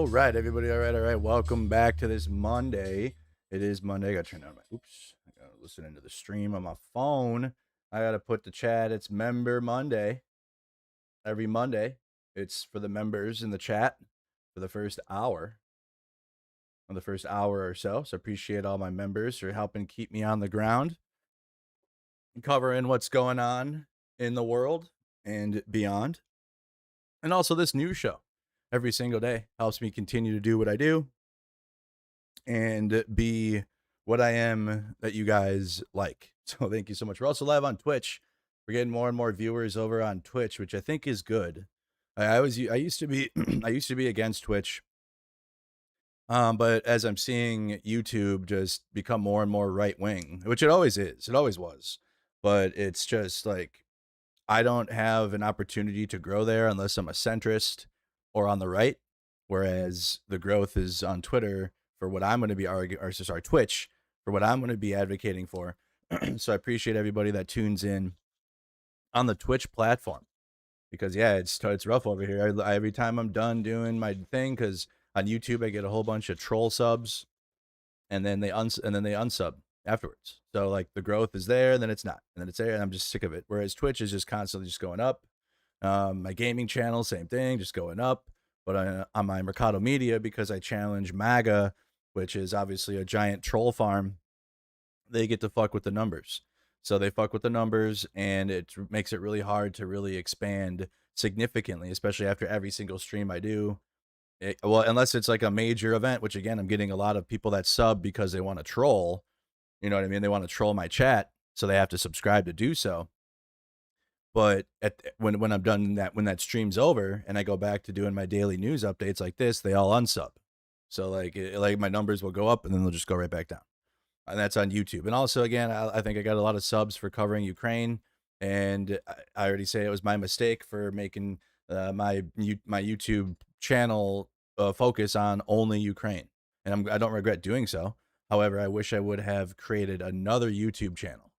All right, everybody. All right. Welcome back to this Monday. It is Monday. I got to turn on my, I got to listen into the stream on my phone. I got to put the chat. It's Member Monday. Every Monday, it's for the members in the chat for the first hour. On the first hour or so. So appreciate all my members for helping keep me on the ground, covering what's going on in the world and beyond. And also this news show every single day helps me continue to do what I do and be what I am that you guys like. So thank you so much. We're also live on Twitch. We're getting more and more viewers over on Twitch, which I think is good. I used to be I used to be against Twitch. But as I'm seeing YouTube just become more and more right wing, which it always is, it always was. But it's just like I don't have an opportunity to grow there unless I'm a centrist or on the right. Whereas the growth is on Twitter for what I'm going to be arguing, or sorry, Twitch for what I'm going to be advocating for. So I appreciate everybody that tunes in on the Twitch platform because yeah, it's rough over here. Every time I'm done doing my thing, because on YouTube I get a whole bunch of troll subs, and then they unsub afterwards. So like the growth is there, and then it's not, and then it's there, and I'm just sick of it. Whereas Twitch is just constantly just going up. My gaming channel, same thing, just going up. But on my Mercado Media, because I challenge MAGA, which is obviously a giant troll farm, they get to fuck with the numbers. So they fuck with the numbers, and it makes it really hard to really expand significantly, especially after every single stream I do. Well, unless it's like a major event, which again, I'm getting a lot of people that sub because they want to troll. You know what I mean? They want to troll my chat, so they have to subscribe to do so. But when I'm done when that stream's over and I go back to doing my daily news updates like this, they all unsub. So like my numbers will go up and then they'll just go right back down. And that's on YouTube. And also again, I think I got a lot of subs for covering Ukraine, and I already say it was my mistake for making my YouTube channel focus on only Ukraine, and I don't regret doing so. However, I wish I would have created another YouTube channel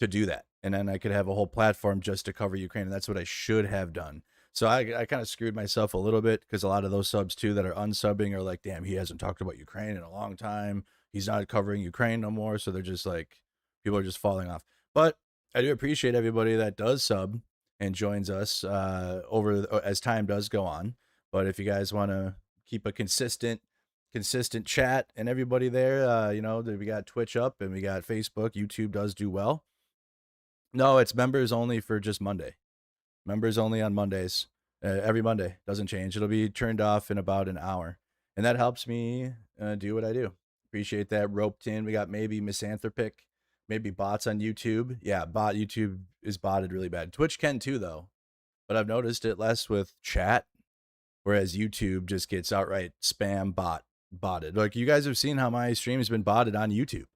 to do that, and then I could have a whole platform just to cover Ukraine, and that's what I should have done. So I kind of screwed myself a little bit, because a lot of those subs too that are unsubbing are like, damn, he hasn't talked about Ukraine in a long time. He's not covering Ukraine no more. So they're just like, people are just falling off. But I do appreciate everybody that does sub and joins us as time does go on. But if you guys want to keep a consistent chat and everybody there, we got Twitch up and we got Facebook. YouTube does do well. No, it's members only for just Monday. Members only on Mondays. Every Monday. Doesn't change. It'll be turned off in about an hour. And that helps me do what I do. Appreciate that. Roped in. We got maybe Misanthropic. Maybe bots on YouTube. Yeah, YouTube is botted really bad. Twitch can too, though. But I've noticed it less with chat. Whereas YouTube just gets outright spam botted. Like, you guys have seen how my stream has been botted on YouTube.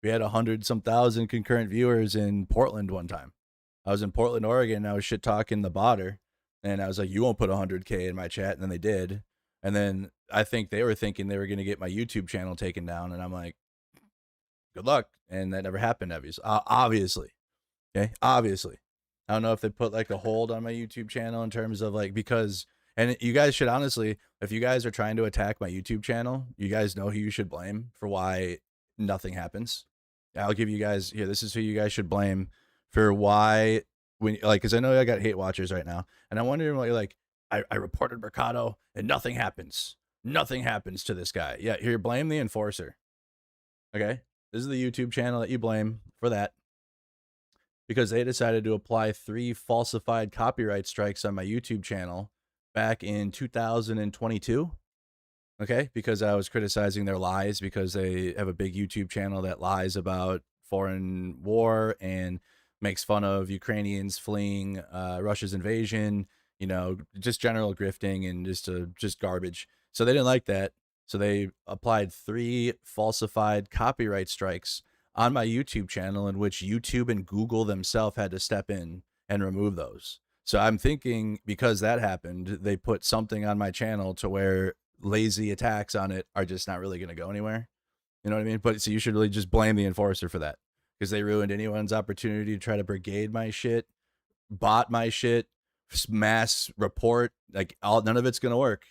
We had 100-some thousand concurrent viewers in Portland one time. I was in Portland, Oregon, and I was shit talking the botter, and I was like, you won't put 100K in my chat, and then they did. And then I think they were thinking they were going to get my YouTube channel taken down, and I'm like, good luck. And that never happened, obviously. Okay, obviously. I don't know if they put like a hold on my YouTube channel in terms of like, because, and you guys should honestly, if you guys are trying to attack my YouTube channel, you guys know who you should blame for why nothing happens. I'll give you guys here. This is who you guys should blame for why, when like, because I know I got hate watchers right now, and I'm wondering what you're like. I reported Mercado and nothing happens. Nothing happens to this guy. Yeah, here, blame the enforcer. Okay, this is the YouTube channel that you blame for that, because they decided to apply 3 falsified copyright strikes on my YouTube channel back in 2022. Okay, because I was criticizing their lies, because they have a big YouTube channel that lies about foreign war and makes fun of Ukrainians fleeing Russia's invasion, just general grifting and just garbage. So they didn't like that. So they applied 3 falsified copyright strikes on my YouTube channel, in which YouTube and Google themselves had to step in and remove those. So I'm thinking, because that happened, they put something on my channel to where lazy attacks on it are just not really going to go anywhere. You know what I mean? But so you should really just blame the enforcer for that, because they ruined anyone's opportunity to try to brigade my shit, bot my shit, mass report. Like, none of it's going to work.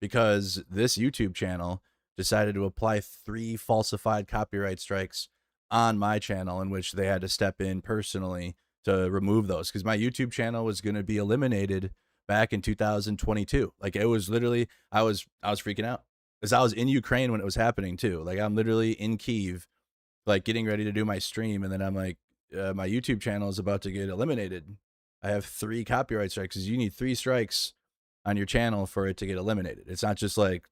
because this YouTube channel decided to apply 3 falsified copyright strikes on my channel, in which they had to step in personally to remove those, because my YouTube channel was going to be eliminated back in 2022. Like, it was literally, I was freaking out because I was in Ukraine when it was happening too. Like, I'm literally in Kyiv, like getting ready to do my stream, and then I'm like, my YouTube channel is about to get eliminated. I have 3 copyright strikes, because you need 3 strikes on your channel for it to get eliminated. It's not just like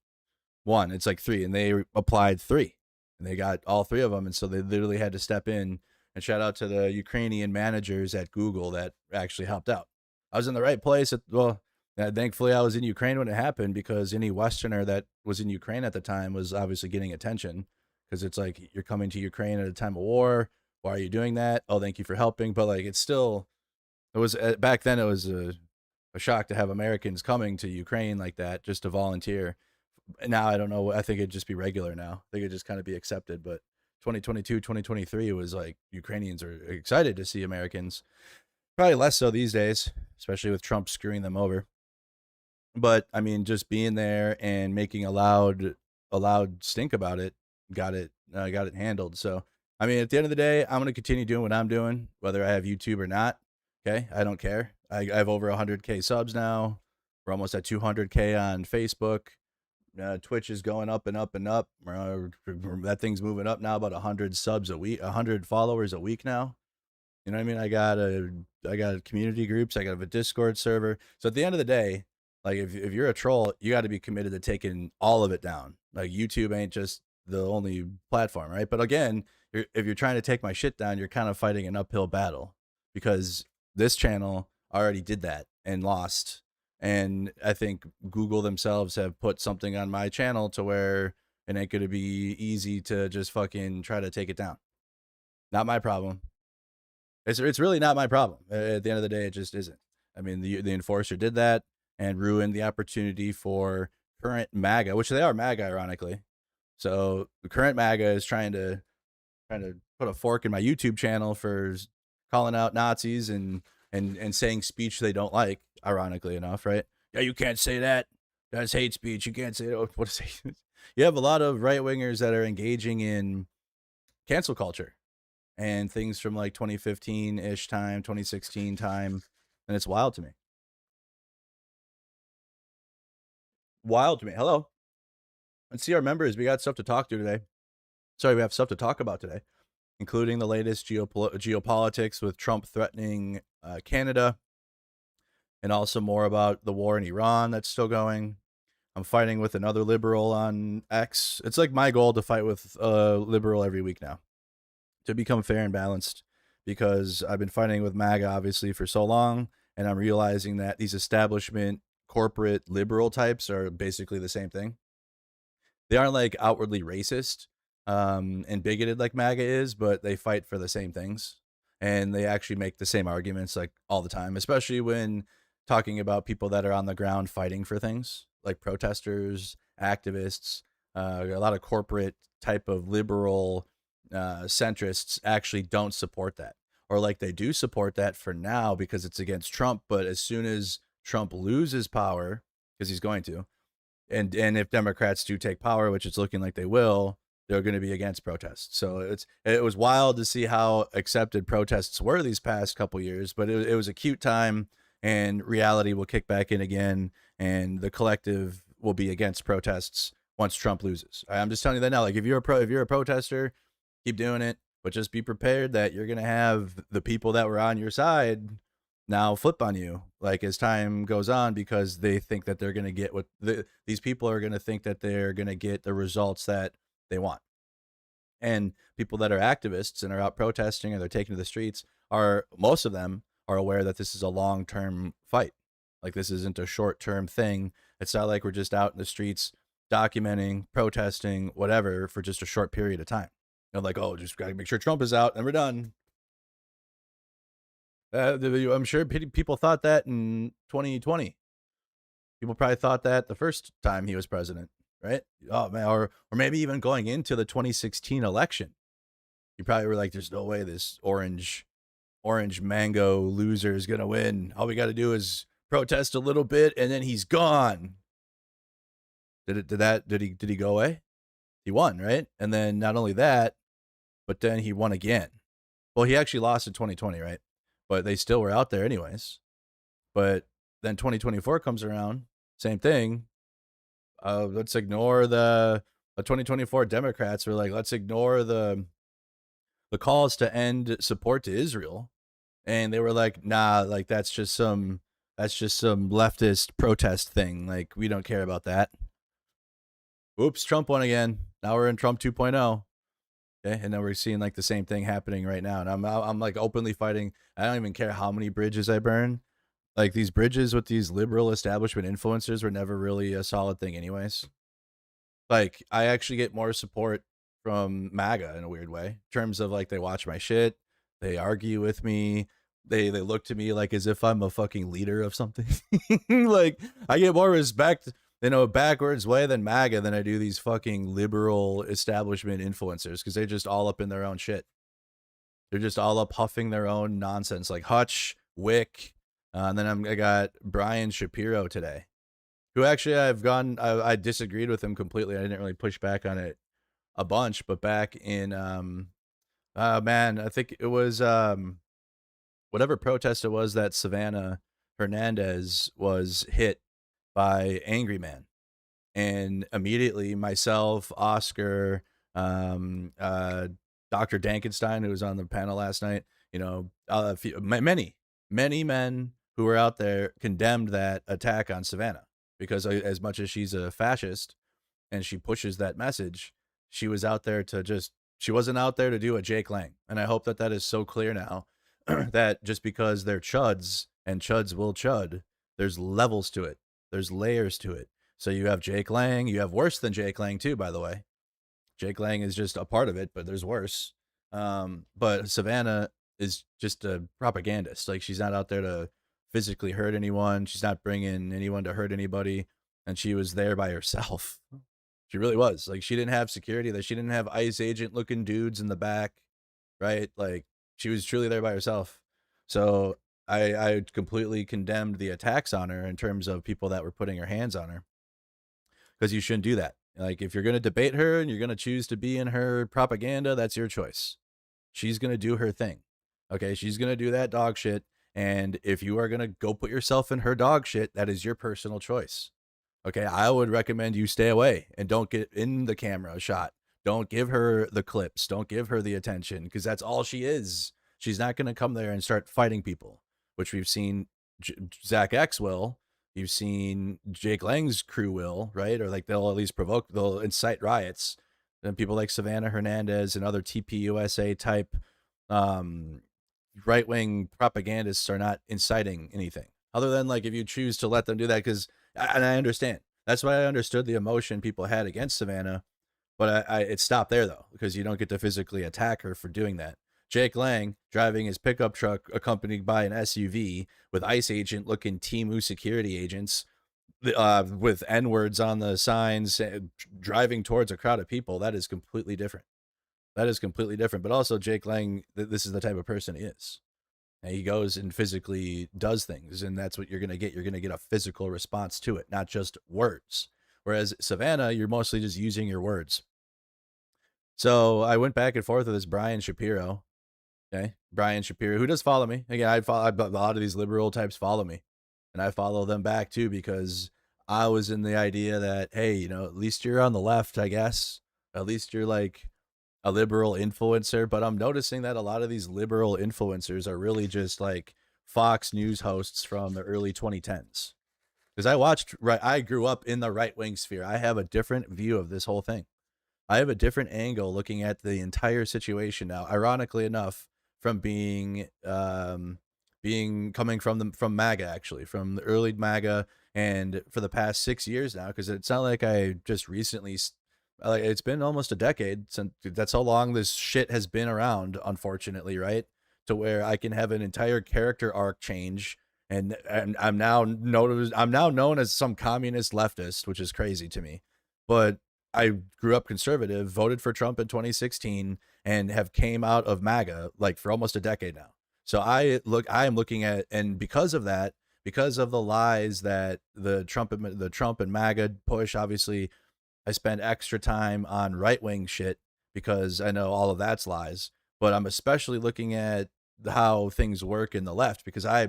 1, it's like 3, and they applied 3, and they got all 3 of them, and so they literally had to step in. And shout out to the Ukrainian managers at Google that actually helped out. I was in the right place thankfully I was in Ukraine when it happened, because any Westerner that was in Ukraine at the time was obviously getting attention, because it's like, you're coming to Ukraine at a time of war. Why are you doing that? Oh, thank you for helping. But like, it's still, it was back then, it was a shock to have Americans coming to Ukraine like that just to volunteer. Now, I don't know. I think it'd just be regular now. I think it'd just kind of be accepted. But 2022, 2023, it was like Ukrainians are excited to see Americans. Probably less so these days, especially with Trump screwing them over. But I mean, just being there and making a loud stink about it, got it handled. So I mean, at the end of the day, I'm gonna continue doing what I'm doing, whether I have YouTube or not. Okay, I don't care. I have over 100K subs now. We're almost at 200K on Facebook. Twitch is going up and up and up. That thing's moving up now, about 100 subs a week, 100 followers a week now. You know what I mean? I got community groups. I got a Discord server. So at the end of the day, like, if you're a troll, you got to be committed to taking all of it down. Like, YouTube ain't just the only platform, right? But again, if you're trying to take my shit down, you're kind of fighting an uphill battle, because this channel already did that and lost. And I think Google themselves have put something on my channel to where it ain't going to be easy to just fucking try to take it down. Not my problem. It's really not my problem. At the end of the day, it just isn't. I mean, the enforcer did that and ruined the opportunity for current MAGA, which they are MAGA, ironically. So the current MAGA is trying to put a fork in my YouTube channel for calling out Nazis and saying speech they don't like, ironically enough, right? Yeah, you can't say that. That's hate speech. You can't say that. What is it? You have a lot of right-wingers that are engaging in cancel culture and things from like 2015-ish time, 2016 time, and it's wild to me. Wild to me. Hello. Let's see our members. We got stuff to talk to today. Sorry, we have stuff to talk about today, including the latest geopolitics with Trump threatening Canada, and also more about the war in Iran that's still going. I'm fighting with another liberal on X. It's like my goal to fight with a liberal every week now, to become fair and balanced, because I've been fighting with MAGA obviously for so long, and I'm realizing that these establishment corporate liberal types are basically the same thing. They aren't like outwardly racist and bigoted like MAGA is, but they fight for the same things, and they actually make the same arguments like all the time, especially when talking about people that are on the ground fighting for things like protesters, activists. A lot of corporate type of liberal centrists actually don't support that, or like they do support that for now because it's against Trump. But as soon as Trump loses power, because he's going to, and if Democrats do take power, which it's looking like they will, they're going to be against protests. So it was wild to see how accepted protests were these past couple years, but it was a cute time, and reality will kick back in again, and the collective will be against protests once Trump loses. I'm just telling you that now. Like, if you're a protester, keep doing it, but just be prepared that you're going to have the people that were on your side now flip on you, like, as time goes on, because they think that they're going to get these people are going to think that they're going to get the results that they want. And people that are activists and are out protesting, or they're taking to the streets, most of them are aware that this is a long-term fight. Like, this isn't a short-term thing. It's not like we're just out in the streets documenting, protesting, whatever, for just a short period of time. You know, like, oh, just got to make sure Trump is out and we're done. I'm sure people thought that in 2020. People probably thought that the first time he was president, right? Oh man, or maybe even going into the 2016 election. You probably were like, "There's no way this orange mango loser is gonna win. All we got to do is protest a little bit, and then he's gone." Did he go away? He won, right? And then not only that, but then he won again. Well, he actually lost in 2020, right? But they still were out there anyways. But then 2024 comes around, same thing. Let's ignore the 2024 Democrats were like, let's ignore the calls to end support to Israel. And they were like, nah, like that's just some leftist protest thing. Like, we don't care about that. Oops, Trump won again. Now we're in Trump 2.0. Okay, and then we're seeing like the same thing happening right now. And I'm like openly fighting. I don't even care how many bridges I burn. Like, these bridges with these liberal establishment influencers were never really a solid thing anyways. Like, I actually get more support from MAGA in a weird way, in terms of like, they watch my shit, they argue with me, they look to me like as if I'm a fucking leader of something. Like, I get more respect in a backwards way than MAGA than I do these fucking liberal establishment influencers, because they're just all up in their own shit. They're just all up huffing their own nonsense, like Hutch, Wick, and then I got Brian Shapiro today, who actually I disagreed with him completely. I didn't really push back on it a bunch, but back in man, I think it was whatever protest it was that Savannah Hernandez was hit by Angry Man, and immediately myself, Oscar, Dr. Dankenstein, who was on the panel last night, many men who were out there condemned that attack on Savannah, because as much as she's a fascist and she pushes that message, she was out there she wasn't out there to do a Jake Lang. And I hope that is so clear now that just because they're chuds and chuds will chud, there's levels to it. There's layers to it. So you have Jake Lang, you have worse than Jake Lang too, by the way. Jake Lang is just a part of it, but there's worse. But Savannah is just a propagandist. Like, she's not out there to physically hurt anyone. She's not bringing anyone to hurt anybody. And she was there by herself. She really was. Like, she didn't have security. That she didn't have ICE agent looking dudes in the back, right? Like, she was truly there by herself. So I completely condemned the attacks on her in terms of people that were putting her hands on her, because you shouldn't do that. Like, if you're going to debate her and you're going to choose to be in her propaganda, that's your choice. She's going to do her thing. Okay, she's going to do that dog shit. And if you are going to go put yourself in her dog shit, that is your personal choice. Okay, I would recommend you stay away and don't get in the camera shot. Don't give her the clips. Don't give her the attention, because that's all she is. She's not going to come there and start fighting people, which we've seen Zach X will. You've seen Jake Lang's crew will, right? Or like they'll at least they'll incite riots. And people like Savannah Hernandez and other TPUSA type right-wing propagandists are not inciting anything, other than like if you choose to let them do that. Because, and I understand, that's why I understood the emotion people had against Savannah, but it stopped there though, because you don't get to physically attack her for doing that. Jake Lang driving his pickup truck accompanied by an SUV with ICE agent looking Timu security agents with N-words on the signs, driving towards a crowd of people. That is completely different. That is completely different. But also Jake Lang, this is the type of person he is. And he goes and physically does things, and that's what you're going to get. You're going to get a physical response to it, not just words. Whereas Savannah, you're mostly just using your words. So I went back and forth with this Brian Shapiro. Okay, Brian Shapiro, who does follow me. Again, a lot of these liberal types follow me, and I follow them back too, because I was in the idea that, hey, at least you're on the left, I guess. At least you're like a liberal influencer. But I'm noticing that a lot of these liberal influencers are really just like Fox News hosts from the early 2010s. Because I grew up in the right-wing sphere. I have a different view of this whole thing. I have a different angle looking at the entire situation now, ironically enough, from coming from MAGA, actually, from the early MAGA, and for the past 6 years now, because it's not like I just recently, like, it's been almost a decade since. That's how long this shit has been around, unfortunately, right? To where I can have an entire character arc change, and I'm now known as some communist leftist, which is crazy to me, but I grew up conservative, voted for Trump in 2016, and have came out of MAGA like for almost a decade now. So I am looking at, and because of that, because of the lies that the Trump and MAGA push. Obviously, I spend extra time on right wing shit because I know all of that's lies. But I'm especially looking at how things work in the left because I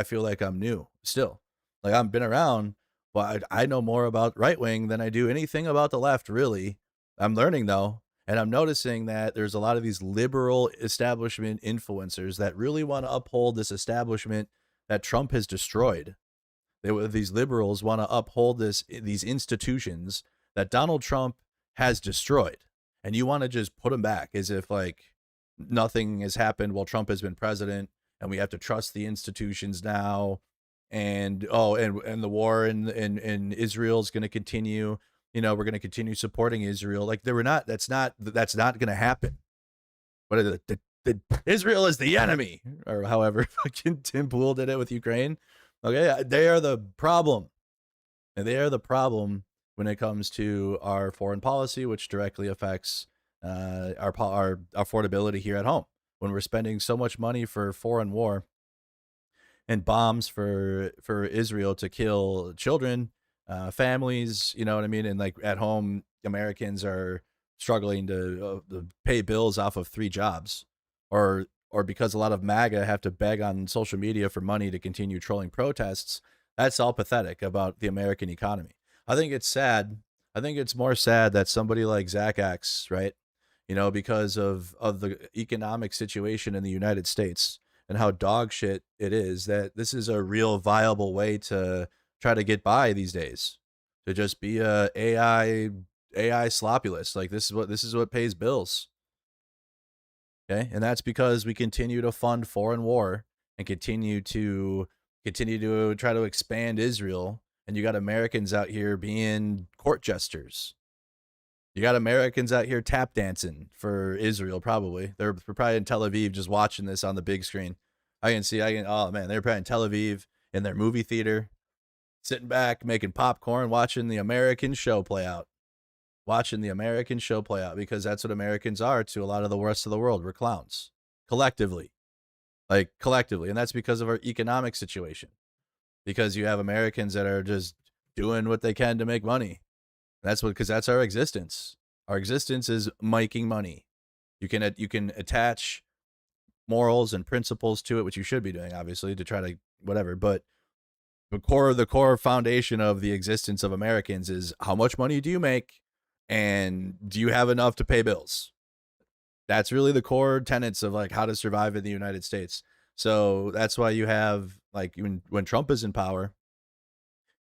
feel like I'm new still. Like I've been around, but I know more about right wing than I do anything about the left, really. I'm learning though, and I'm noticing that there's a lot of these liberal establishment influencers that really want to uphold this establishment that Trump has destroyed. These liberals want to uphold these institutions that Donald Trump has destroyed, and you want to just put them back as if like nothing has happened while Trump has been president, and we have to trust the institutions now. And and the war in Israel is going to continue. You know, we're going to continue supporting Israel. Like they were not. That's not going to happen. What are the Israel is the enemy, or however fucking Tim Pool did it with Ukraine. Okay, they are the problem, and they are the problem when it comes to our foreign policy, which directly affects our affordability here at home. When we're spending so much money for foreign war and bombs for Israel to kill children, families, you know what I mean, and like at home, Americans are struggling to pay bills off of 3 jobs, or because a lot of MAGA have to beg on social media for money to continue trolling protests. That's all pathetic about the American economy. I think it's sad. I think it's more sad that somebody like Zach X, right? You know, because of the economic situation in the United States and how dog shit it is, that this is a real viable way to try to get by these days. To just be a AI sloppulist. Like this is what pays bills. Okay, and that's because we continue to fund foreign war and continue to try to expand Israel. And you got Americans out here being court jesters. You got Americans out here tap dancing for Israel. Probably they're probably in Tel Aviv just watching this on the big screen. Oh man, they're probably in Tel Aviv in their movie theater, sitting back making popcorn, watching the American show play out. Watching the American show play out, because that's what Americans are to a lot of the rest of the world. We're clowns collectively, and that's because of our economic situation, because you have Americans that are just doing what they can to make money. Because that's our existence. Our existence is making money. You can attach morals and principles to it, which you should be doing, obviously, to try to whatever, but the core foundation of the existence of Americans is how much money do you make, and do you have enough to pay bills? That's really the core tenets of like how to survive in the United States. So that's why you have like when Trump is in power,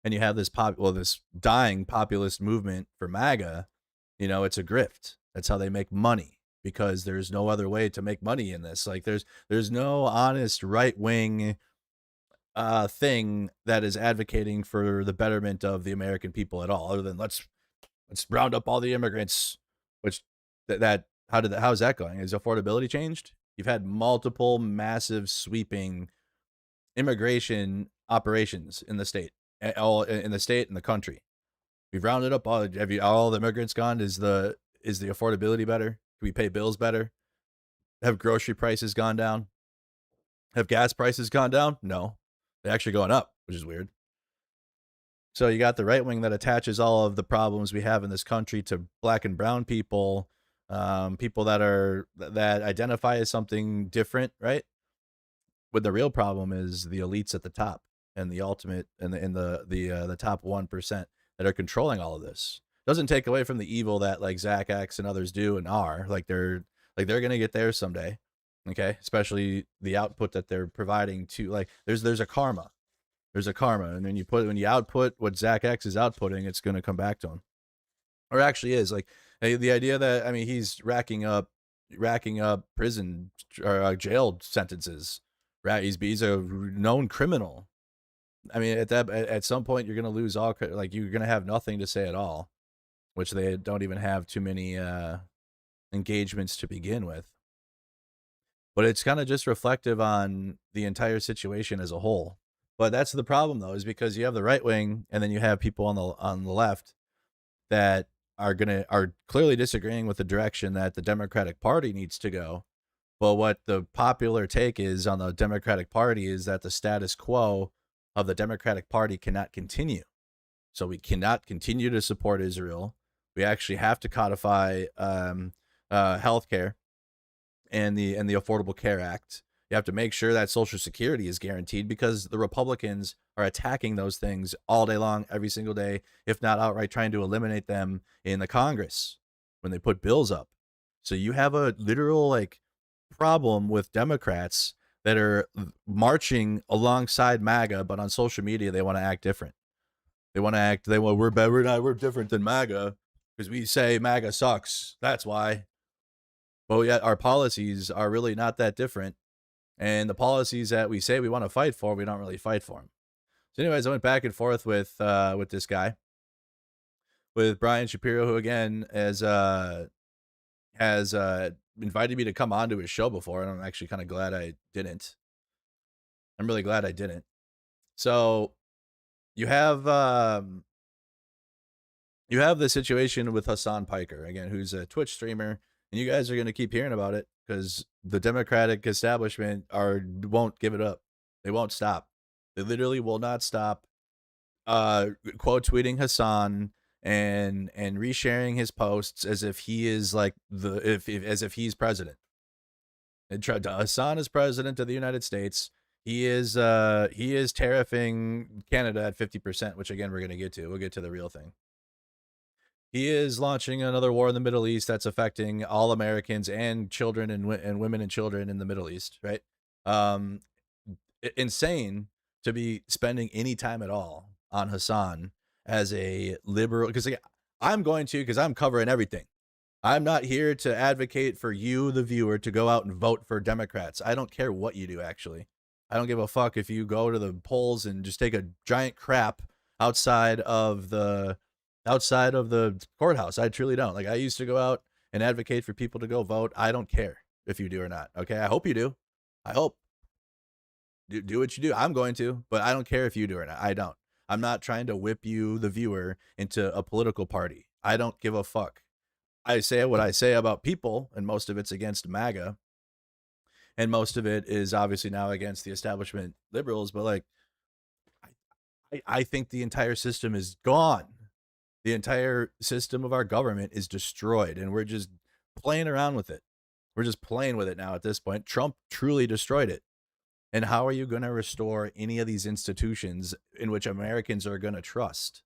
and you have this this dying populist movement for MAGA, you know, it's a grift. That's how they make money, because there's no other way to make money in this. Like there's no honest right wing thing that is advocating for the betterment of the American people at all, other than let's round up all the immigrants. Which how's that going? Has affordability changed? You've had multiple massive sweeping immigration operations in the state, all in the state and the country. We've rounded up all the immigrants gone. Is the affordability better? Can we pay bills better? Have grocery prices gone down? Have gas prices gone down? No, they're actually going up, which is weird. So you got the right wing that attaches all of the problems we have in this country to black and brown people, people that identify as something different, right? But the real problem is the elites at the top, and the ultimate, and the top 1% that are controlling all of this. Doesn't take away from the evil that like Zach X and others do and are like they're gonna get there someday. Okay, especially the output that they're providing to like there's a karma. There's a karma, and when you output what Zach X is outputting, it's going to come back to him, or actually is. Like the idea that, I mean, he's racking up prison or jail sentences. Right? He's a known criminal. I mean, at some point, you're going to lose all, like you're going to have nothing to say at all, which they don't even have too many engagements to begin with. But it's kind of just reflective on the entire situation as a whole. But that's the problem, though, is because you have the right wing, and then you have people on the left that are clearly disagreeing with the direction that the Democratic Party needs to go. But what the popular take is on the Democratic Party is that the status quo of the Democratic Party cannot continue. So we cannot continue to support Israel. We actually have to codify health care and the Affordable Care Act. You have to make sure that Social Security is guaranteed because the Republicans are attacking those things all day long, every single day, if not outright trying to eliminate them in the Congress when they put bills up. So you have a literal like problem with Democrats that are marching alongside MAGA, but on social media they want to act different. We're better, we're different than MAGA because we say MAGA sucks. That's why. But yet our policies are really not that different. And the policies that we say we want to fight for, we don't really fight for them. So anyways, I went back and forth with this guy, with Brian Shapiro, who again has invited me to come onto his show before, and I'm actually kind of glad I didn't. I'm really glad I didn't. So you have the situation with Hassan Piker, again, who's a Twitch streamer, and you guys are going to keep hearing about it because the Democratic establishment won't give it up. They won't stop. They literally will not stop quote tweeting Hassan and resharing his posts as if he is like as if he's president. And Hassan is president of the United States. He is tariffing Canada at 50%, which again we're going to get to. We'll get to the real thing. He is launching another war in the Middle East that's affecting all Americans and children and women and children in the Middle East, right? Insane to be spending any time at all on Hassan as a liberal, because I'm covering everything. I'm not here to advocate for you, the viewer, to go out and vote for Democrats. I don't care what you do, actually. I don't give a fuck if you go to the polls and just take a giant crap outside of the courthouse. I truly don't. Like, I used to go out and advocate for people to go vote. I don't care if you do or not. Okay, I hope you do. I hope. Do what you do. I'm going to, but I don't care if you do or not. I don't. I'm not trying to whip you, the viewer, into a political party. I don't give a fuck. I say what I say about people, and most of it's against MAGA, and most of it is obviously now against the establishment liberals, but like, I think the entire system is gone. The entire system of our government is destroyed, and we're just playing around with it. We're just playing with it now at this point. Trump truly destroyed it. And how are you going to restore any of these institutions in which Americans are going to trust?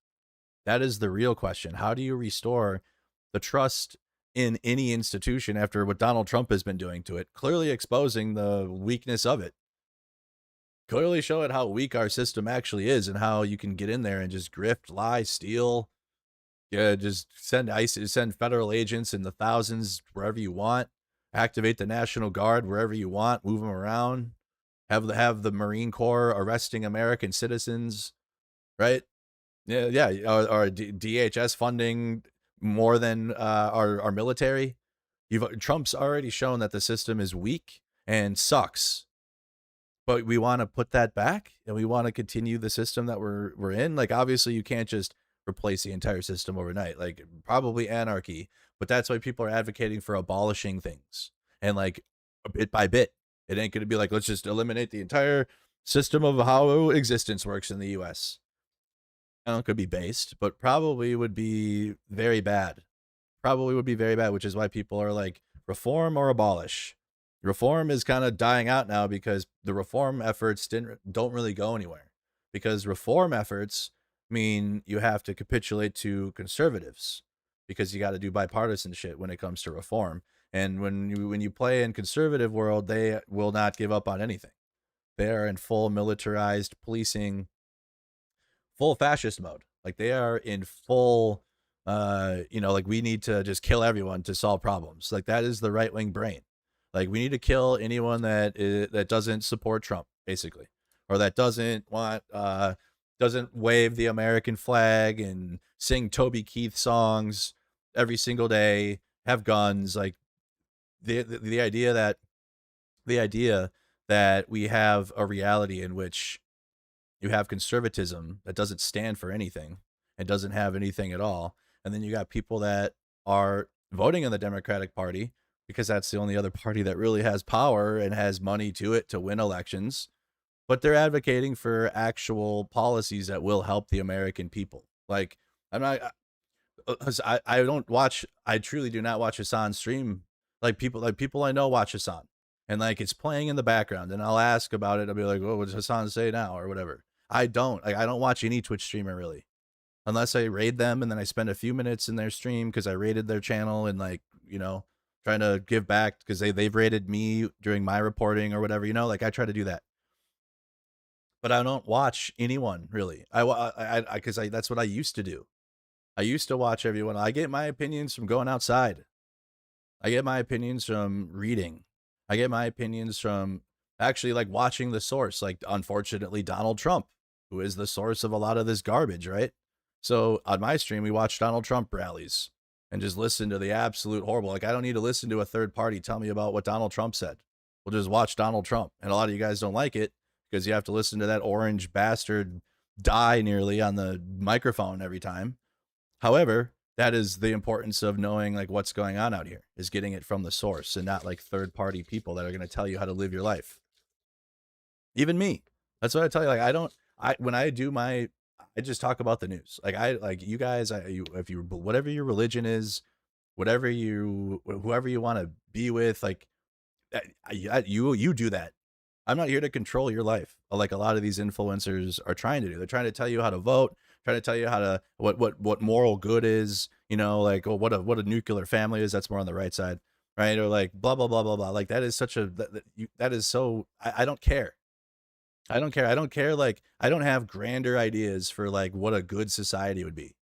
That is the real question. How do you restore the trust in any institution after what Donald Trump has been doing to it, clearly exposing the weakness of it, clearly showing how weak our system actually is and how you can get in there and just grift, lie, steal, just send federal agents in the thousands wherever you want, activate the National Guard wherever you want, move them around, have the Marine Corps arresting American citizens, right? Yeah, or DHS funding more than our military. Trump's already shown that the system is weak and sucks, but we want to put that back and we want to continue the system that we're in. Like, obviously you can't just replace the entire system overnight, like probably anarchy, but that's why people are advocating for abolishing things and like bit by bit. It ain't going to be like, let's just eliminate the entire system of how existence works in the US. I don't know, it could be based, but probably would be very bad. Probably would be very bad, which is why people are like, reform or abolish. Reform is kind of dying out now because the reform efforts don't really go anywhere. Because reform efforts mean you have to capitulate to conservatives because you got to do bipartisan shit when it comes to reform. And when you play in conservative world, they will not give up on anything. They are in full militarized policing, full fascist mode. Like, they are in full, like, we need to just kill everyone to solve problems. Like, that is the right wing brain. Like, we need to kill anyone that doesn't support Trump, basically, or that doesn't wave the American flag and sing Toby Keith songs every single day, have guns. Like, the idea that we have a reality in which you have conservatism that doesn't stand for anything and doesn't have anything at all, and then you got people that are voting in the Democratic Party because that's the only other party that really has power and has money to it to win elections, but they're advocating for actual policies that will help the American people. Like, I'm not, I don't watch, I truly do not watch Hassan's stream. Like people I know watch Hassan, and like it's playing in the background, and I'll ask about it. I'll be like, "What does Hassan say now?" or whatever. I don't watch any Twitch streamer really, unless I raid them, and then I spend a few minutes in their stream because I raided their channel, and like, trying to give back because they've raided me during my reporting or whatever. Like I try to do that, but I don't watch anyone really. Because that's what I used to do. I used to watch everyone. I get my opinions from going outside. I get my opinions from reading. I get my opinions from actually like watching the source, like unfortunately Donald Trump, who is the source of a lot of this garbage, right? So on my stream, we watch Donald Trump rallies and just listen to the absolute horrible. Like I don't need to listen to a third party tell me about what Donald Trump said. We'll just watch Donald Trump. And a lot of you guys don't like it because you have to listen to that orange bastard die nearly on the microphone every time. However, that is the importance of knowing like what's going on out here, is getting it from the source and not like third party people that are going to tell you how to live your life. Even me. That's what I tell you. Like when I do I just talk about the news. Like you guys, if you, whatever your religion is, whoever you want to be with, like you do that. I'm not here to control your life like a lot of these influencers are trying to do. They're trying to tell you how to vote, trying to tell you how to what moral good is, like what a nuclear family is. That's more on the right side, right? Or like blah blah blah blah blah. Like that is such a that is so I don't care. I don't care. I don't care. Like I don't have grander ideas for like what a good society would be.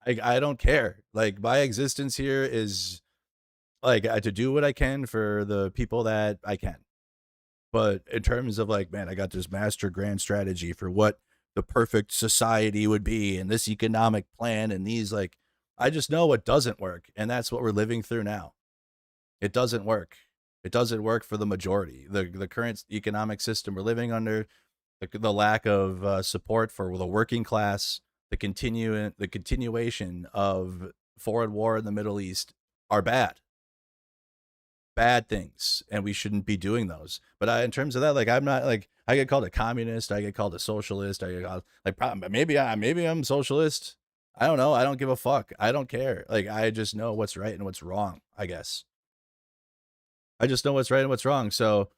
I don't care. Like my existence here is like to do what I can for the people that I can. But in terms of like, man, I got this master grand strategy for what the perfect society would be and this economic plan and these like, I just know what doesn't work. And that's what we're living through now. It doesn't work. It doesn't work for the majority. The current economic system we're living under, the lack of support for the working class, the continuation of foreign war in the Middle East are bad things, and we shouldn't be doing those. But in terms of that, like I'm not like, I get called a communist, I get called a socialist, I get called like maybe I'm socialist. I don't know. I don't give a fuck. I don't care. Like I just know what's right and what's wrong, I guess. I just know what's right and what's wrong. So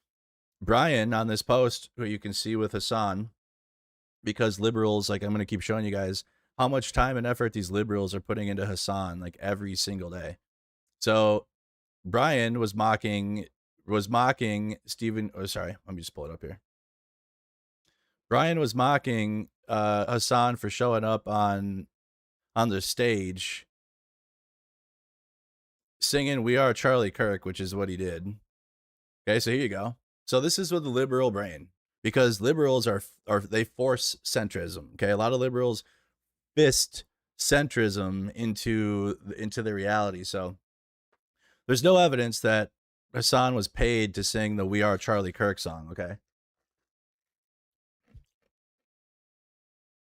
Brian on this post, who you can see with Hassan, because liberals, like I'm going to keep showing you guys how much time and effort these liberals are putting into Hassan like every single day. So Brian was mocking Stephen. Oh, sorry. Let me just pull it up here. Brian was mocking Hassan for showing up on the stage singing "We Are Charlie Kirk," which is what he did. Okay, so here you go. So this is with the liberal brain, because liberals are they force centrism. Okay, a lot of liberals fist centrism into the reality. So there's no evidence that Hassan was paid to sing the "We Are Charlie Kirk" song, okay?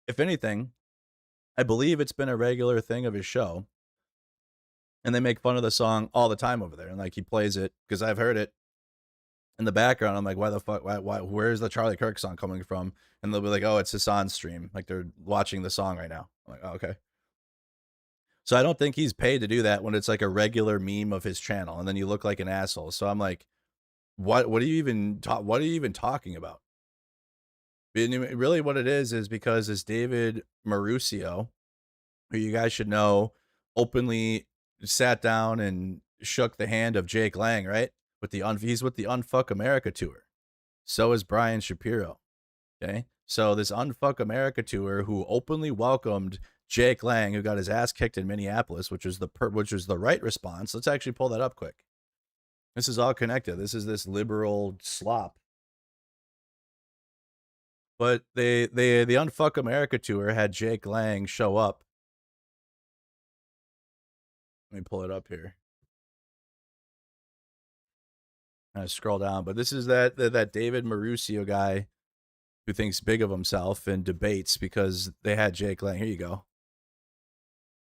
If anything, I believe it's been a regular thing of his show, and they make fun of the song all the time over there, and like he plays it because I've heard it in the background. I'm like, why the fuck? Why? Where's the Charlie Kirk song coming from? And they'll be like, oh, it's Hassan's stream. Like they're watching the song right now. I'm like, oh, okay. So I don't think he's paid to do that when it's like a regular meme of his channel, and then you look like an asshole. So I'm like, what are you even talking about? Really what it is because this David Marusio, who you guys should know, openly sat down and shook the hand of Jake Lang, right? He's with the Unfuck America tour. So is Brian Shapiro. Okay. So this Unfuck America tour, who openly welcomed Jake Lang, who got his ass kicked in Minneapolis, which was the right response. Let's actually pull that up quick. This is all connected. This is this liberal slop. But the Unfuck America tour had Jake Lang show up. Let me pull it up here. I scroll down, but this is that David Marusio guy who thinks big of himself and debates, because they had Jake Lang. Here you go.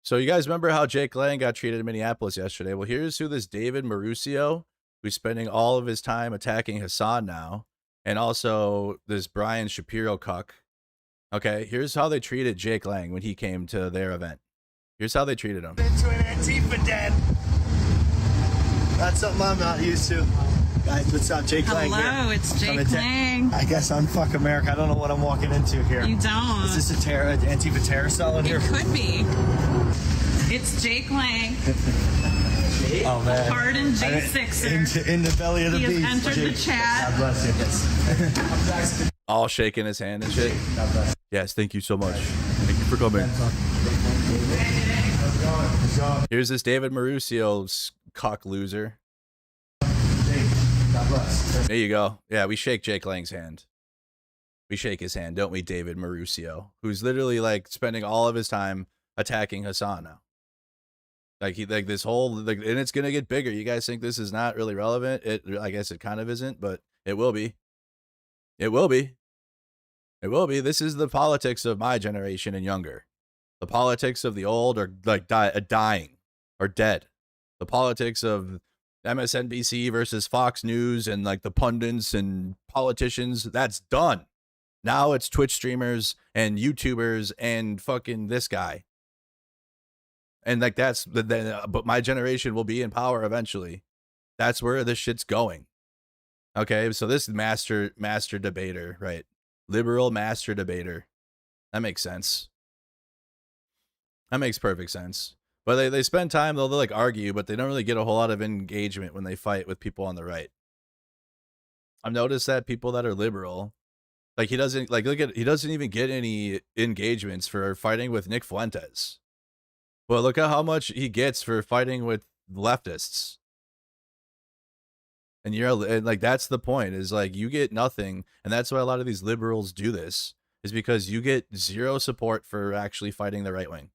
So you guys remember how Jake Lang got treated in Minneapolis yesterday? Well, here's who this David Marusio, who's spending all of his time attacking Hassan now, and also this Brian Shapiro cuck. Okay, here's how they treated Jake Lang when he came to their event. Here's how they treated him. Into an Antifa den. That's something I'm not used to. Guys, what's up? Jake Lang here. Hello, it's Jake Lang. I guess I'm fuck America. I don't know what I'm walking into here. You don't. Is this a Antifa terror cell in here? It could be. It's Jake Lang. Oh man. Pardon J6er. In the belly of the beast. He has entered Jake. the chat. God bless you. All shaking his hand and shit. Yes, thank you so much. Thank you for coming. Here's this David Marussio's cock loser. There you go. Yeah, we shake Jake Lang's hand. We shake his hand, don't we, David Marussio, who's literally like spending all of his time attacking Hassan now. Like this whole and it's gonna get bigger. You guys think this is not really relevant? I guess it kind of isn't, but it will be. It will be. It will be. This is the politics of my generation and younger. The politics of the old are like dying or dead. The politics of MSNBC versus Fox News and like the pundits and politicians, that's done. Now it's Twitch streamers and YouTubers and fucking this guy. And like but my generation will be in power eventually. That's where this shit's going. Okay, so this master debater, right? Liberal master debater. That makes sense. That makes perfect sense. But they spend time, they'll like argue, but they don't really get a whole lot of engagement when they fight with people on the right. I've noticed that people that are liberal, like he doesn't even get any engagements for fighting with Nick Fuentes. Well, look at how much he gets for fighting with leftists. And like, that's the point, is like you get nothing. And that's why a lot of these liberals do this, is because you get zero support for actually fighting the right wing.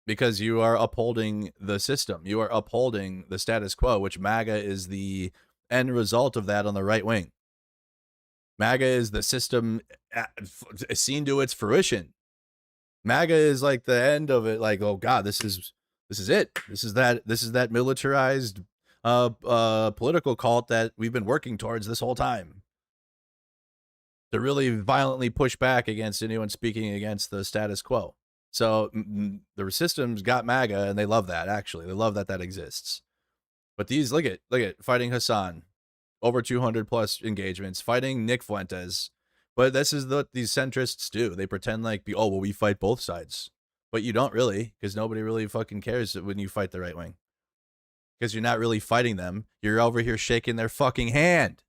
Because you are upholding the system. You are upholding the status quo, which MAGA is the end result of that on the right wing. MAGA is the system seen to its fruition. MAGA is like the end of it. Like, oh God, this is it. This is that militarized political cult that we've been working towards this whole time. To really violently push back against anyone speaking against the status quo. So the systems got MAGA, and they love that. Actually, they love that exists. But these, look at fighting Hassan, over 200 plus engagements, fighting Nick Fuentes. But this is what these centrists do. They pretend like, oh well, we fight both sides, but you don't really, because nobody really fucking cares when you fight the right wing. Because you're not really fighting them. You're over here shaking their fucking hand.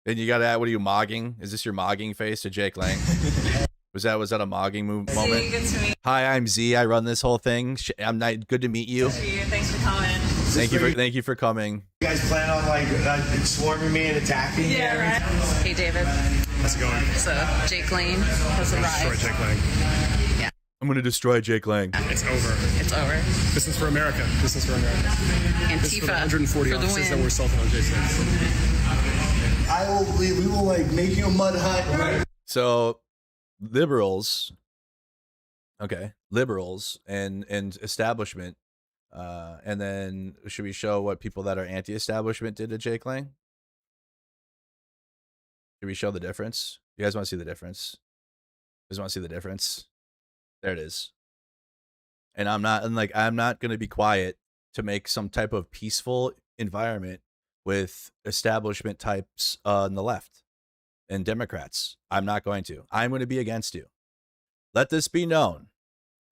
And you gotta add, what are you mogging? Is this your mogging face to Jake Lang? Was that a mogging moment? Good to meet you. Hi, I'm Z. I run this whole thing. I'm not good to meet you. Thanks for coming. Thank you for coming. You guys plan on like swarming me and attacking me? Yeah, right. Hey, David. How's it going? So Jake Lang has arrived. Destroy Jake Lang. Yeah. I'm gonna destroy Jake Lang. It's over. It's over. This is for America. This is for America. Antifa. This is for the 140 for the officers win. that were assaulted on Jake Lang. We will like make you a mud hut. Right? So liberals and establishment, and then should we show what people that are anti-establishment did to Jake Lang? Should we show the difference? You guys want to see the difference? You guys want to see the difference? There it is. And I'm not going to be quiet to make some type of peaceful environment with establishment types on the left and Democrats. I'm not going to. I'm going to be against you. Let this be known.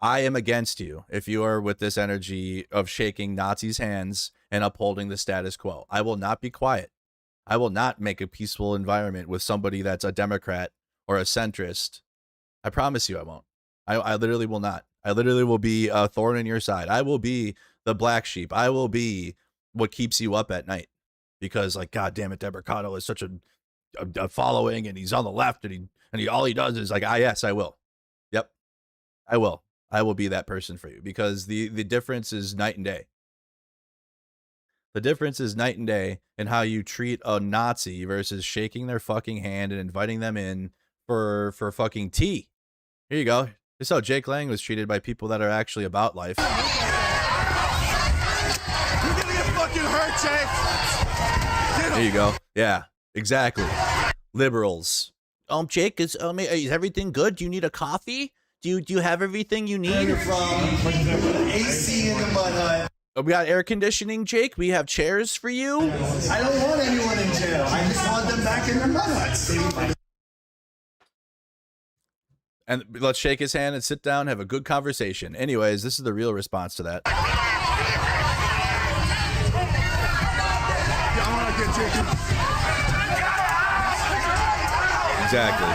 I am against you if you are with this energy of shaking Nazis' hands and upholding the status quo. I will not be quiet. I will not make a peaceful environment with somebody that's a Democrat or a centrist. I promise you I won't. I literally will not. I literally will be a thorn in your side. I will be the black sheep. I will be what keeps you up at night. Because, like, God damn it, Mercado is such a following, and he's on the left, and he all he does is like, yes, I will. Yep, I will. I will be that person for you, because the difference is night and day. The difference is night and day in how you treat a Nazi versus shaking their fucking hand and inviting them in for fucking tea. Here you go. This is how Jake Lang was treated by people that are actually about life. You're gonna get fucking hurt, Jake. There you go. Yeah, exactly. Liberals. Jake, is everything good? Do you need a coffee? Do you have everything you need? AC in the mud hut. We got air conditioning, Jake. We have chairs for you. I don't want anyone in jail. I just want them back in their mud huts. And let's shake his hand and sit down, have a good conversation. Anyways, this is the real response to that. Exactly.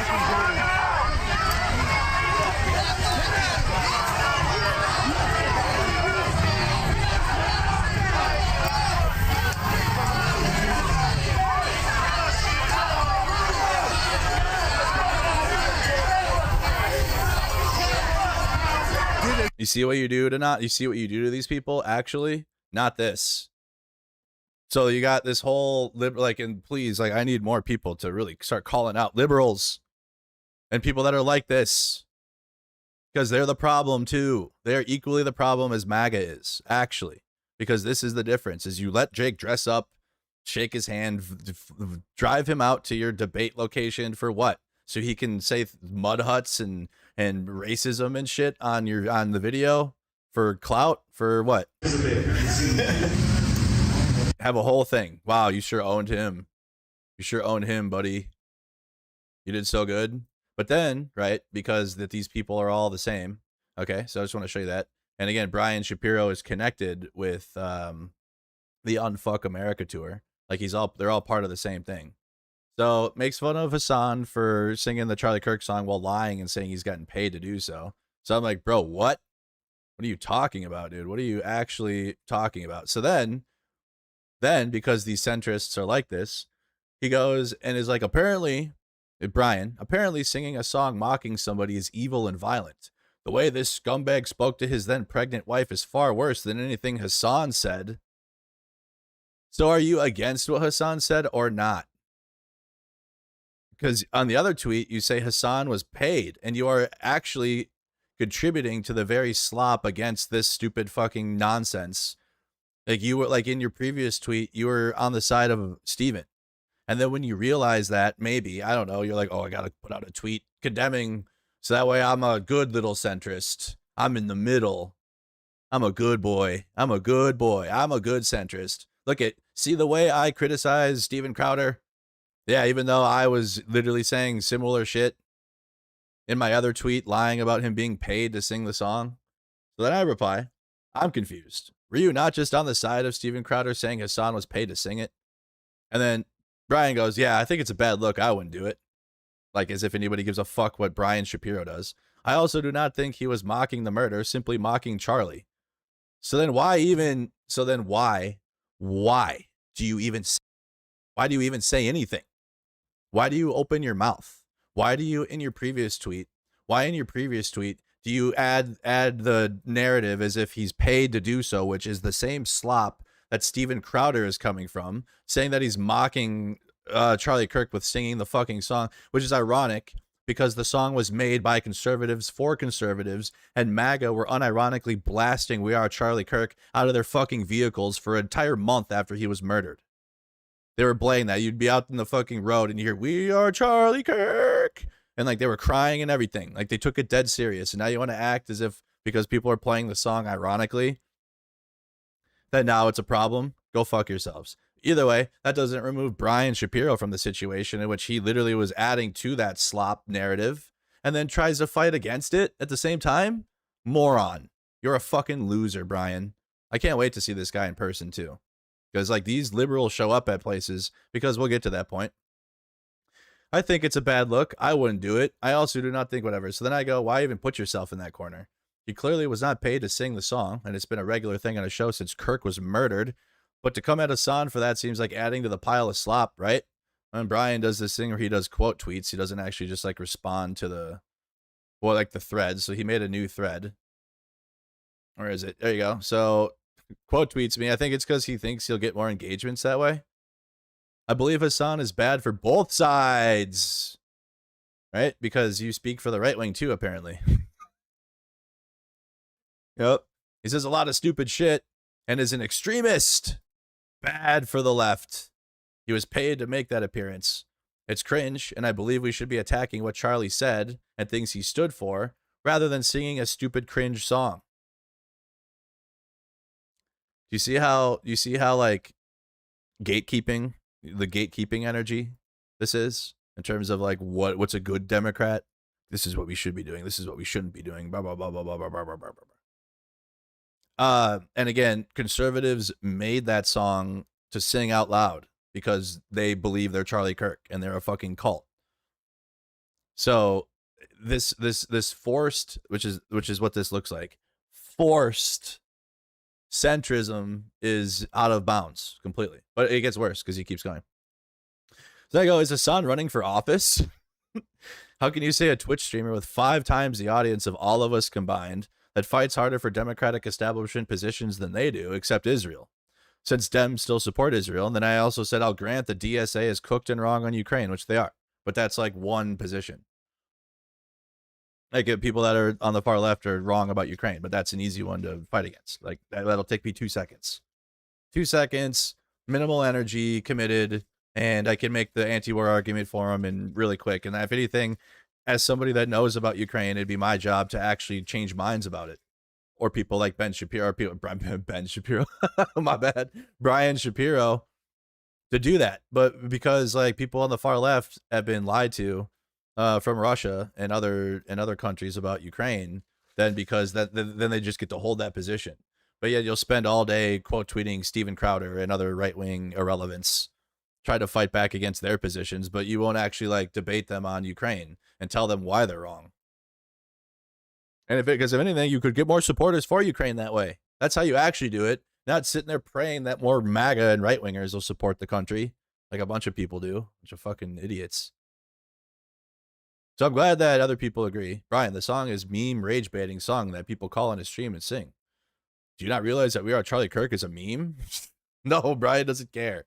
You see what you do you see what you do to these people? Actually, not this. So you got this whole and please, like, I need more people to really start calling out liberals and people that are like this, because they're the problem too. They're equally the problem as MAGA is, actually, because this is the difference: is you let Jake dress up, shake his hand, drive him out to your debate location for what? So he can say mud huts and racism and shit on the video for clout, for what? Have a whole thing. Wow, you sure owned him. You sure owned him, buddy. You did so good. But then, right, because that these people are all the same. Okay, so I just want to show you that. And again, Brian Shapiro is connected with the Unfuck America tour. Like they're all part of the same thing. So makes fun of Hassan for singing the Charlie Kirk song while lying and saying he's gotten paid to do so. So I'm like, bro, what? What are you talking about, dude? What are you actually talking about? So then because these centrists are like this, he goes and is like, apparently singing a song mocking somebody is evil and violent. The way this scumbag spoke to his then pregnant wife is far worse than anything Hassan said. So are you against what Hassan said or not? Because on the other tweet, you say Hassan was paid, and you are actually contributing to the very slop against this stupid fucking nonsense. Like you were, like in your previous tweet, you were on the side of Steven. And then when you realize that, maybe, I don't know, you're like, oh, I got to put out a tweet condemning, so that way I'm a good little centrist. I'm in the middle. I'm a good boy. I'm a good centrist. See the way I criticize Steven Crowder? Yeah, even though I was literally saying similar shit in my other tweet, lying about him being paid to sing the song. So then I reply, I'm confused. Were you not just on the side of Steven Crowder saying Hassan was paid to sing it? And then Brian goes, yeah, I think it's a bad look. I wouldn't do it. Like as if anybody gives a fuck what Brian Shapiro does. I also do not think he was mocking the murder, simply mocking Charlie. So then why do you even say anything? Why do you open your mouth? Why do you in your previous tweet do you add the narrative as if he's paid to do so, which is the same slop that Steven Crowder is coming from, saying that he's mocking Charlie Kirk with singing the fucking song, which is ironic because the song was made by conservatives for conservatives, and MAGA were unironically blasting We Are Charlie Kirk out of their fucking vehicles for an entire month after he was murdered. They were playing that. You'd be out in the fucking road and you hear, We Are Charlie Kirk. And like they were crying and everything. Like they took it dead serious. And now you want to act as if because people are playing the song ironically, that now it's a problem? Go fuck yourselves. Either way, that doesn't remove Brian Shapiro from the situation in which he literally was adding to that slop narrative and then tries to fight against it at the same time. Moron. You're a fucking loser, Brian. I can't wait to see this guy in person too. Because like these liberals show up at places, because we'll get to that point. I think it's a bad look. I wouldn't do it. I also do not think whatever. So then I go, why even put yourself in that corner? He clearly was not paid to sing the song, and it's been a regular thing on a show since Kirk was murdered. But to come at Hassan for that seems like adding to the pile of slop, right? When Brian does this thing where he does quote tweets, he doesn't actually just like respond to the threads. So he made a new thread. Where is it? There you go. So quote tweets me. I think it's because he thinks he'll get more engagements that way. I believe Hassan is bad for both sides, right? Because you speak for the right wing too, apparently. Yep. He says a lot of stupid shit and is an extremist. Bad for the left. He was paid to make that appearance. It's cringe, and I believe we should be attacking what Charlie said and things he stood for, rather than singing a stupid cringe song. Do you see how like gatekeeping, the gatekeeping energy this is in terms of like what's a good Democrat? This is what we should be doing. This is what we shouldn't be doing. Blah blah blah blah blah blah blah blah blah blah. And again, conservatives made that song to sing out loud because they believe they're Charlie Kirk and they're a fucking cult. So this forced, which is what this looks like, forced centrism is out of bounds completely. But it gets worse because he keeps going. So I go, is Hassan running for office? How can you say a Twitch streamer with 5 times the audience of all of us combined that fights harder for democratic establishment positions than they do, except Israel? Since Dems still support Israel. And then I also said, I'll grant the DSA is cooked and wrong on Ukraine, which they are. But that's like one position. Like people that are on the far left are wrong about Ukraine, but that's an easy one to fight against. Like that'll take me 2 seconds. 2 seconds, minimal energy, committed, and I can make the anti-war argument for them and really quick. And if anything, as somebody that knows about Ukraine, it'd be my job to actually change minds about it. Or people like Ben Shapiro, Ben Shapiro, my bad, Brian Shapiro, to do that. But because like people on the far left have been lied to from Russia and other countries about Ukraine, then then they just get to hold that position. But yeah, you'll spend all day quote tweeting Steven Crowder and other right-wing irrelevants, try to fight back against their positions, but you won't actually like debate them on Ukraine and tell them why they're wrong. And because if anything, you could get more supporters for Ukraine that way. That's how you actually do it. Not sitting there praying that more MAGA and right-wingers will support the country like a bunch of people do. A bunch of fucking idiots. So I'm glad that other people agree. Brian, the song is meme rage baiting song that people call on his stream and sing. Do you not realize that We Are Charlie Kirk is a meme? No, Brian doesn't care.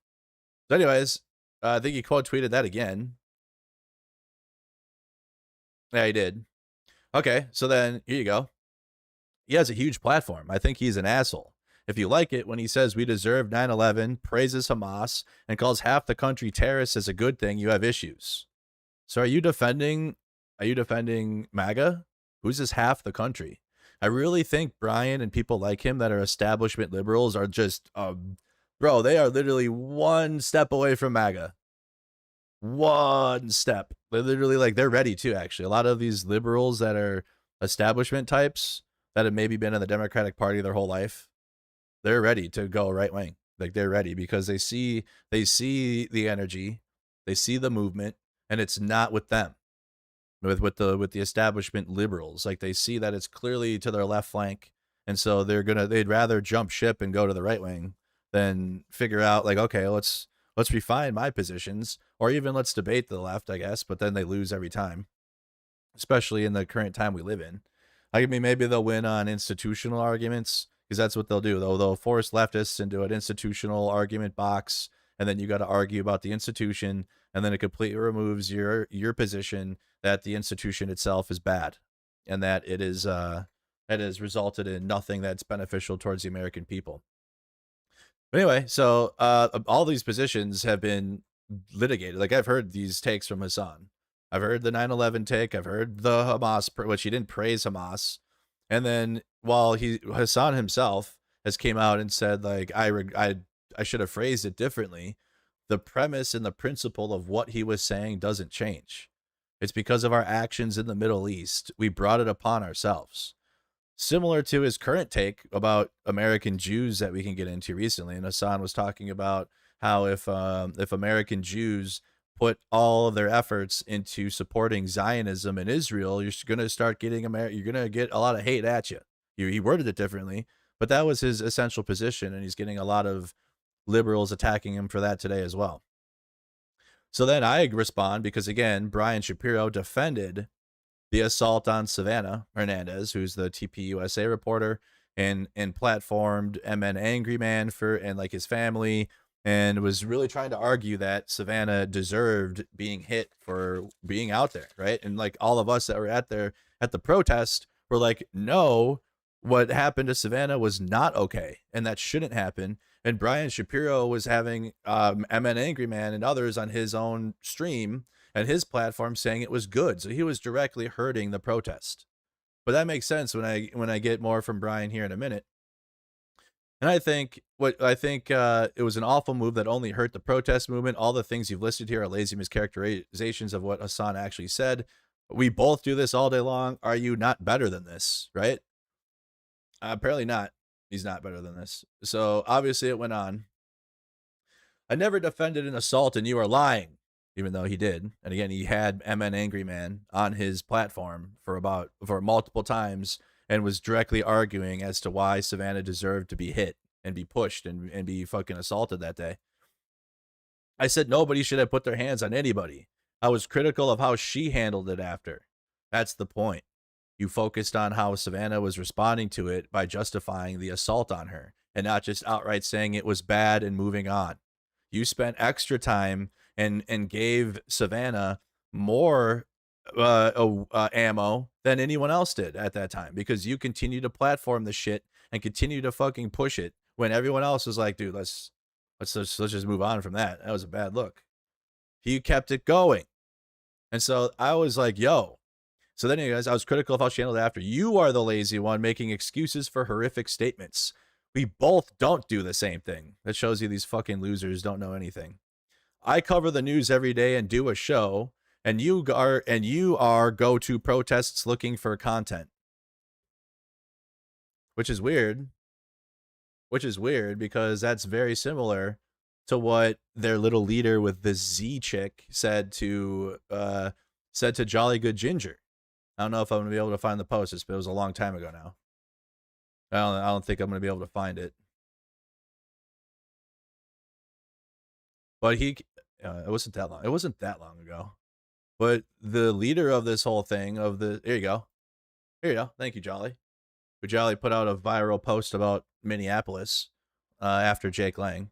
So anyways, I think he quote tweeted that again. Yeah, he did. Okay, so then here you go. He has a huge platform. I think he's an asshole. If you like it when he says we deserve 9/11, praises Hamas, and calls half the country terrorists as a good thing, you have issues. So are you defending MAGA? Who's this half the country? I really think Brian and people like him that are establishment liberals are just, bro, they are literally one step away from MAGA. One step. They're literally like, they're ready too, actually. A lot of these liberals that are establishment types that have maybe been in the Democratic Party their whole life, they're ready to go right wing. Like they're ready because they see the energy, they see the movement, and it's not with them. With the establishment liberals, like they see that it's clearly to their left flank, and so they'd rather jump ship and go to the right wing than figure out like, okay, let's refine my positions, or even let's debate the left, I guess. But then they lose every time, especially in the current time we live in. I mean, maybe they'll win on institutional arguments because that's what they'll do. They'll force leftists into an institutional argument box, and then you got to argue about the institution, and then it completely removes your position that the institution itself is bad and that it has resulted in nothing that's beneficial towards the American people. But anyway, so all these positions have been litigated. Like I've heard these takes from Hassan. I've heard the 9/11 take. I've heard the Hamas, which he didn't praise Hamas. And then while Hassan himself has came out and said like I should have phrased it differently, the premise and the principle of what he was saying doesn't change. It's because of our actions in the Middle East. We brought it upon ourselves. Similar to his current take about American Jews that we can get into recently. And Hassan was talking about how if American Jews put all of their efforts into supporting Zionism in Israel, you're going to start getting you're going to get a lot of hate at you. He worded it differently, but that was his essential position, and he's getting a lot of liberals attacking him for that today as well. So then I respond because, again, Brian Shapiro defended the assault on Savannah Hernandez, who's the TPUSA reporter, and platformed MN Angry Man and like his family, and was really trying to argue that Savannah deserved being hit for being out there, right? And like all of us that were at the protest were like, no, what happened to Savannah was not okay, and that shouldn't happen. And Brian Shapiro was having MN Angry Man and others on his own stream and his platform saying it was good. So he was directly hurting the protest. But that makes sense when I get more from Brian here in a minute. And I think it was an awful move that only hurt the protest movement. All the things you've listed here are lazy mischaracterizations of what Hassan actually said. We both do this all day long. Are you not better than this, right? Apparently not. He's not better than this. So obviously it went on. I never defended an assault and you are lying, even though he did. And again, he had MN Angry Man on his platform for multiple times and was directly arguing as to why Savannah deserved to be hit and be pushed and be fucking assaulted that day. I said nobody should have put their hands on anybody. I was critical of how she handled it after. That's the point. You focused on how Savannah was responding to it by justifying the assault on her and not just outright saying it was bad and moving on. You spent extra time and gave Savannah more ammo than anyone else did at that time, because you continue to platform the shit and continue to fucking push it when everyone else was like, dude, let's just move on from that. That was a bad look. He kept it going. And so I was like, yo. So then, anyways, I was critical of how she handled it after. You are the lazy one making excuses for horrific statements. We both don't do the same thing. That shows you these fucking losers don't know anything. I cover the news every day and do a show, and you are go to protests looking for content. Which is weird. Because that's very similar to what their little leader with the Z chick said to Jolly Good Ginger. I don't know if I'm gonna be able to find the post. It was a long time ago now. I don't think I'm gonna be able to find it. But it wasn't that long. It wasn't that long ago. But the leader of this whole thing here you go. Thank you, Jolly. But Jolly put out a viral post about Minneapolis after Jake Lang.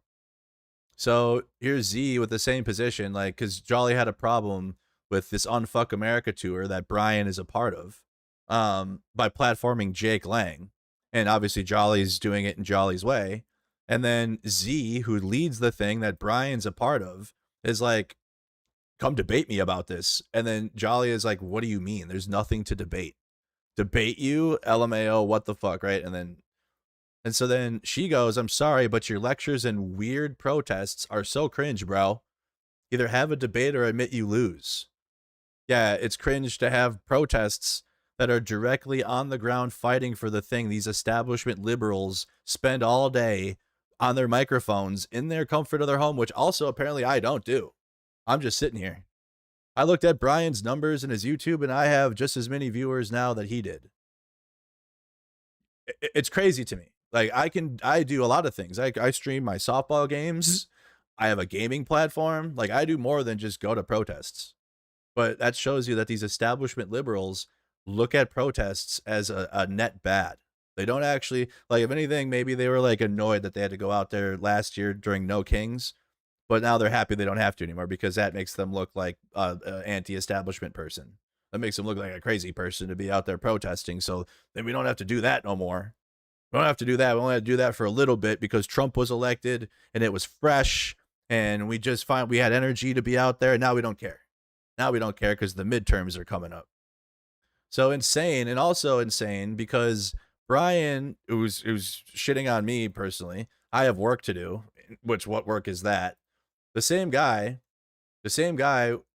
So here's Z with the same position, like, because Jolly had a problem with this Unfuck America tour that Brian is a part of by platforming Jake Lang. And obviously Jolly's doing it in Jolly's way. And then Z, who leads the thing that Brian's a part of, is like, come debate me about this. And then Jolly is like, what do you mean? There's nothing to debate. Debate you? LMAO, what the fuck, right? And so then she goes, I'm sorry, but your lectures and weird protests are so cringe, bro. Either have a debate or admit you lose. Yeah, it's cringe to have protests that are directly on the ground fighting for the thing these establishment liberals spend all day on their microphones in their comfort of their home, which also apparently I don't do. I'm just sitting here. I looked at Brian's numbers in his YouTube and I have just as many viewers now that he did. It's crazy to me. Like, I do a lot of things. I stream my softball games. I have a gaming platform. Like, I do more than just go to protests. But that shows you that these establishment liberals look at protests as a net bad. They don't actually, like, if anything, maybe they were like annoyed that they had to go out there last year during No Kings, but now they're happy they don't have to anymore because that makes them look like an anti-establishment person. That makes them look like a crazy person to be out there protesting. So then we don't have to do that no more. We don't have to do that. We only have to do that for a little bit because Trump was elected and it was fresh and we had energy to be out there, and now we don't care. Now we don't care because the midterms are coming up. So insane, and also insane because Brian, who's shitting on me personally, I have work to do, which what work is that? The same guy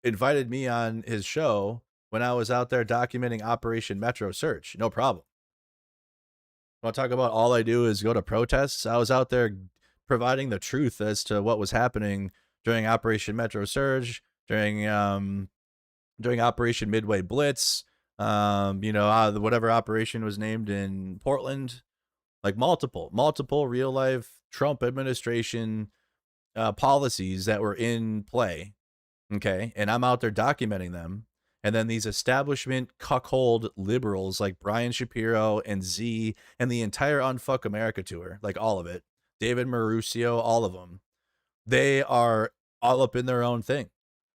invited me on his show when I was out there documenting Operation Metro Search. No problem. Want to talk about all I do is go to protests? I was out there providing the truth as to what was happening during Operation Metro Surge, during Operation Midway Blitz, whatever operation was named in Portland, like multiple real life Trump administration policies that were in play. Okay. And I'm out there documenting them. And then these establishment cuckold liberals like Brian Shapiro and Z and the entire Unfuck America tour, like all of it, David Mauricio, all of them, they are all up in their own thing.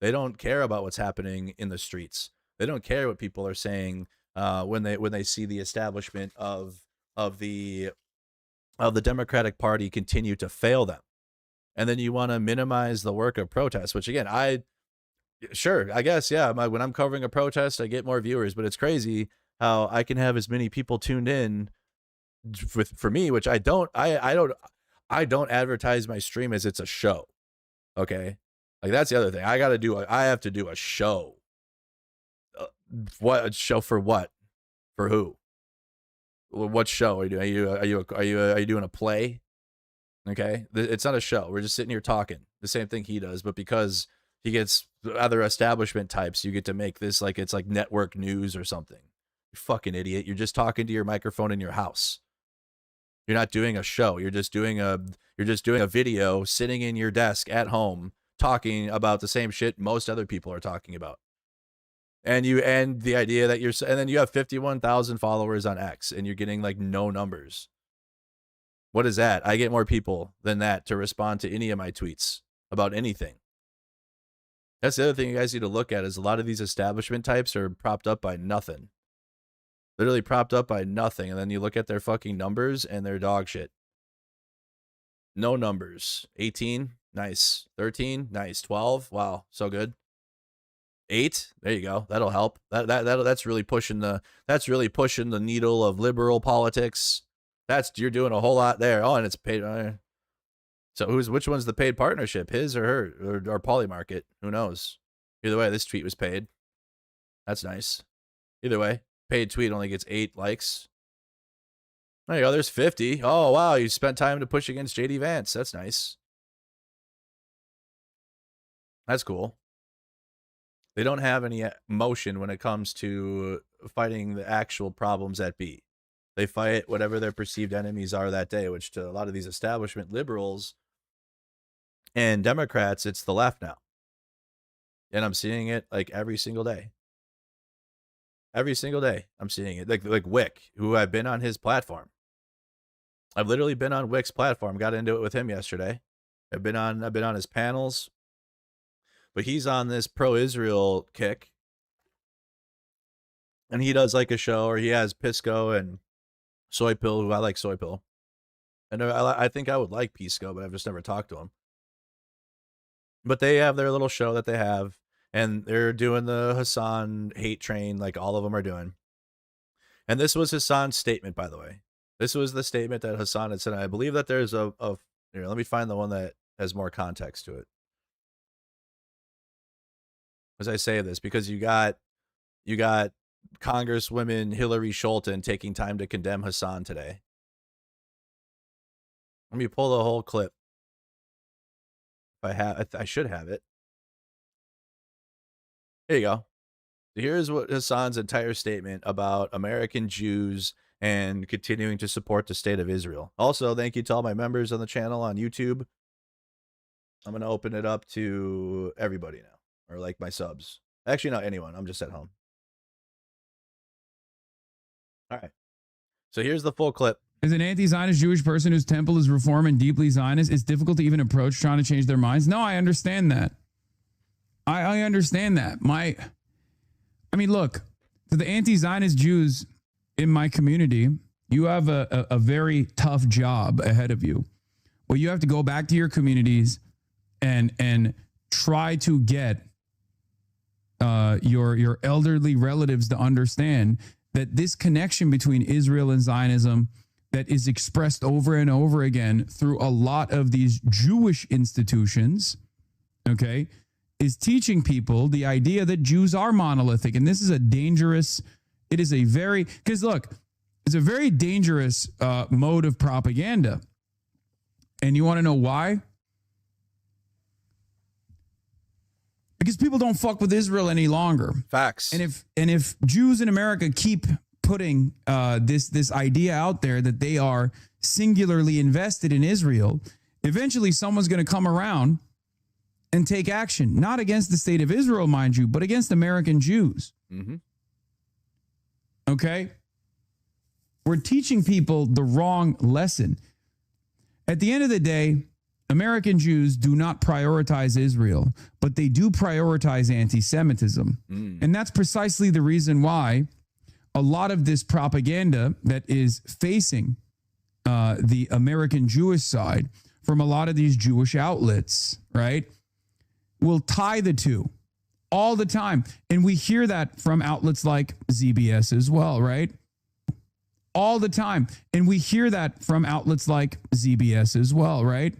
They don't care about what's happening in the streets. They don't care what people are saying when they see the establishment of of the Democratic Party continue to fail them. And then you want to minimize the work of protests, which again, I guess, yeah, when I'm covering a protest, I get more viewers, but it's crazy how I can have as many people tuned in for me, which I don't advertise my stream as it's a show. Okay. Like that's the other thing. I have to do a show. What a show for what? For who? What show are you doing? Are you doing a play? Okay. It's not a show. We're just sitting here talking the same thing he does, but because he gets other establishment types, you get to make this like it's like network news or something. You fucking idiot. You're just talking to your microphone in your house. You're not doing a show. You're just doing a video sitting in your desk at home talking about the same shit most other people are talking about. And the idea that and then you have 51,000 followers on X and you're getting like no numbers. What is that? I get more people than that to respond to any of my tweets about anything. That's the other thing you guys need to look at is a lot of these establishment types are propped up by nothing. Literally propped up by nothing. And then you look at their fucking numbers and they're dog shit. No numbers. 18, nice. 13, nice. 12, wow, so good. 8, there you go. That'll help. That's really pushing the needle of liberal politics. You're doing a whole lot there. Oh, and it's paid. So which one's the paid partnership? His or her or Polymarket? Who knows? Either way, this tweet was paid. That's nice. Either way, paid tweet only gets 8 likes. There you go. There's 50. Oh, wow. You spent time to push against JD Vance. That's nice. That's cool. They don't have any motion when it comes to fighting the actual problems at B. They fight whatever their perceived enemies are that day, which to a lot of these establishment liberals and Democrats, it's the left now. And I'm seeing it like every single day. Every single day I'm seeing it. Like Wick, who I've been on his platform. I've literally been on Wick's platform, got into it with him yesterday. I've been on his panels. But he's on this pro-Israel kick. And he does like a show, or he has Pisco and Soy Pill, who I like Soy Pill. And I think I would like Pisco, but I've just never talked to him. But they have their little show that they have, and they're doing the Hassan hate train like all of them are doing. And this was Hassan's statement, by the way. This was the statement that Hassan had said. I believe that there's here, let me find the one that has more context to it. As I say this, because you got Congresswoman Hillary Scholten taking time to condemn Hassan today. Let me pull the whole clip. If I should have it. Here you go. Here's what Hassan's entire statement about American Jews and continuing to support the state of Israel. Also, thank you to all my members on the channel on YouTube. I'm going to open it up to everybody now. Or like my subs. Actually, not anyone. I'm just at home. All right. So here's the full clip. As an anti-Zionist Jewish person whose temple is reform and deeply Zionist, it's difficult to even approach trying to change their minds. No, I understand that. I understand that. Look, to the anti-Zionist Jews in my community, you have a very tough job ahead of you. Well, you have to go back to your communities and try to get your elderly relatives to understand that this connection between Israel and Zionism that is expressed over and over again through a lot of these Jewish institutions, okay, is teaching people the idea that Jews are monolithic. And this is it's a very dangerous mode of propaganda. And you want to know why? Because people don't fuck with Israel any longer. Facts. And if Jews in America keep putting this idea out there that they are singularly invested in Israel, eventually someone's going to come around and take action, not against the state of Israel, mind you, but against American Jews. Mm-hmm. Okay? We're teaching people the wrong lesson. At the end of the day, American Jews do not prioritize Israel, but they do prioritize anti-Semitism. And that's precisely the reason why a lot of this propaganda that is facing the American Jewish side from a lot of these Jewish outlets, right, will tie the two all the time. And we hear that from outlets like ZBS as well, right? All the time. And we hear that from outlets like ZBS as well, right?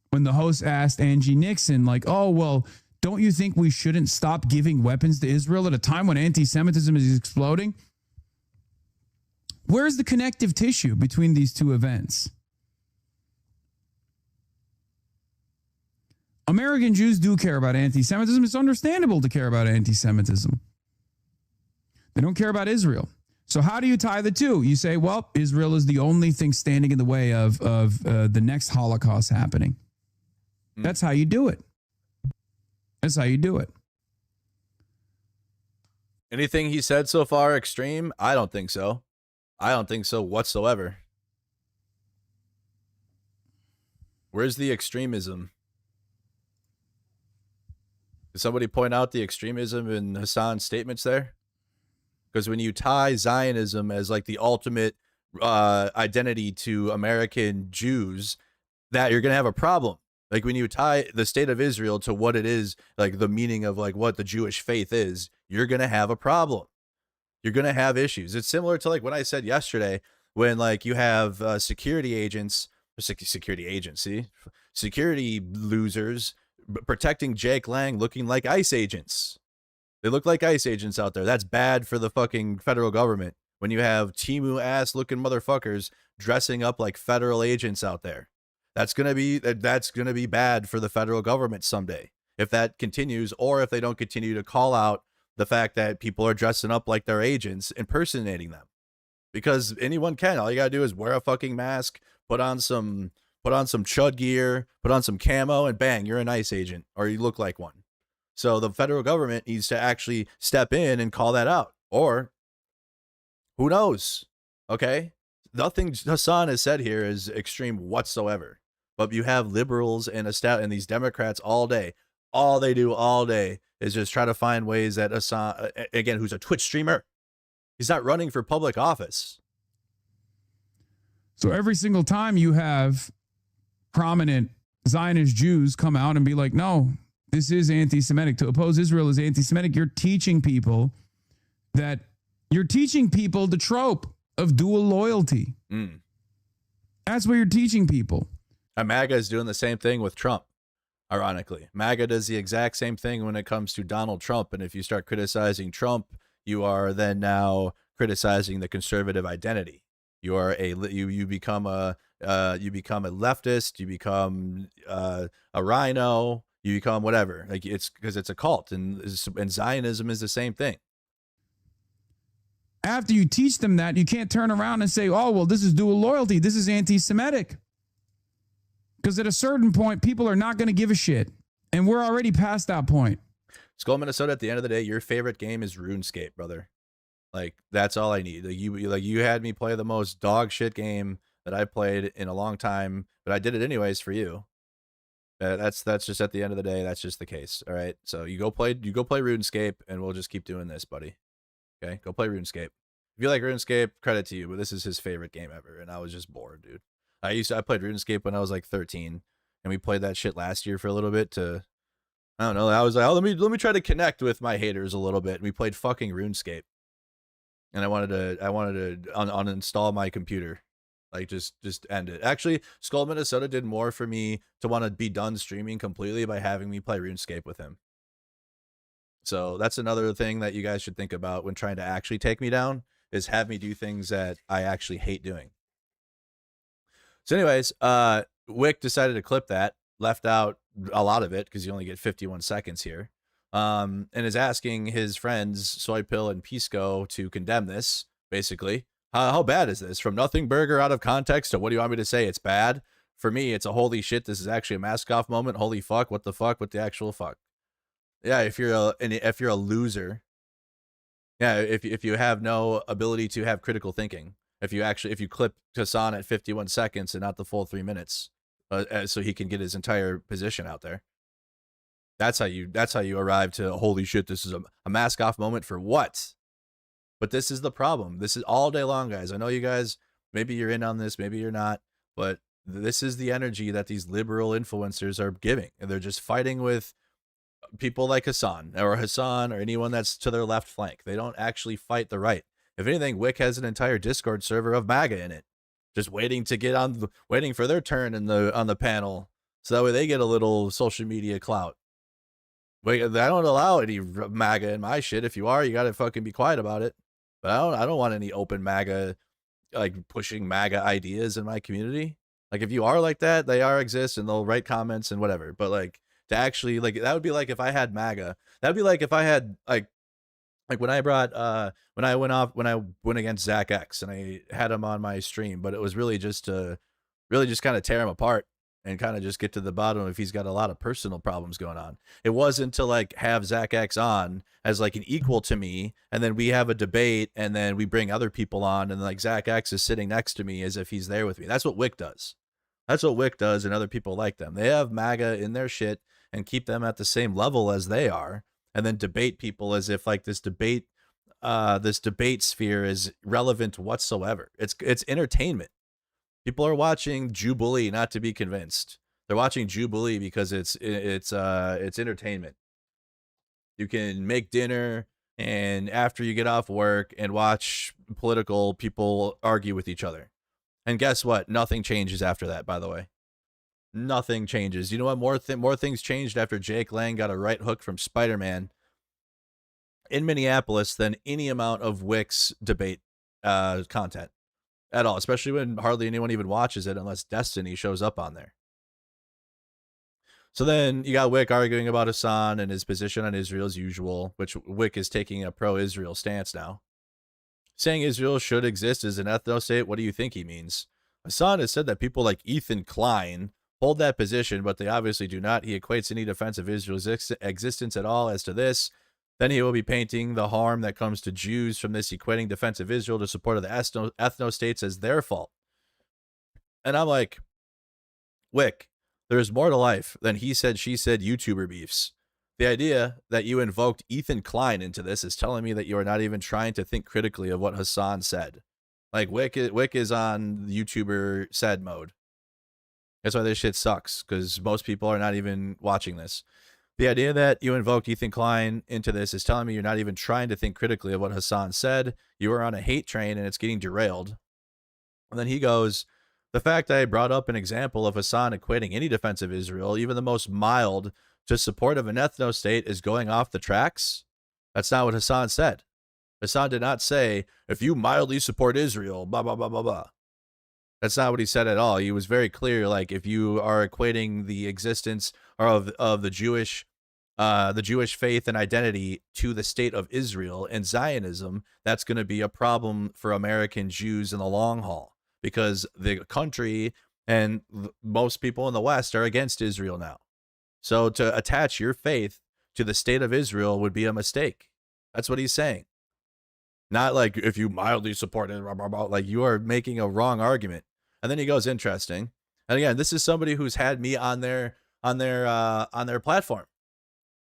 When the host asked Angie Nixon, like, oh, well, don't you think we shouldn't stop giving weapons to Israel at a time when anti-Semitism is exploding? Where's the connective tissue between these two events? American Jews do care about anti-Semitism. It's understandable to care about anti-Semitism. They don't care about Israel. So how do you tie the two? You say, well, Israel is the only thing standing in the way of the next Holocaust happening. That's how you do it. That's how you do it. Anything he said so far extreme? I don't think so. I don't think so whatsoever. Where's the extremism? Did somebody point out the extremism in Hassan's statements there? Because when you tie Zionism as like the ultimate identity to American Jews, that you're going to have a problem. Like when you tie the state of Israel to what it is, like the meaning of like what the Jewish faith is, you're going to have a problem. You're going to have issues. It's similar to like what I said yesterday when like you have security agents, security losers protecting Jake Lang looking like ICE agents. They look like ICE agents out there. That's bad for the fucking federal government when you have Timu ass looking motherfuckers dressing up like federal agents out there. That's going to be bad for the federal government someday if that continues, or if they don't continue to call out the fact that people are dressing up like their agents, impersonating them. Because anyone can. All you got to do is wear a fucking mask, put on some chud gear, put on some camo, and bang, you're an ICE agent, or you look like one. So the federal government needs to actually step in and call that out. Or who knows? Okay? Nothing Hassan has said here is extreme whatsoever. But you have liberals and these Democrats all day. All they do all day is just try to find ways that Hassan, again, who's a Twitch streamer, he's not running for public office. So every single time you have prominent Zionist Jews come out and be like, no, this is anti-Semitic. To oppose Israel is anti-Semitic. You're teaching people the trope of dual loyalty. That's what you're teaching people. And MAGA is doing the same thing with Trump, ironically. MAGA does the exact same thing when it comes to Donald Trump. And if you start criticizing Trump, you are then now criticizing the conservative identity. You are you become a leftist, you become a rhino, you become whatever. Like it's because it's a cult, and Zionism is the same thing. After you teach them that, you can't turn around and say, oh, well, this is dual loyalty. This is anti-Semitic. Because at a certain point, people are not going to give a shit. And we're already past that point. Skull, Minnesota, at the end of the day, your favorite game is RuneScape, brother. Like, that's all I need. You had me play the most dog shit game that I played in a long time, but I did it anyways for you. That's just at the end of the day, that's just the case. All right. So you go play RuneScape, and we'll just keep doing this, buddy. Okay, go play RuneScape. If you like RuneScape, credit to you, but this is his favorite game ever, and I was just bored, dude. I played RuneScape when I was like 13, and we played that shit last year for a little bit I don't know. I was like, oh, let me try to connect with my haters a little bit. And we played fucking RuneScape, and I wanted to uninstall my computer, like just end it. Actually, Skull Minnesota did more for me to want to be done streaming completely by having me play RuneScape with him. So that's another thing that you guys should think about when trying to actually take me down, is have me do things that I actually hate doing. So anyways, Wick decided to clip that, left out a lot of it because you only get 51 seconds here, and is asking his friends Soypill and Pisco to condemn this, basically. How bad is this? From nothing burger out of context to what do you want me to say? It's bad. For me, it's a holy shit, this is actually a mask off moment. Holy fuck, what the actual fuck? Yeah, if you're a loser, yeah, if you have no ability to have critical thinking, if you clip Hassan at 51 seconds and not the full 3 minutes, so he can get his entire position out there, that's how you arrive to holy shit. This is a mask off moment for what? But this is the problem. This is all day long, guys. I know you guys, maybe you're in on this, maybe you're not, but this is the energy that these liberal influencers are giving. And they're just fighting with people like Hassan or anyone that's to their left flank. They don't actually fight the right. If anything, Wick has an entire Discord server of MAGA in it, just waiting to get on, waiting for their turn on the panel, so that way they get a little social media clout. Wait, I don't allow any MAGA in my shit. If you are, you got to fucking be quiet about it. But I don't want any open MAGA, like pushing MAGA ideas in my community. Like if you are like that, they exist and they'll write comments and whatever. But like to actually, like, that would be like if I had MAGA. That would be like if I had like when I went against Zach X and I had him on my stream, but it was really just to kind of tear him apart and kind of just get to the bottom if he's got a lot of personal problems going on. It wasn't to like have Zach X on as like an equal to me, and then we have a debate, and then we bring other people on, and like Zach X is sitting next to me as if he's there with me. That's what Wick does. That's what Wick does, and other people like them. They have MAGA in their shit and keep them at the same level as they are, and then debate people as if like this debate sphere is relevant whatsoever. It's entertainment. People are watching Jubilee not to be convinced. They're watching Jubilee because it's entertainment. You can make dinner and after you get off work and watch political people argue with each other. And guess what? Nothing changes after that, by the way. Nothing changes. You know what? More things changed after Jake Lang got a right hook from Spider-Man in Minneapolis than any amount of Wick's debate content at all, especially when hardly anyone even watches it unless Destiny shows up on there. So then you got Wick arguing about Hassan and his position on Israel as usual, which Wick is taking a pro-Israel stance now. Saying Israel should exist as an ethno-state, what do you think he means? Hassan has said that people like Ethan Klein hold that position, but they obviously do not. He equates any defense of Israel's existence at all as to this. Then he will be painting the harm that comes to Jews from this, equating defense of Israel to support of the ethno-states as their fault. And I'm like, Wick, there's more to life than he said, she said YouTuber beefs. The idea that you invoked Ethan Klein into this is telling me that you are not even trying to think critically of what Hassan said. Like Wick is on YouTuber said mode. That's why this shit sucks, because most people are not even watching this. The idea that you invoked Ethan Klein into this is telling me you're not even trying to think critically of what Hassan said. You are on a hate train and it's getting derailed. And then he goes, the fact I brought up an example of Hassan equating any defense of Israel, even the most mild, to support of an ethno-state is going off the tracks. That's not what Hassan said. Hassan did not say, if you mildly support Israel, blah, blah, blah, blah, blah. That's not what he said at all. He was very clear, like, if you are equating the existence of the Jewish faith and identity to the state of Israel and Zionism, that's going to be a problem for American Jews in the long haul, because the country and most people in the West are against Israel now. So to attach your faith to the state of Israel would be a mistake. That's what he's saying. Not like if you mildly support it, like you are making a wrong argument. And then he goes, interesting. And again, this is somebody who's had me on their platform.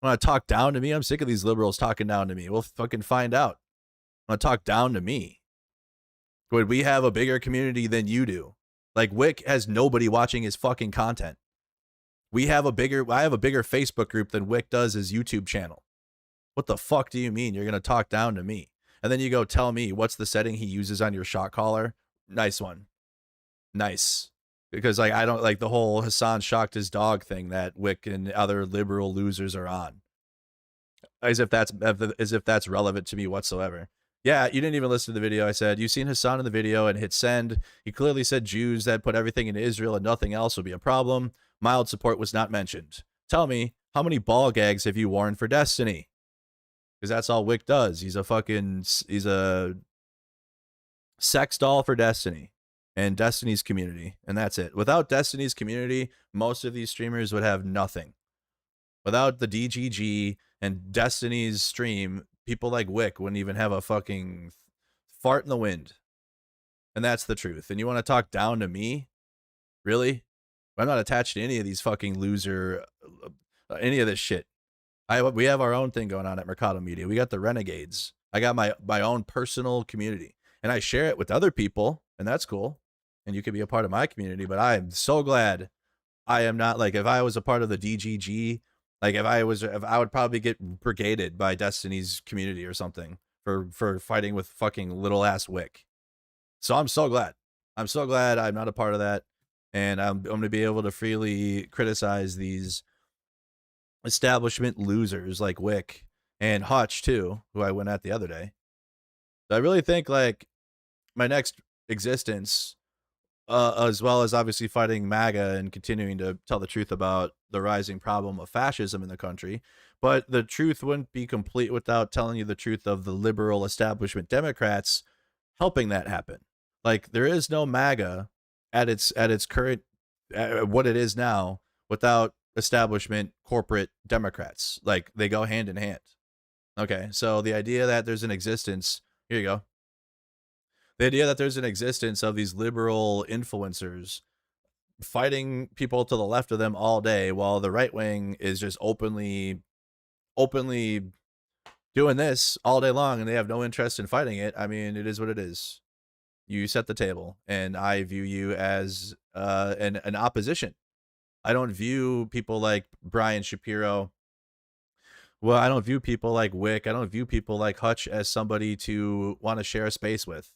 Want to talk down to me? I'm sick of these liberals talking down to me. We'll fucking find out. Want to talk down to me? Would we have a bigger community than you do? Like Wick has nobody watching his fucking content. I have a bigger Facebook group than Wick does his YouTube channel. What the fuck do you mean you're going to talk down to me? And then you go tell me what's the setting he uses on your shot caller? Nice one. Nice. Because like I don't like the whole Hassan shocked his dog thing that Wick and other liberal losers are on. As if that's relevant to me whatsoever. Yeah, you didn't even listen to the video. I said, you've seen Hassan in the video and hit send. He clearly said Jews that put everything into Israel and nothing else would be a problem. Mild support was not mentioned. Tell me, how many ball gags have you worn for Destiny? Because that's all Wick does. He's a sex doll for Destiny and Destiny's community. And that's it. Without Destiny's community, most of these streamers would have nothing. Without the DGG and Destiny's stream, people like Wick wouldn't even have a fucking fart in the wind. And that's the truth. And you want to talk down to me? Really? I'm not attached to any of these fucking any of this shit. We have our own thing going on at Mercado Media. We got the Renegades. I got my own personal community, and I share it with other people, and that's cool. And you can be a part of my community, but I am so glad I am not, like, if I was a part of the DGG, like if I would probably get brigaded by Destiny's community or something for fighting with fucking little ass Wick. So I'm so glad. I'm so glad I'm not a part of that, and I'm going to be able to freely criticize these establishment losers like Wick and Hutch too, who I went at the other day. So I really think like my next existence, as well as obviously fighting MAGA and continuing to tell the truth about the rising problem of fascism in the country. But the truth wouldn't be complete without telling you the truth of the liberal establishment Democrats helping that happen. Like there is no MAGA at its current what it is now without establishment corporate Democrats. Like they go hand in hand. Okay, so the idea that there's an existence, here you go. The idea that there's an existence of these liberal influencers fighting people to the left of them all day while the right wing is just openly doing this all day long and they have no interest in fighting it. I mean, it is what it is. You set the table, and I view you as an opposition. I don't view people like Brian Shapiro. Well, I don't view people like Wick. I don't view people like Hutch as somebody to want to share a space with.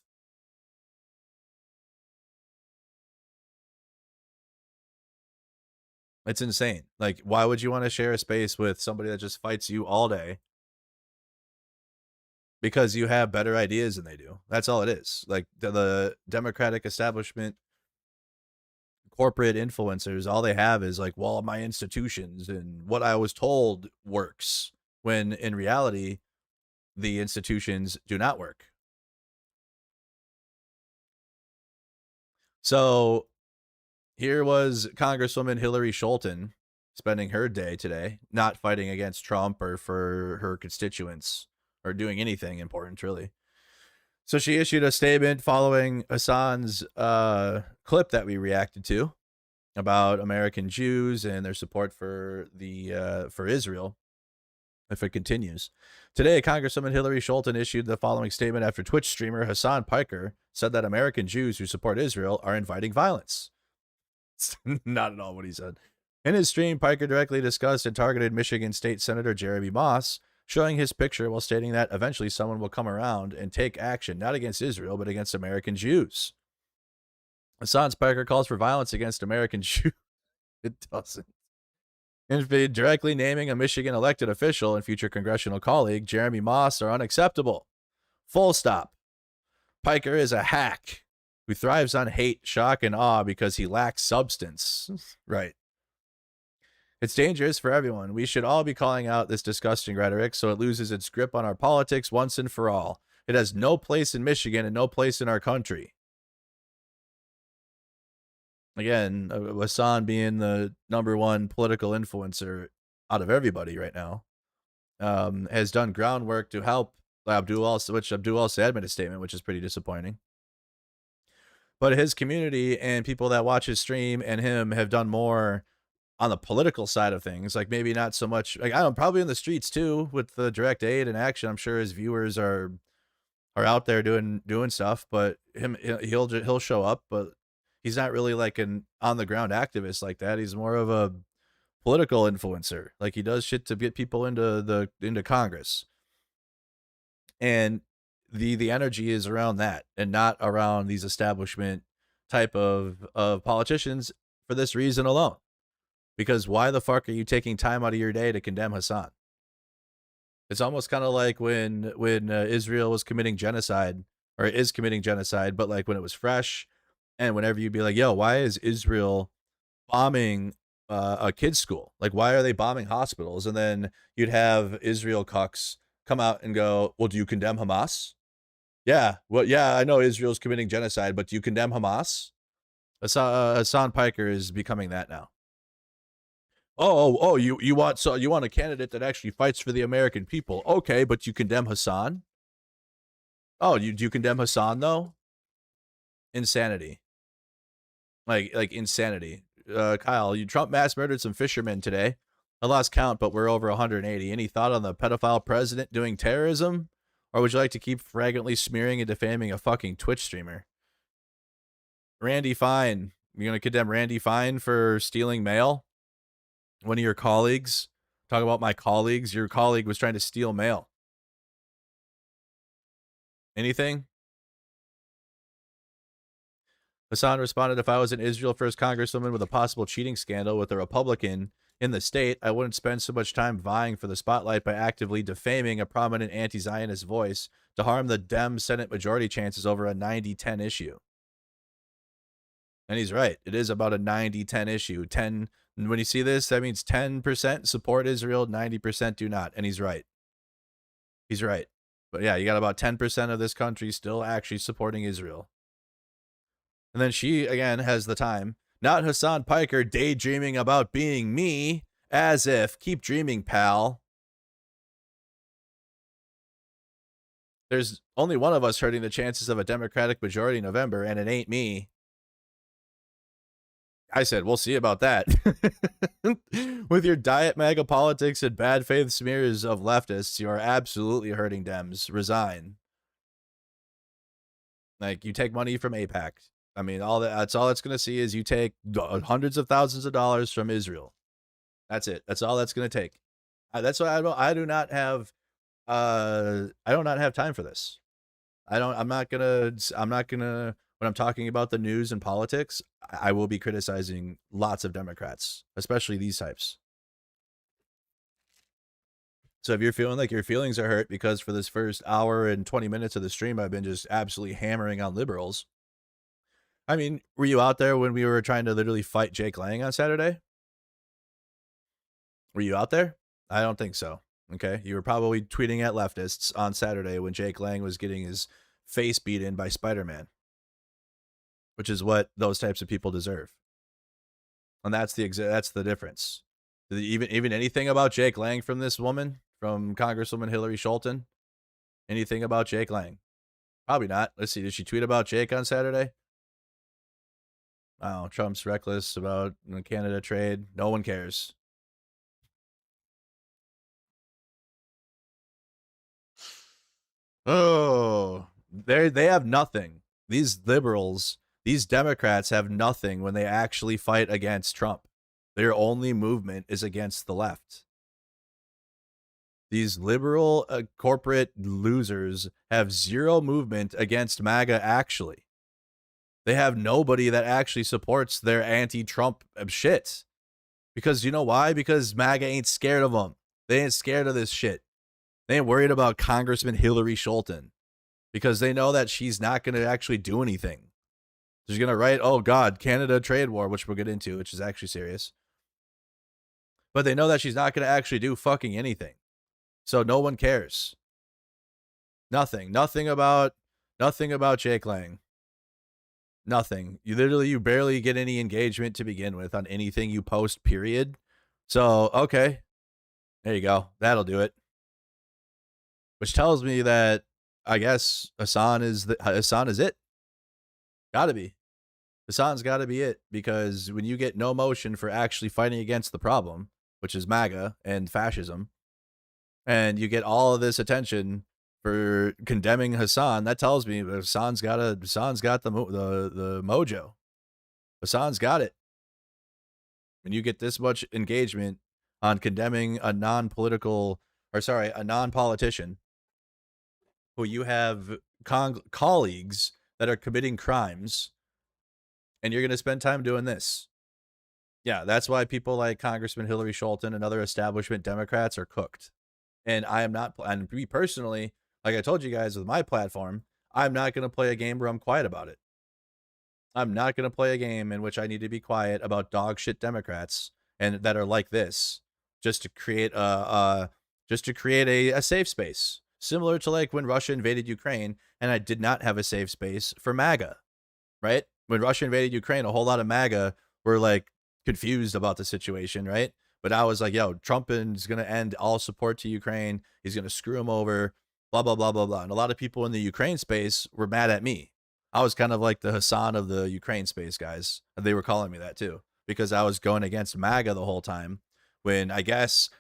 It's insane. Like, why would you want to share a space with somebody that just fights you all day? Because you have better ideas than they do. That's all it is. Like the Democratic establishment, corporate influencers, all they have is like, well, my institutions and what I was told works, when in reality, the institutions do not work. So here was Congresswoman Hillary Scholten spending her day today, not fighting against Trump or for her constituents or doing anything important, really. So she issued a statement following Hassan's clip that we reacted to about American Jews and their support for Israel. If it continues. Today, Congresswoman Hillary Scholten issued the following statement after Twitch streamer Hassan Piker said that American Jews who support Israel are inviting violence. It's not at all what he said. In his stream, Piker directly discussed and targeted Michigan State Senator Jeremy Moss, showing his picture while stating that eventually someone will come around and take action, not against Israel, but against American Jews. Hassan Piker calls for violence against American Jews. It doesn't. And directly naming a Michigan elected official and future congressional colleague, Jeremy Moss, are unacceptable. Full stop. Piker is a hack who thrives on hate, shock, and awe because he lacks substance. Right. It's dangerous for everyone. We should all be calling out this disgusting rhetoric so it loses its grip on our politics once and for all. It has no place in Michigan and no place in our country. Again, Hassan being the #1 political influencer out of everybody right now, has done groundwork to help Abdul Said made a statement, which is pretty disappointing. But his community and people that watch his stream and him have done more on the political side of things. Like maybe not so much, like I don't, probably in the streets too with the direct aid and action. I'm sure his viewers are out there doing stuff, but he'll show up, but he's not really like an on the ground activist like that. He's more of a political influencer. Like he does shit to get people into Congress. And the energy is around that and not around these establishment type of politicians for this reason alone. Because why the fuck are you taking time out of your day to condemn Hassan? It's almost kind of like when Israel was committing genocide, or is committing genocide, but like when it was fresh. And whenever you'd be like, yo, why is Israel bombing a kid's school? Like, why are they bombing hospitals? And then you'd have Israel cucks come out and go, well, do you condemn Hamas? Yeah, well, yeah, I know Israel's committing genocide, but do you condemn Hamas? Hassan Piker is becoming that now. You want a candidate that actually fights for the American people? Okay, but you condemn Hassan? Oh, do you condemn Hassan though? Insanity. Like insanity. Kyle, Trump mass murdered some fishermen today. I lost count, but we're over 180. Any thought on the pedophile president doing terrorism? Or would you like to keep fragrantly smearing and defaming a fucking Twitch streamer? Randy Fine. You're going to condemn Randy Fine for stealing mail? One of your colleagues? Talk about my colleagues. Your colleague was trying to steal mail. Anything? Hassan responded, if I was an Israel First Congresswoman with a possible cheating scandal with a Republican in the state, I wouldn't spend so much time vying for the spotlight by actively defaming a prominent anti-Zionist voice to harm the Dem Senate majority chances over a 90-10 issue. And he's right. It is about a 90-10 issue. 10, when you see this, that means 10% support Israel, 90% do not. And he's right. He's right. But yeah, you got about 10% of this country still actually supporting Israel. And then she, again, has the time. Not Hassan Piker daydreaming about being me. As if. Keep dreaming, pal. There's only one of us hurting the chances of a Democratic majority in November, and it ain't me. I said, we'll see about that. With your diet MAGA politics and bad faith smears of leftists, you are absolutely hurting Dems. Resign. Like, you take money from AIPAC. I mean, that's all it's going to see is you take hundreds of thousands of dollars from Israel. That's it. That's all that's going to take. That's why I do not have time for this. I'm not gonna, when I'm talking about the news and politics, I will be criticizing lots of Democrats, especially these types. So if you're feeling like your feelings are hurt because for this first hour and 20 minutes of the stream, I've been just absolutely hammering on liberals. I mean, were you out there when we were trying to literally fight Jake Lang on Saturday? Were you out there? I don't think so. Okay. You were probably tweeting at leftists on Saturday when Jake Lang was getting his face beat in by Spider-Man, which is what those types of people deserve. And that's the difference. Even anything about Jake Lang from this woman, from Congresswoman Hillary Scholten? Anything about Jake Lang? Probably not. Let's see. Did she tweet about Jake on Saturday? Oh, Trump's reckless about Canada trade. No one cares. Oh, they have nothing. These liberals, these Democrats have nothing when they actually fight against Trump. Their only movement is against the left. These liberal corporate losers have zero movement against MAGA actually. They have nobody that actually supports their anti-Trump shit. Because you know why? Because MAGA ain't scared of them. They ain't scared of this shit. They ain't worried about Congressman Hillary Scholten. Because they know that she's not going to actually do anything. She's going to write, oh God, Canada trade war, which we'll get into, which is actually serious. But they know that she's not going to actually do fucking anything. So no one cares. Nothing. Nothing about Jake Lang. Nothing. You barely get any engagement to begin with on anything you post, period. So, okay. There you go. That'll do it. Which tells me that I guess Hassan is it. Gotta be. Hassan's gotta be it, because when you get no motion for actually fighting against the problem, which is MAGA and fascism, and you get all of this attention for condemning Hassan, that tells me Hassan's got the mojo. Hassan's got it. When you get this much engagement on condemning a non-politician who you have colleagues that are committing crimes, and you're going to spend time doing this. Yeah, that's why people like Congressman Hillary Scholten and other establishment Democrats are cooked. And I am not, and me personally, like I told you guys with my platform, I'm not going to play a game where I'm quiet about it. I'm not going to play a game in which I need to be quiet about dog shit Democrats and that are like this, just to create a safe space. Similar to like when Russia invaded Ukraine and I did not have a safe space for MAGA, right? When Russia invaded Ukraine, a whole lot of MAGA were like confused about the situation, right? But I was like, yo, Trump is going to end all support to Ukraine. He's going to screw him over, blah, blah, blah, blah, blah. And a lot of people in the Ukraine space were mad at me. I was kind of like the Hassan of the Ukraine space, guys. And they were calling me that too, because I was going against MAGA the whole time when I guess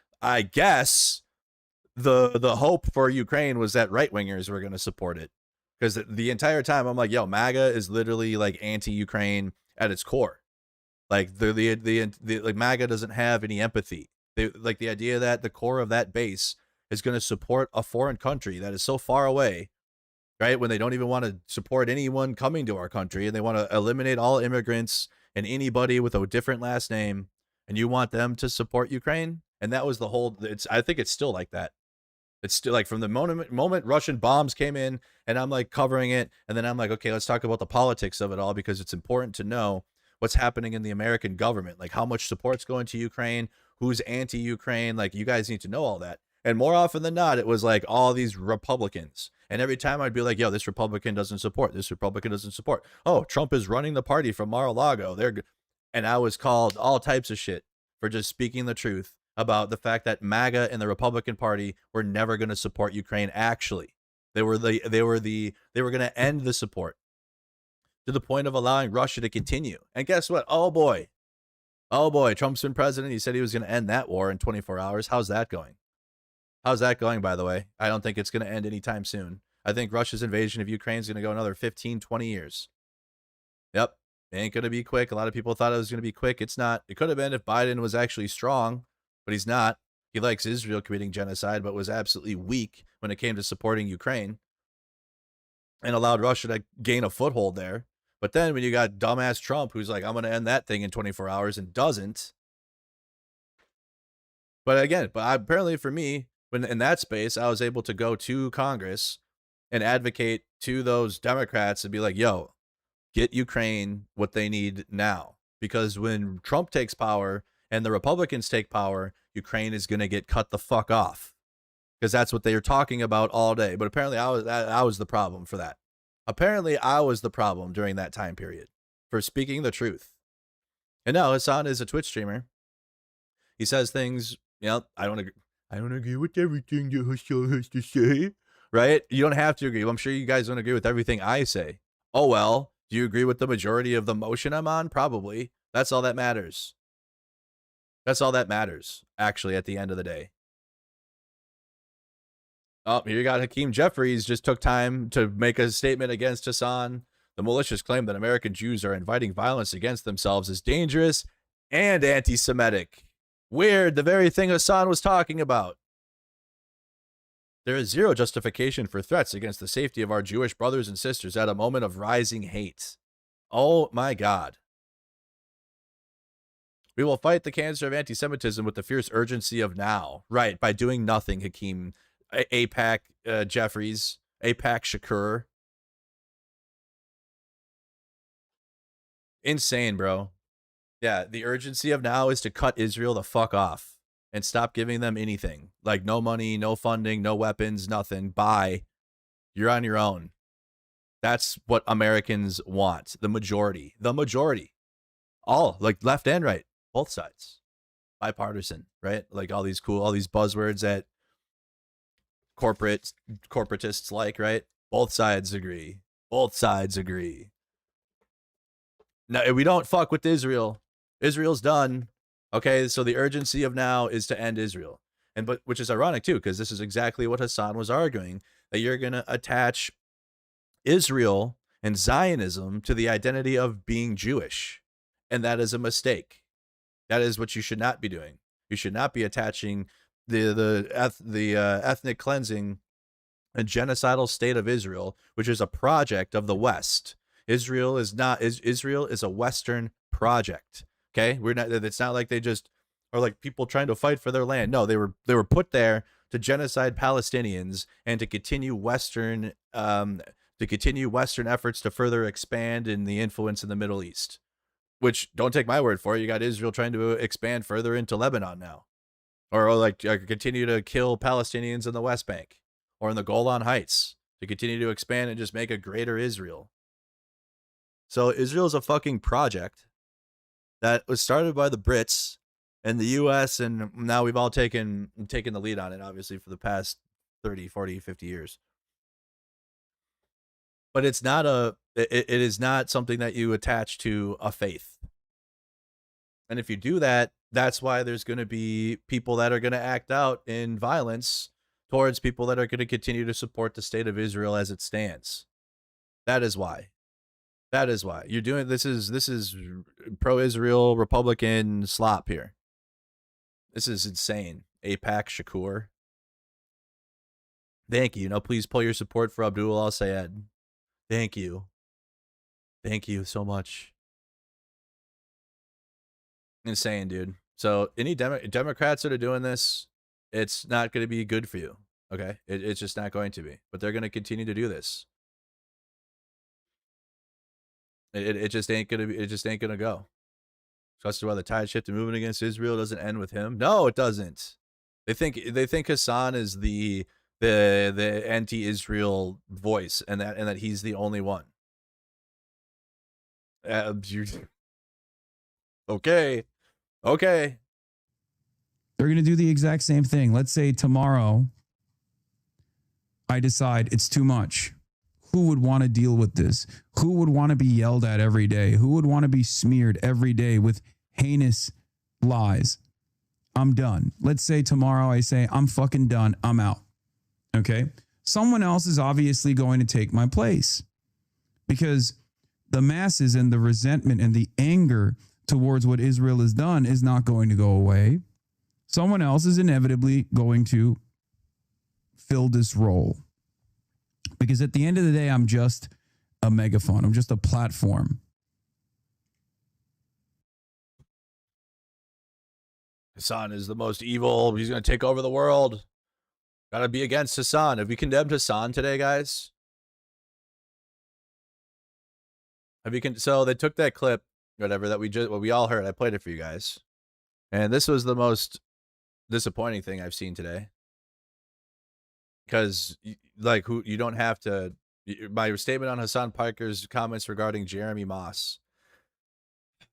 the hope for Ukraine was that right wingers were going to support it, because the entire time I'm like, yo, MAGA is literally like anti-Ukraine at its core. Like the like MAGA doesn't have any empathy. They like the idea that the core of that base is going to support a foreign country that is so far away, right? When they don't even want to support anyone coming to our country, and they want to eliminate all immigrants and anybody with a different last name, and you want them to support Ukraine. And that was the whole, I think it's still like that. It's still like from the moment Russian bombs came in, and I'm like covering it, and then I'm like, okay, let's talk about the politics of it all, because it's important to know what's happening in the American government, like how much support's going to Ukraine, who's anti-Ukraine, like you guys need to know all that. And more often than not, it was like all these Republicans. And every time I'd be like, yo, this Republican doesn't support, this Republican doesn't support. Oh, Trump is running the party from Mar-a-Lago. And I was called all types of shit for just speaking the truth about the fact that MAGA and the Republican Party were never going to support Ukraine. Actually, they were going to end the support to the point of allowing Russia to continue. And guess what? Oh boy, Trump's been president. He said he was going to end that war in 24 hours. How's that going? How's that going, by the way? I don't think it's going to end anytime soon. I think Russia's invasion of Ukraine is going to go another 15, 20 years. Yep. It ain't going to be quick. A lot of people thought it was going to be quick. It's not. It could have been if Biden was actually strong, but he's not. He likes Israel committing genocide, but was absolutely weak when it came to supporting Ukraine, and allowed Russia to gain a foothold there. But then when you got dumbass Trump, who's like, I'm going to end that thing in 24 hours and doesn't. But again, apparently for me, when in that space, I was able to go to Congress and advocate to those Democrats and be like, yo, get Ukraine what they need now. Because when Trump takes power and the Republicans take power, Ukraine is going to get cut the fuck off. Because that's what they are talking about all day. But apparently I was the problem for that. Apparently I was the problem during that time period for speaking the truth. And now Hassan is a Twitch streamer. He says things, I don't agree with everything that Hassan has to say. Right? You don't have to agree. I'm sure you guys don't agree with everything I say. Oh, well, do you agree with the majority of the motion I'm on? Probably. That's all that matters. That's all that matters, actually, at the end of the day. Oh, here you got Hakeem Jeffries just took time to make a statement against Hassan. The malicious claim that American Jews are inviting violence against themselves is dangerous and anti-Semitic. Weird, the very thing Hassan was talking about. There is zero justification for threats against the safety of our Jewish brothers and sisters at a moment of rising hate. Oh my God. We will fight the cancer of anti-Semitism with the fierce urgency of now. Right, by doing nothing, Hakeem. APAC Jeffries. APAC Shakur. Insane, bro. Yeah, the urgency of now is to cut Israel the fuck off and stop giving them anything. Like no money, no funding, no weapons, nothing. Bye. You're on your own. That's what Americans want. The majority. All, like left and right. Both sides. Bipartisan, right? Like all these buzzwords that corporatists like, right? Both sides agree. No, we don't fuck with Israel. Israel's done. Okay, so the urgency of now is to end Israel. But which is ironic too, because this is exactly what Hassan was arguing, that you're going to attach Israel and Zionism to the identity of being Jewish. And that is a mistake. That is what you should not be doing. You should not be attaching the ethnic cleansing and genocidal state of Israel, which is a project of the West. Israel is a Western project. Okay, it's not like they just are like people trying to fight for their land. No, they were put there to genocide Palestinians and to continue Western efforts to further expand in the influence in the Middle East. Which, don't take my word for it, you got Israel trying to expand further into Lebanon now, or continue to kill Palestinians in the West Bank or in the Golan Heights, to continue to expand and just make a greater Israel. So Israel is a fucking project that was started by the Brits and the U.S., and now we've all taken the lead on it, obviously, for the past 30, 40, 50 years. But it is not something that you attach to a faith. And if you do that, that's why there's going to be people that are going to act out in violence towards people that are going to continue to support the state of Israel as it stands. That is why. That is why you're doing this. Is pro-Israel Republican slop here. This is insane. APAC Shakur. Thank you. Now please pull your support for Abdul al-Sayed. Thank you. Thank you so much. Insane, dude. So any Democrats that are doing this, it's not going to be good for you. Okay, it's just not going to be. But they're going to continue to do this. It just ain't gonna be. It just ain't gonna go. Especially why the tide shift and movement against Israel doesn't end with him. No, it doesn't. They think Hassan is the anti-Israel voice, and that he's the only one. Okay. They're going to do the exact same thing. Let's say tomorrow I decide it's too much. Who would want to deal with this? Who would want to be yelled at every day? Who would want to be smeared every day with heinous lies? I'm done. Let's say tomorrow I say, I'm fucking done. I'm out. Okay? Someone else is obviously going to take my place because the masses and the resentment and the anger towards what Israel has done is not going to go away. Someone else is inevitably going to fill this role. Because at the end of the day, I'm just a megaphone. I'm just a platform. Hassan is the most evil. He's going to take over the world. Got to be against Hassan. Have we condemned Hassan today, guys? So they took that clip, whatever, that we all heard. I played it for you guys. And this was the most disappointing thing I've seen today. Because, like, you don't have to. My statement on Hassan Piker's comments regarding Jeremy Moss.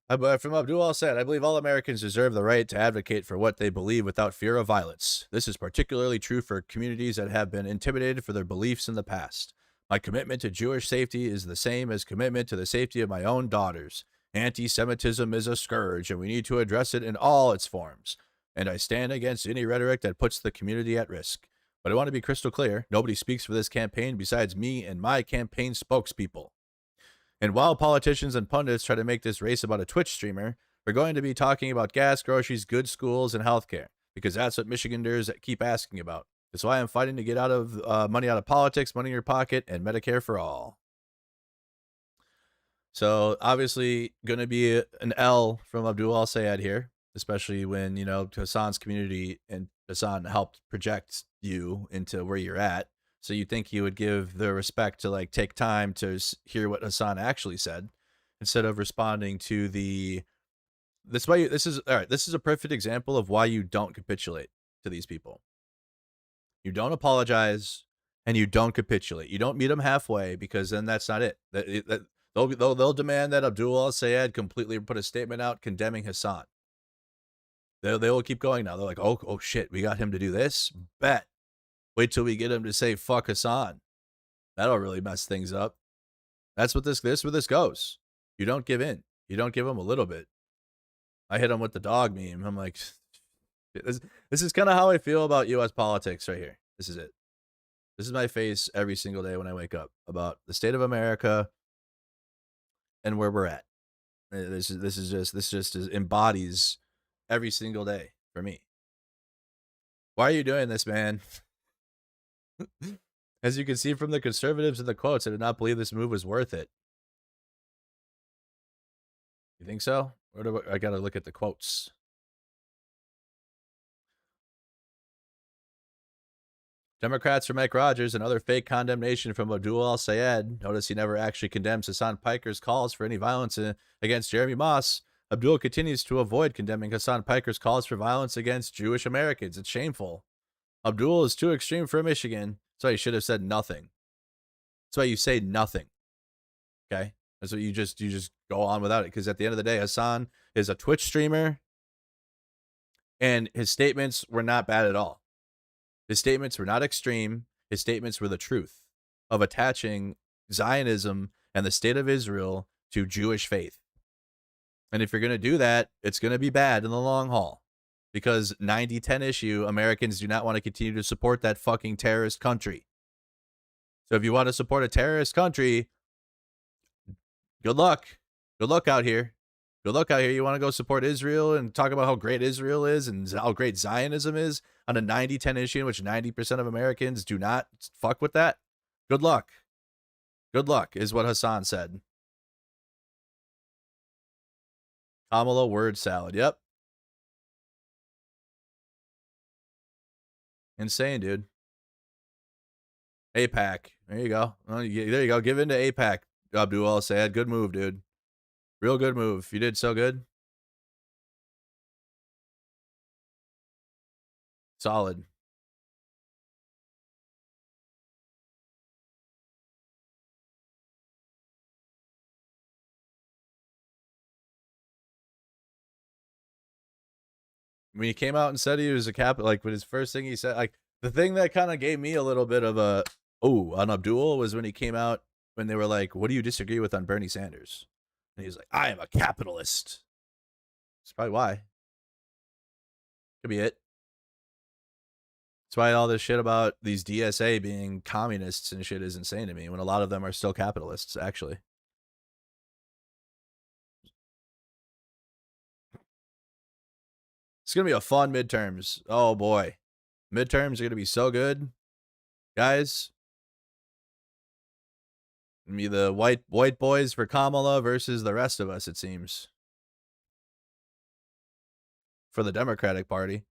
From Abdul al-Sayed, I believe all Americans deserve the right to advocate for what they believe without fear of violence. This is particularly true for communities that have been intimidated for their beliefs in the past. My commitment to Jewish safety is the same as commitment to the safety of my own daughters. Anti-Semitism is a scourge, and we need to address it in all its forms. And I stand against any rhetoric that puts the community at risk. But I want to be crystal clear. Nobody speaks for this campaign besides me and my campaign spokespeople. And while politicians and pundits try to make this race about a Twitch streamer, we're going to be talking about gas, groceries, good schools, and healthcare, because that's what Michiganders keep asking about. That's why I'm fighting to get out of money out of politics, money in your pocket, and Medicare for all. So obviously going to be an L from Abdul al-Sayed here, especially when, Hassan's community and Hassan helped project you into where you're at. So you think he would give the respect to take time to hear what Hassan actually said instead of responding to this is a perfect example of why you don't capitulate to these people. You don't apologize and you don't capitulate. You don't meet them halfway, because then that's not it. They'll demand that Abdul al-Sayed completely put a statement out condemning Hassan. They will keep going now. They're like, oh shit, we got him to do this? Bet. Wait till we get him to say fuck Hassan. That'll really mess things up. That's what this goes. You don't give in. You don't give him a little bit. I hit him with the dog meme. I'm like, this is kind of how I feel about U.S. politics right here. This is it. This is my face every single day when I wake up about the state of America and where we're at. This just embodies every single day for me. Why are you doing this, man? As you can see from the conservatives in the quotes, I did not believe this move was worth it. You think so? Or I gotta look at the quotes. Democrats for Mike Rogers, another fake condemnation from Abdul al-Sayed. Notice he never actually condemns Hassan Piker's calls for any violence against Jeremy Moss. Abdul continues to avoid condemning Hassan Piker's calls for violence against Jewish Americans. It's shameful. Abdul is too extreme for Michigan. That's why you should have said nothing. That's why you say nothing. Okay? That's what you just go on without it. Because at the end of the day, Hassan is a Twitch streamer, and his statements were not bad at all. His statements were not extreme. His statements were the truth of attaching Zionism and the state of Israel to Jewish faith. And if you're going to do that, it's going to be bad in the long haul, because 90-10 issue, Americans do not want to continue to support that fucking terrorist country. So if you want to support a terrorist country, good luck. Good luck out here. Good luck out here. You want to go support Israel and talk about how great Israel is and how great Zionism is on a 90-10 issue in which 90% of Americans do not fuck with that? Good luck. Good luck is what Hassan said. Kamala word salad. Yep. Insane, dude. APAC. There you go. There you go. Give in to APAC, Abdul Al-Sayed. Good move, dude. Real good move. You did so good. Solid. When he came out and said he was a cap, like with his first thing he said, like the thing that kind of gave me a little bit of a on Abdul was when he came out when they were like, "What do you disagree with on Bernie Sanders?" And he's like, "I am a capitalist." That's probably why. Could be it. That's why all this shit about these DSA being communists and shit is insane to me when a lot of them are still capitalists, actually. It's going to be a fun midterms. Oh, boy. Midterms are going to be so good. Guys. Me the white boys for Kamala versus the rest of us, it seems. For the Democratic Party.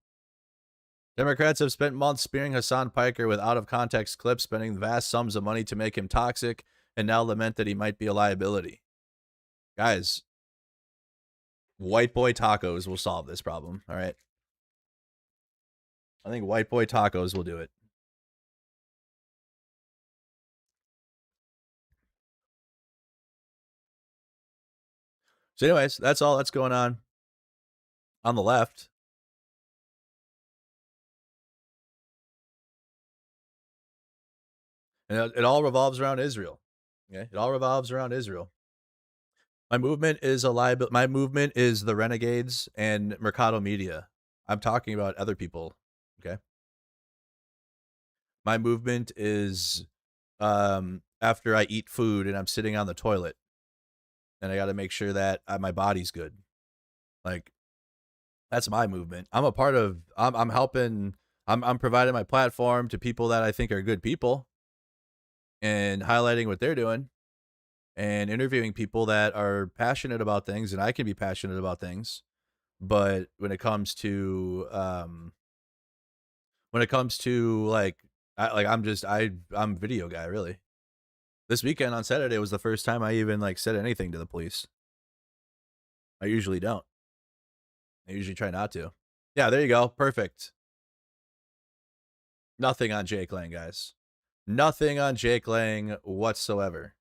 Democrats have spent months spearing Hassan Piker with out-of-context clips, spending vast sums of money to make him toxic, and now lament that he might be a liability. Guys, white boy tacos will solve this problem, all right? I think white boy tacos will do it. So anyways, that's all that's going on the left. And it all revolves around Israel. Okay? It all revolves around Israel. My movement is a liability. My movement is the Renegades and Mercado Media. I'm talking about other people. Okay. My movement is after I eat food and I'm sitting on the toilet and I got to make sure that my body's good. Like, that's my movement. I'm a part of, I'm helping, I'm providing my platform to people that I think are good people and highlighting what they're doing and interviewing people that are passionate about things, and I can be passionate about things. But when it comes to like I'm video guy, really. This weekend on Saturday was the first time I even like said anything to the police. I usually don't. I usually try not to. Yeah, there you go. Perfect. Nothing on Jake Lang, guys. Nothing on Jake Lang whatsoever.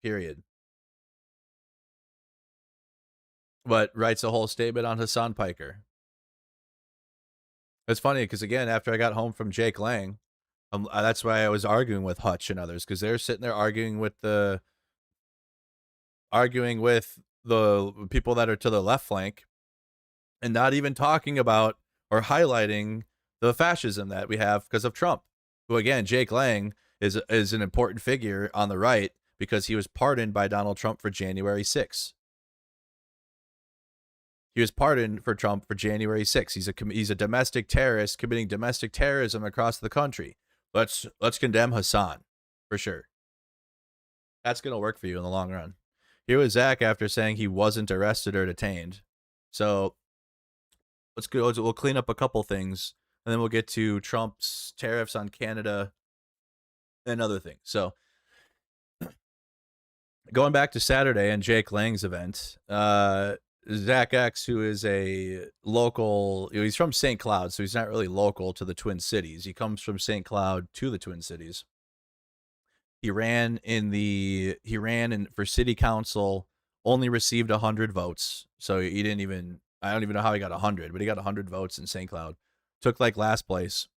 Period. But writes a whole statement on Hassan Piker. It's funny because, again, after I got home from Jake Lang, that's why I was arguing with Hutch and others, because they're sitting there arguing with the people that are to the left flank and not even talking about or highlighting the fascism that we have because of Trump, who, again, Jake Lang is an important figure on the right because he was pardoned by Donald Trump for January 6th. He was pardoned for Trump for January 6th. He's a domestic terrorist committing domestic terrorism across the country. Let's condemn Hassan for sure. That's going to work for you in the long run. Here was Zach after saying he wasn't arrested or detained. So let's go. We'll clean up a couple things, and then we'll get to Trump's tariffs on Canada and other things. So going back to Saturday and Jake Lang's event, Zach X, who is a local, he's from St. Cloud, so he's not really local to the Twin Cities. He comes from St. Cloud to the Twin Cities. He ran for city council, only received 100 votes. So I don't even know how he got 100, but he got 100 votes in St. Cloud. Took like last place.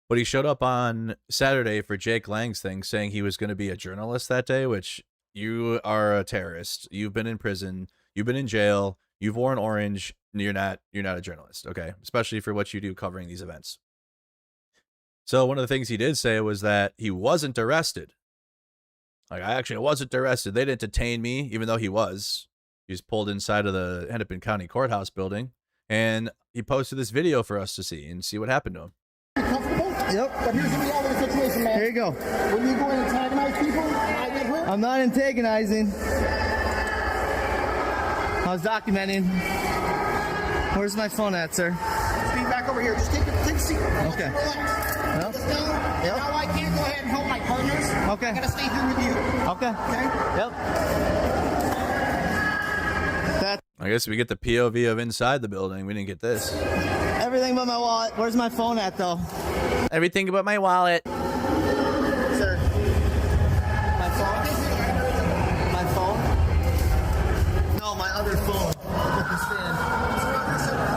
But he showed up on Saturday for Jake Lang's thing, saying he was going to be a journalist that day, which you are a terrorist. You've been in prison. You've been in jail. You've worn orange. You're not a journalist, okay? Especially for what you do covering these events. So one of the things he did say was that he wasn't arrested. Like, I actually wasn't arrested. They didn't detain me, even though he was. He was pulled inside of the Hennepin County Courthouse building, and he posted this video for us to see and see what happened to him. Comfortable? Yep. But here's the reality of the situation, man. Here you go. When you go and antagonize people, I get hurt. I'm not antagonizing. I was documenting. Where's my phone at, sir? Be back over here. Just take a seat. Okay. Relax. Yep. Just down. Yep. Now I can't go ahead and help my partners. Okay. I gotta stay here with you. Okay. Okay? Yep. That's I guess we get the POV of inside the building. We didn't get this. everything but my wallet. Where's my phone at, though? Everything but my wallet. Sir. My phone? My phone? No, my other phone. With the stand.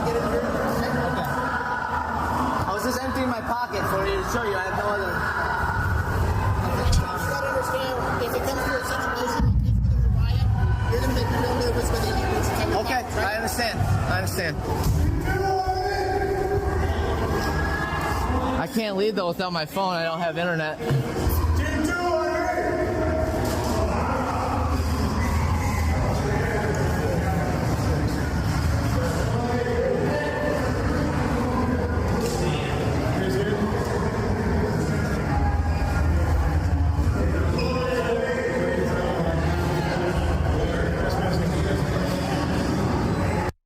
Okay. I was just emptying my pocket for you to show you. I have no other. You gotta understand, if it comes to a situation like this where there's a riot, you're gonna make me real nervous when they need to take a Okay, box, right? I understand. I understand. I can't leave though without my phone. I don't have internet.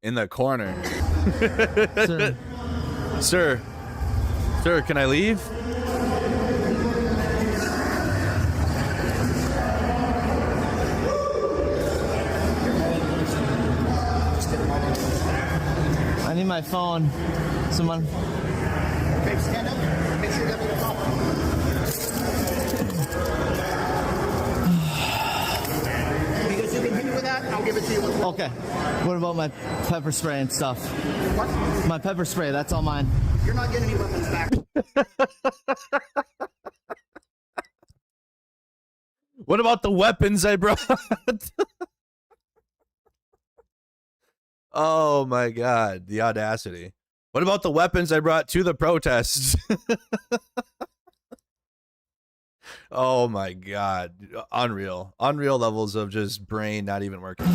In the corner. Sir. Sir, can I leave? I need my phone. Someone. Okay, stand up. Make sure you have a Because you can hit me with that, I'll give it to you. Okay. What about my pepper spray and stuff? What? My pepper spray, that's all mine. You're not getting any weapons back. What about the weapons I brought? Oh my God, the audacity. What about the weapons I brought to the protests? Oh my God, unreal. Unreal levels of just brain not even working.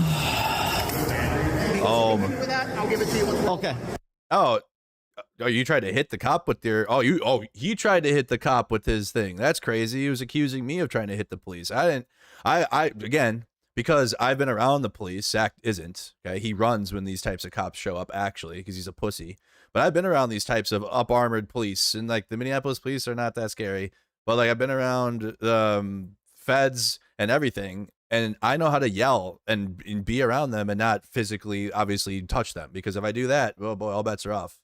Oh, Hit me with that, I'll give it to you. Okay. oh, you tried to hit the cop with your, he tried to hit the cop with his thing. That's crazy. He was accusing me of trying to hit the police. Again, because I've been around the police, Zach isn't, okay? He runs when these types of cops show up, actually, because he's a pussy. But I've been around these types of up-armored police, and like the Minneapolis police are not that scary. But like I've been around feds and everything, and I know how to yell and be around them and not physically, obviously, touch them. Because if I do that, oh boy, all bets are off.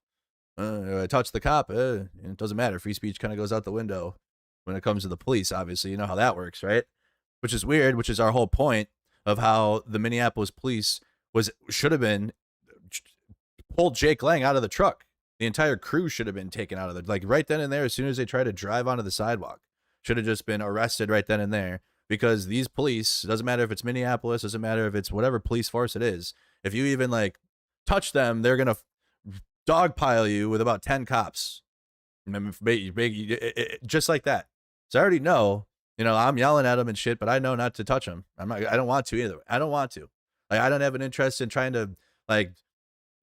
I touch the cop, it doesn't matter. Free speech kind of goes out the window when it comes to the police, obviously. You know how that works, right? Which is weird, which is our whole point of how the Minneapolis police should have been pulled Jake Lang out of the truck. The entire crew should have been taken out of the, like right then and there, as soon as they tried to drive onto the sidewalk, should have just been arrested right then and there, because these police, doesn't matter if it's Minneapolis, doesn't matter if it's whatever police force it is, if you even like touch them, they're going to dogpile you with about 10 cops. Just like that. So I already know, I'm yelling at them and shit, but I know not to touch them. I don't want to either. I don't want to. Like, I don't have an interest in trying to, like,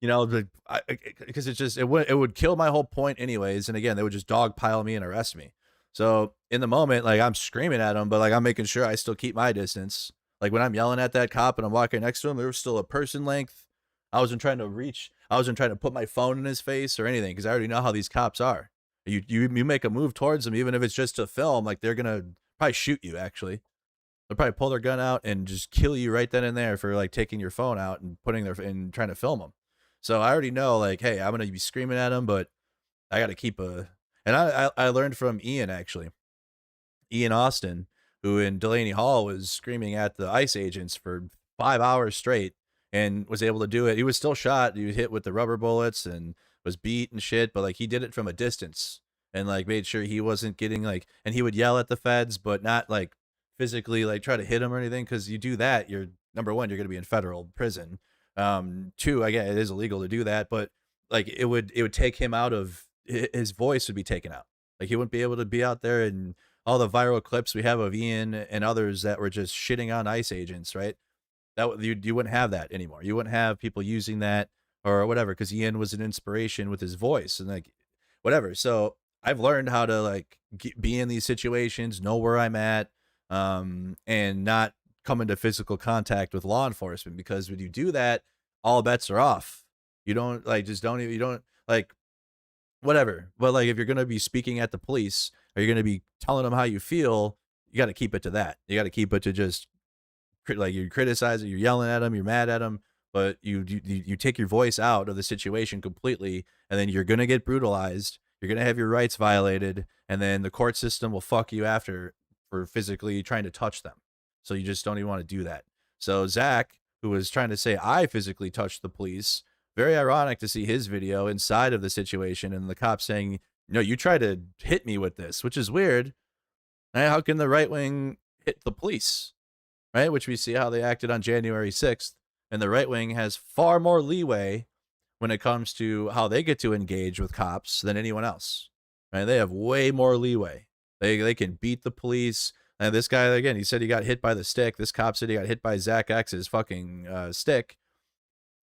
because it would kill my whole point anyways. And again, they would just dogpile me and arrest me. So in the moment, like, I'm screaming at them, but like I'm making sure I still keep my distance. Like when I'm yelling at that cop and I'm walking next to him, there was still a person length. I wasn't trying to put my phone in his face or anything, because I already know how these cops are. You make a move towards them, even if it's just to film, like they're gonna probably shoot you. Actually, they'll probably pull their gun out and just kill you right then and there for like taking your phone out and and trying to film them. So I already know, like, hey, I'm gonna be screaming at them, but I got to keep a. And I learned from Ian, actually, Ian Austin, who in Delaney Hall was screaming at the ICE agents for 5 hours straight and was able to do it. He was still shot. He was hit with the rubber bullets and was beat and shit, but like he did it from a distance and like made sure he wasn't getting like, and he would yell at the feds, but not like physically like try to hit him or anything. Cause you do that, you're number one, you're going to be in federal prison. Two, again, it is illegal to do that, but like it would take him out of his voice would be taken out. Like he wouldn't be able to be out there, and all the viral clips we have of Ian and others that were just shitting on ICE agents, right? That you wouldn't have that anymore. You wouldn't have people using that or whatever, because Ian was an inspiration with his voice and like whatever. So I've learned how to like be in these situations, know where I'm at, and not come into physical contact with law enforcement, because when you do that, all bets are off. You don't like, just don't even, you don't like whatever. But like, if you're going to be speaking at the police, or you're going to be telling them how you feel, you got to keep it to that. You got to keep it to just like, you're criticizing, you're yelling at them, you're mad at them, but you take your voice out of the situation completely, and then you're going to get brutalized. You're going to have your rights violated, and then the court system will fuck you after for physically trying to touch them. So you just don't even want to do that. So Zach, who was trying to say I physically touched the police, very ironic to see his video inside of the situation and the cop saying, no, you tried to hit me with this, which is weird. How can the right wing hit the police? Right? Which we see how they acted on January 6th. And the right wing has far more leeway when it comes to how they get to engage with cops than anyone else. Right? They have way more leeway. They can beat the police. And this guy, again, he said he got hit by the stick. This cop said he got hit by Zach X's fucking stick.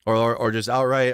Or just outright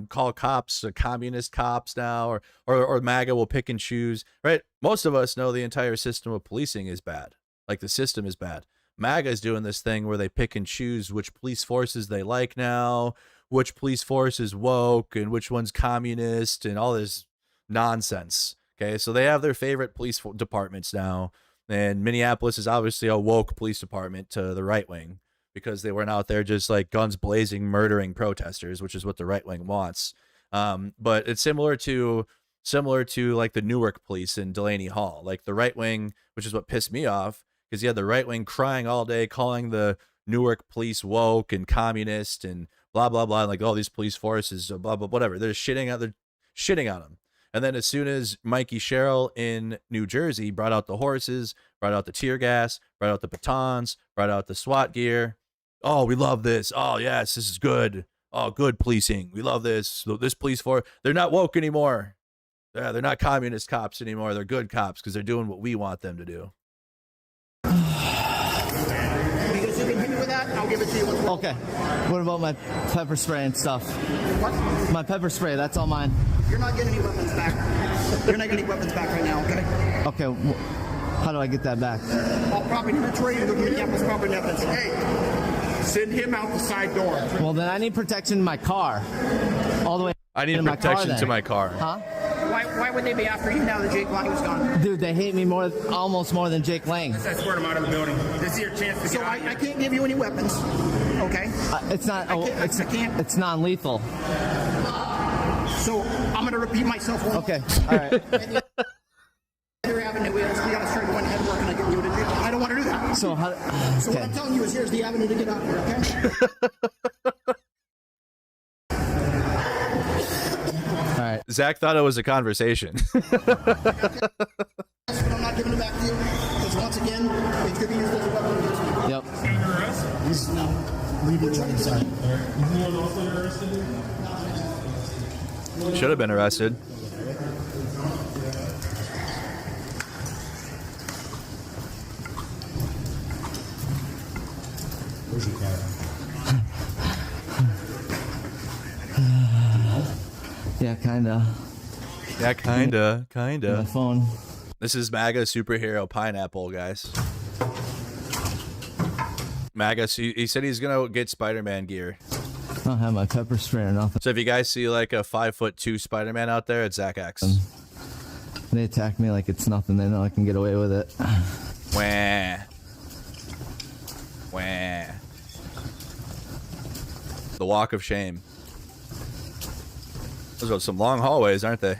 call cops communist cops now, or MAGA will pick and choose, right? Most of us know the entire system of policing is bad. Like, the system is bad. MAGA is doing this thing where they pick and choose which police forces they like now, which police force is woke, and which one's communist, and all this nonsense. Okay, so they have their favorite police departments now, and Minneapolis is obviously a woke police department to the right wing, because they weren't out there just like guns blazing, murdering protesters, which is what the right wing wants. But it's similar to like the Newark police in Delaney Hall. Like the right wing, which is what pissed me off, because you had the right wing crying all day, calling the Newark police woke and communist and blah blah blah, like all these police forces, blah blah whatever. They're shitting on them. And then as soon as Mikey Sherrill in New Jersey brought out the horses, brought out the tear gas, brought out the batons, brought out the SWAT gear. Oh, we love this. Oh, yes, this is good. Oh, good policing. We love this. This police force, they're not woke anymore. Yeah, they're not communist cops anymore. They're good cops because they're doing what we want them to do. Because you can hit me with that, I'll give it to you. Okay. What about my pepper spray and stuff? What? My pepper spray, that's all mine. You're not getting any weapons back. You're not getting any weapons back right now, okay? Okay. How do I get that back? All property inventory, you go to Minneapolis property evidence. Hey, send him out the side door. Well, then I need protection in my car. All the way. I need protection to my car. Huh? Why would they be after you now that Jake Lang is gone? Dude, they hate me almost more than Jake Lang. I swear I'm out of the building. This is your chance to So I can't give you any weapons, okay? It's not. I can't. It's non-lethal. So I'm going to repeat myself. Okay. All right. Your avenue is we got to start going ahead and working on getting you to do. I don't want to do that. So how? So what I'm telling you is here's the avenue to get out here, okay? All right. Zach thought it was a conversation. But I'm not giving it back to you because once again, it could be used as a weapon against you. Yep. He's leaving the inside. Should have been arrested. Yeah, kinda. Yeah, kinda. My phone. This is MAGA superhero Pineapple, guys. MAGA, so he said he's gonna get Spider-Man gear. I don't have my pepper spray or nothing. So if you guys see like a 5'2" Spider-Man out there, it's Zach X. They attack me like it's nothing. They know I can get away with it. Wah. Wah. The walk of shame. Those are some long hallways, aren't they?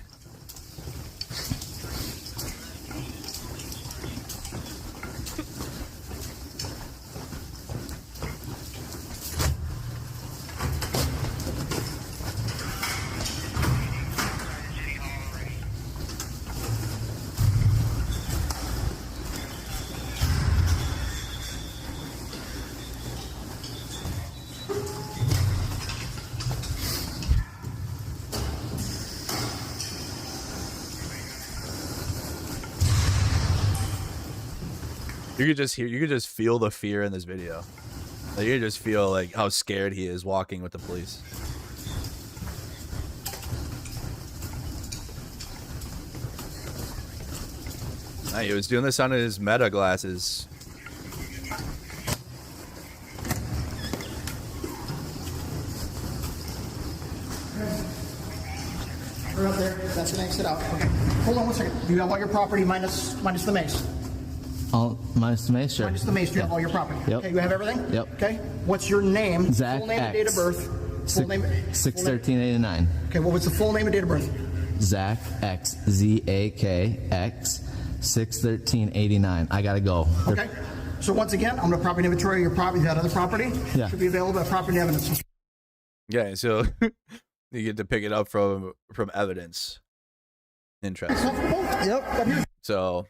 You could just feel the fear in this video. Like, you could just feel like how scared he is walking with the police. Nah, he was doing this on his Meta glasses. We're up there. That's an exit out. Okay. Hold on 1 second. Do you have all your property minus the mace? All minus the mace, sure. Minus the mace. Do you have all your property? Yep. Okay. You have everything? Yep. Okay. What's your name? Zach Full name and date of X. birth. Full name. 6/13/89. Okay. What was the full name and date of birth? Zach X, ZAKX, 6/13/89. I gotta go. Okay. So once again, I'm going to property inventory your property. That other property should be available at property evidence. Yeah, so you get to pick it up from evidence. Interesting. Yep. So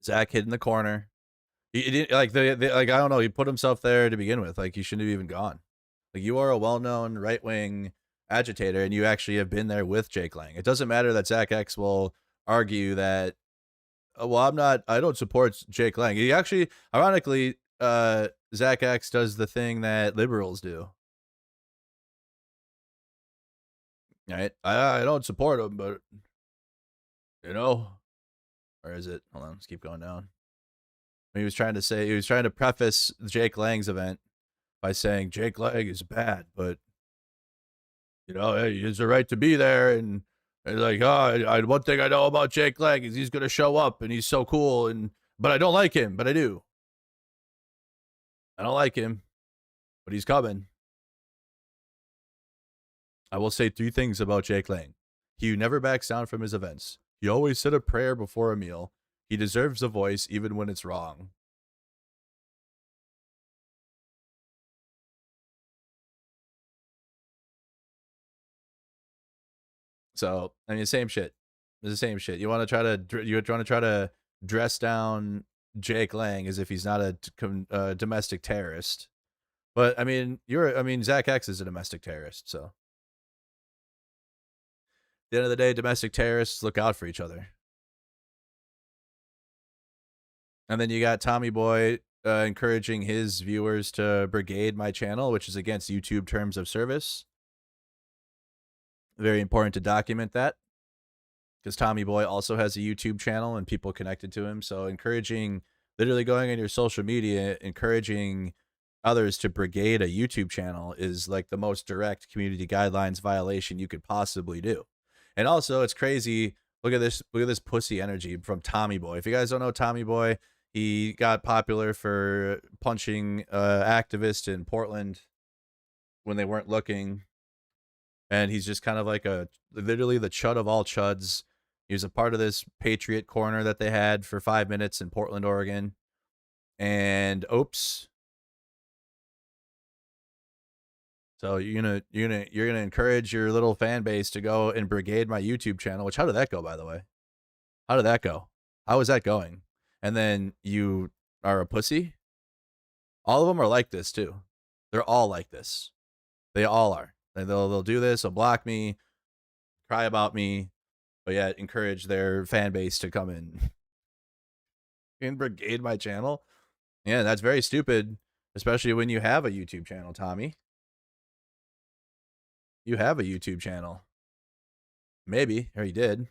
Zach hid in the corner. He didn't like like I don't know. He put himself there to begin with. Like he shouldn't have even gone. Like you are a well-known right-wing agitator, and you actually have been there with Jake Lang. It doesn't matter that Zach X will argue that. Well, I don't support Jake Lang. He actually, ironically, Zach X does the thing that liberals do. Right? I don't support him, but you know, where is it? Hold on, let's keep going down. He was trying to preface Jake Lang's event by saying Jake Lang is bad, but you know, he has the right to be there. And like, oh, one thing I know about Jake Lang is he's gonna show up and he's so cool, but I don't like him, but I do. I don't like him, but he's coming. I will say 3 things about Jake Lang. He never backs down from his events. He always said a prayer before a meal. He deserves a voice even when it's wrong. So, I mean, same shit. It's the same shit. You want to try to dress down Jake Lang as if he's not a domestic terrorist. But I mean, Zach X is a domestic terrorist, so. At the end of the day, domestic terrorists look out for each other. And then you got Tommy Boy encouraging his viewers to brigade my channel, which is against YouTube terms of service. Very important to document that, because Tommy Boy also has a YouTube channel and people connected to him. So literally going on your social media, encouraging others to brigade a YouTube channel is like the most direct community guidelines violation you could possibly do. And also, it's crazy. Look at this pussy energy from Tommy Boy. If you guys don't know Tommy Boy, he got popular for punching activists in Portland when they weren't looking. And he's just kind of like literally the chud of all chuds. He was a part of this Patriot Corner that they had for 5 minutes in Portland, Oregon. And oops. So you're gonna encourage your little fan base to go and brigade my YouTube channel. Which, how did that go, by the way? How did that go? How is that going? And then you are a pussy? All of them are like this too. They're all like this. They all are. They'll do this. They'll block me, cry about me, but yet encourage their fan base to come in and brigade my channel. Yeah, that's very stupid, especially when you have a YouTube channel, Tommy. You have a YouTube channel. Maybe, or you did.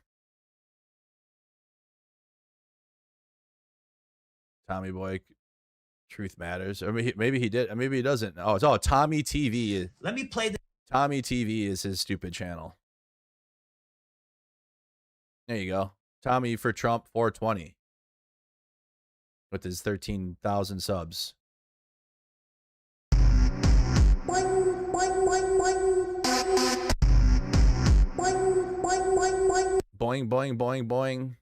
Tommy Boy, Truth Matters. Or maybe he did. Maybe he doesn't. Oh, it's all Tommy TV. Let me play the. Tommy TV is his stupid channel. There you go. Tommy for Trump 420. With his 13,000 subs. Boing, boing, boing, boing. Boing, boing, boing, boing. Boing, boing, boing, boing.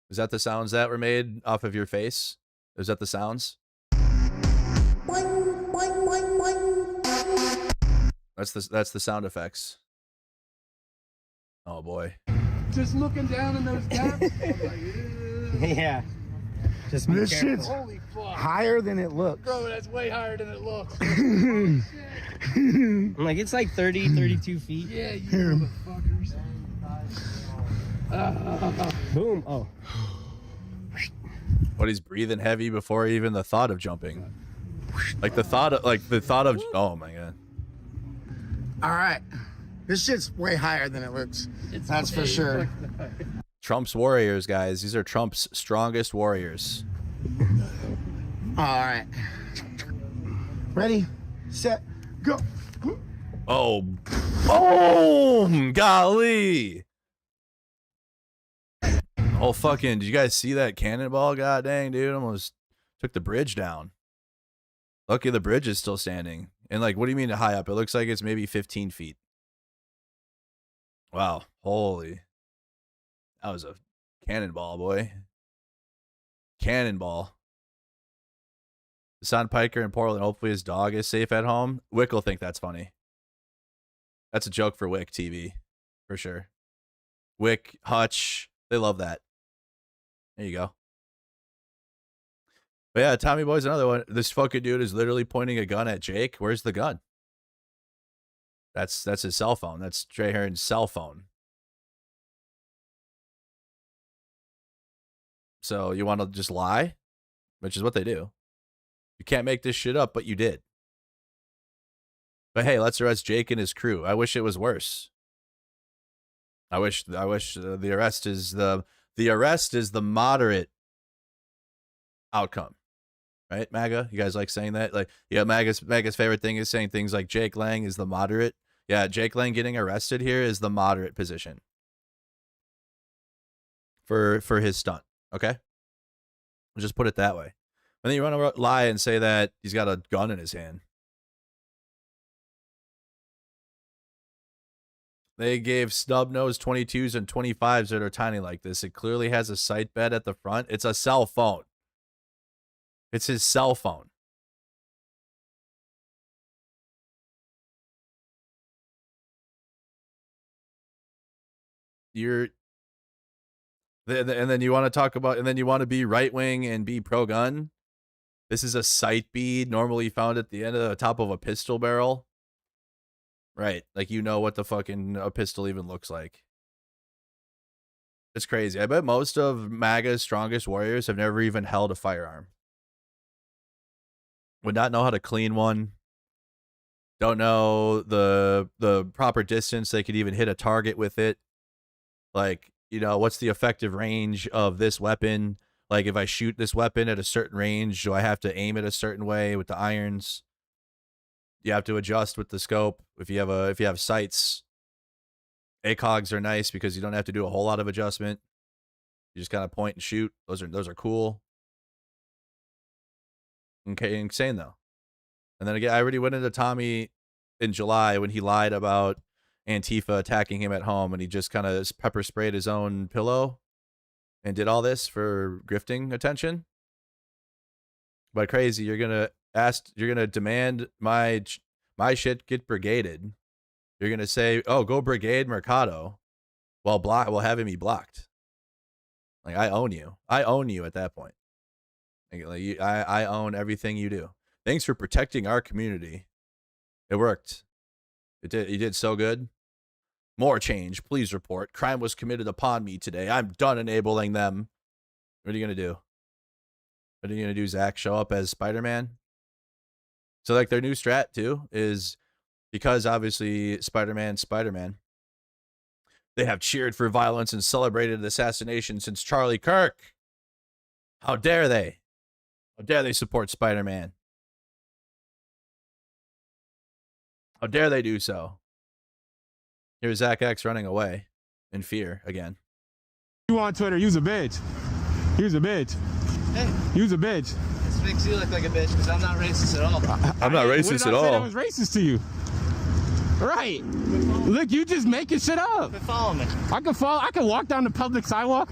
Is that the sounds that were made off of your face? Is that the sounds? Boing, boing, boing, boing. That's the sound effects. Oh boy. Just looking down in those gaps. Yeah. Just be This careful. shit's holy fuck. Higher than it looks. Bro, that's way higher than it looks. I'm like, it's like 32 feet. Yeah, you motherfuckers. Boom. Oh. What, he's breathing heavy before even the thought of jumping. Like the thought of, oh my God. All right. This shit's way higher than it looks. That's for sure. Trump's warriors, guys. These are Trump's strongest warriors. All right. Ready, set, go. Oh, boom! Golly! Oh, fucking, did you guys see that cannonball? God dang, dude. Almost took the bridge down. Lucky the bridge is still standing. And like, what do you mean high up? It looks like it's maybe 15 feet. Wow. Holy. That was a cannonball, boy. Cannonball. Hassan Piker in Portland. Hopefully his dog is safe at home. Wick will think that's funny. That's a joke for Wick TV. For sure. Wick, Hutch. They love that. There you go. But yeah, Tommy Boy's another one. This fucking dude is literally pointing a gun at Jake. Where's the gun? That's his cell phone. That's Trey Heron's cell phone. So you want to just lie? Which is what they do. You can't make this shit up, but you did. But hey, let's arrest Jake and his crew. I wish it was worse. I wish the arrest is the moderate outcome. Right, MAGA? You guys like saying that? Like, yeah, MAGA's favorite thing is saying things like Jake Lang is the moderate. Yeah, Jake Lang getting arrested here is the moderate position for his stunt. Okay, we'll just put it that way. And then you want to lie and say that he's got a gun in his hand. They gave snub-nosed 22s and 25s that are tiny like this. It clearly has a sight bed at the front. It's a cell phone. It's his cell phone. And then you want to talk about, and then you want to be right-wing and be pro-gun. This is a sight bead normally found at the end of the top of a pistol barrel. Right. Like, you know what the fucking a pistol even looks like. It's crazy. I bet most of MAGA's strongest warriors have never even held a firearm. Would not know how to clean one. Don't know the proper distance they could even hit a target with it. Like, you know, what's the effective range of this weapon? Like, if I shoot this weapon at a certain range, do I have to aim it a certain way with the irons? You have to adjust with the scope. If you have sights, ACOGs are nice because you don't have to do a whole lot of adjustment. You just kind of point and shoot. Those are cool. Okay, insane though. And then again, I already went into Tommy in July when he lied about Antifa attacking him at home, and he just kind of pepper sprayed his own pillow and did all this for grifting attention. But crazy, you're gonna demand my shit get brigaded. You're gonna say, oh, go brigade Mercado, while having me blocked. Like, I own you. I own you at that point. Like, I own everything you do. Thanks for protecting our community. It worked. It did. You did so good. More change. Please report. Crime was committed upon me today. I'm done enabling them. What are you gonna do? What are you gonna do, Zach? Show up as Spider-Man? So, like, their new strat too is, because obviously Spider-Man, they have cheered for violence and celebrated assassination since Charlie Kirk. How dare they? How dare they support Spider-Man? How dare they do so? Here's Zach X running away in fear again. You on Twitter, use a bitch. Use a bitch. Hey, Use a bitch. this makes you look like a bitch because I'm not racist at all. I'm not racist at I all. That was racist to you. Right. Look, you just making shit up. Follow me. I can walk down the public sidewalk.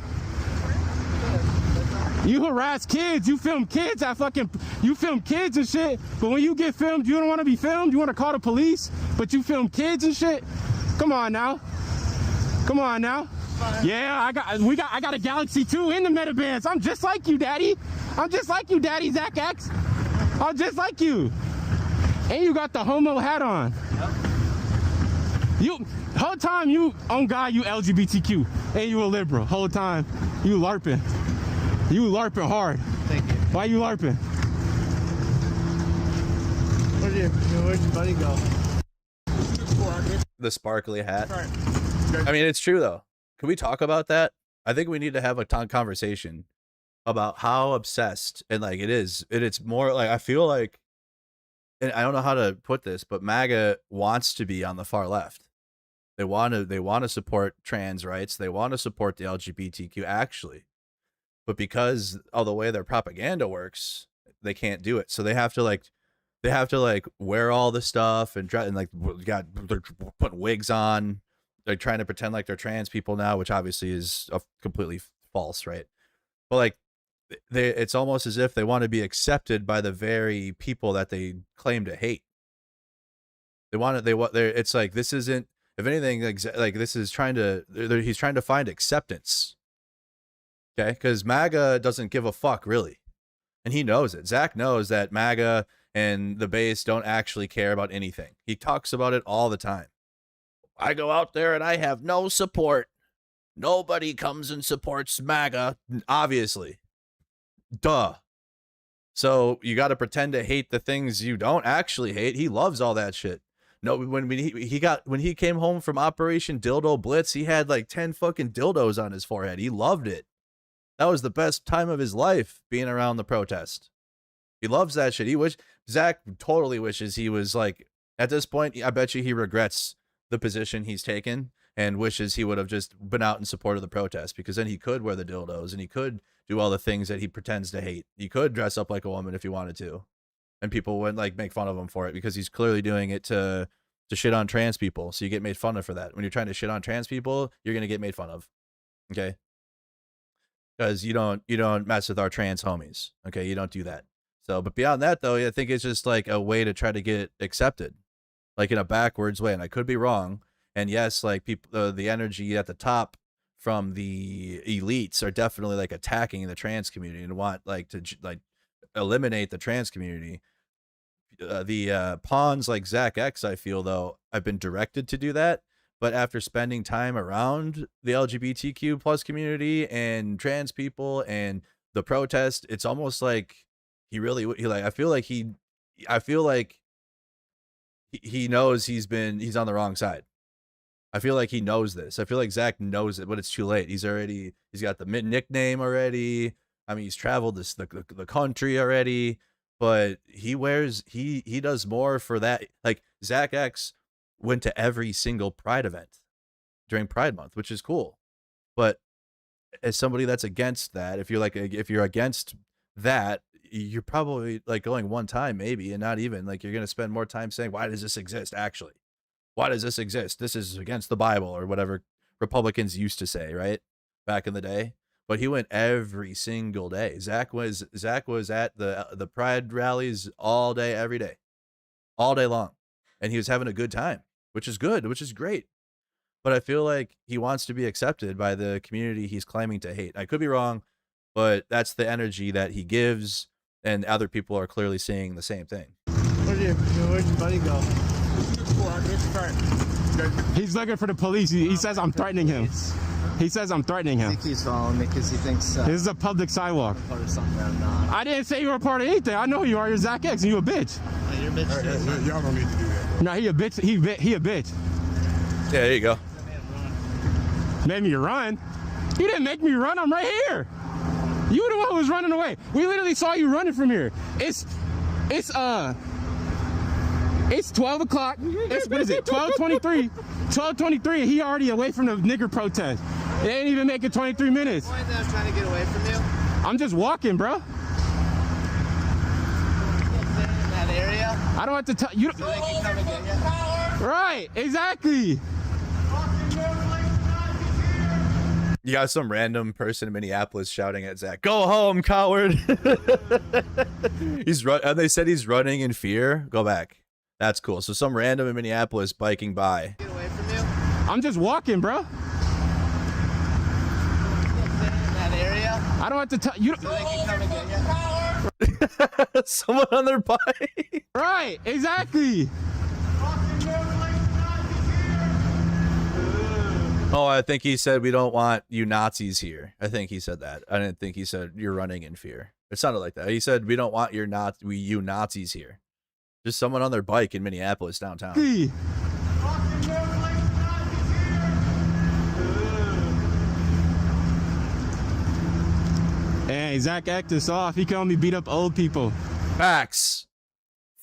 You harass kids, you film kids you film kids and shit, but when you get filmed, you don't want to be filmed, you want to call the police, but you film kids and shit? Come on now. Come on now. Yeah, I got a Galaxy 2 in the Metabands. I'm just like you, Daddy. I'm just like you, Daddy, Zach X. I'm just like you. And you got the homo hat on. You whole time you on God, you LGBTQ and you a liberal. Whole time you LARPing. You LARPing hard. Thank you. Why you LARPing? Where'd your buddy go? The sparkly hat. I mean, it's true though. Can we talk about that? I think we need to have a conversation about how obsessed and like it's more like I feel like, and I don't know how to put this, but MAGA wants to be on the far left. They want to support trans rights. They want to support the LGBTQ actually, but because of the way their propaganda works, they can't do it. So they have to wear all the stuff and like they're putting wigs on. They're trying to pretend like they're trans people now, which obviously is completely false, right? But like, it's almost as if they want to be accepted by the very people that they claim to hate. It's like, this isn't, if anything, like this is he's trying to find acceptance. Okay, because MAGA doesn't give a fuck really, and he knows it. Zach knows that MAGA and the base don't actually care about anything. He talks about it all the time. I go out there and I have no support. Nobody comes and supports MAGA, obviously. Duh. So you got to pretend to hate the things you don't actually hate. He loves all that shit. No, when he came home from Operation Dildo Blitz, he had like 10 fucking dildos on his forehead. He loved it. That was the best time of his life, being around the protest. He loves that shit. Zach totally wishes he was like, at this point, I bet you he regrets the position he's taken and wishes he would have just been out in support of the protest, because then he could wear the dildos and he could do all the things that he pretends to hate. He could dress up like a woman if he wanted to, and people wouldn't like make fun of him for it, because he's clearly doing it to shit on trans people. So you get made fun of for that. When you're trying to shit on trans people, you're going to get made fun of. Okay. Because you don't mess with our trans homies. Okay. You don't do that. So, but beyond that though, I think it's just like a way to try to get accepted, like in a backwards way. And I could be wrong. And yes, like people, the energy at the top from the elites are definitely like attacking the trans community and want like to like eliminate the trans community. The pawns like Zach X, I feel though, I've been directed to do that. But after spending time around the LGBTQ plus community and trans people and the protest, it's almost like I feel like he knows he's on the wrong side. I feel like he knows this. I feel like Zach knows it, but it's too late. He's got the nickname already. I mean, he's traveled the country already, but he does more for that. Like Zach X went to every single Pride event during Pride Month, which is cool. But as somebody that's against that, if you're against that, you're probably like going one time maybe, and not even like, you're going to spend more time saying, why does this exist? Actually, why does this exist? This is against the Bible, or whatever Republicans used to say, right? Back in the day. But he went every single day. Zach was at the Pride rallies all day, every day, all day long. And he was having a good time, which is good, which is great. But I feel like he wants to be accepted by the community he's claiming to hate. I could be wrong, but that's the energy that he gives, and other people are clearly seeing the same thing. Where'd your buddy go? He's looking for the police. He says I'm threatening him. He says I'm threatening I him. think he's following me because he thinks This is a public sidewalk. part of something I'm not. I didn't say you were a part of anything. I know who you are. You're Zach X, and you a bitch. Oh, you're a bitch too. Y'all don't need to do that. No, he a bitch. He a bitch. Yeah, there you go. Made me run. You didn't make me run. I'm right here. You were the one who was running away. We literally saw you running from here. It's 12 o'clock. What is it? 12:23. 12:23. He already away from the nigger protest. It ain't even making 23 minutes. The point that I was trying to get away from you. I'm just walking, bro. In that area. I don't have to tell you. So they can come and get you. Right, exactly. You got some random person in Minneapolis shouting at Zach, "Go home, coward!" And they said he's running in fear. Go back. That's cool. So some random in Minneapolis biking by. Get away from you. I'm just walking, bro. In that area. I don't have to tell you. So they can come and get you. Someone on their bike. Right, exactly. Oh, I think he said we don't want you Nazis here. I think he said that. I didn't think he said you're running in fear. It sounded like that. He said we don't want you Nazis here. Just someone on their bike in Minneapolis downtown. Hey. Hey, Zach act us off. He can only beat up old people. Facts,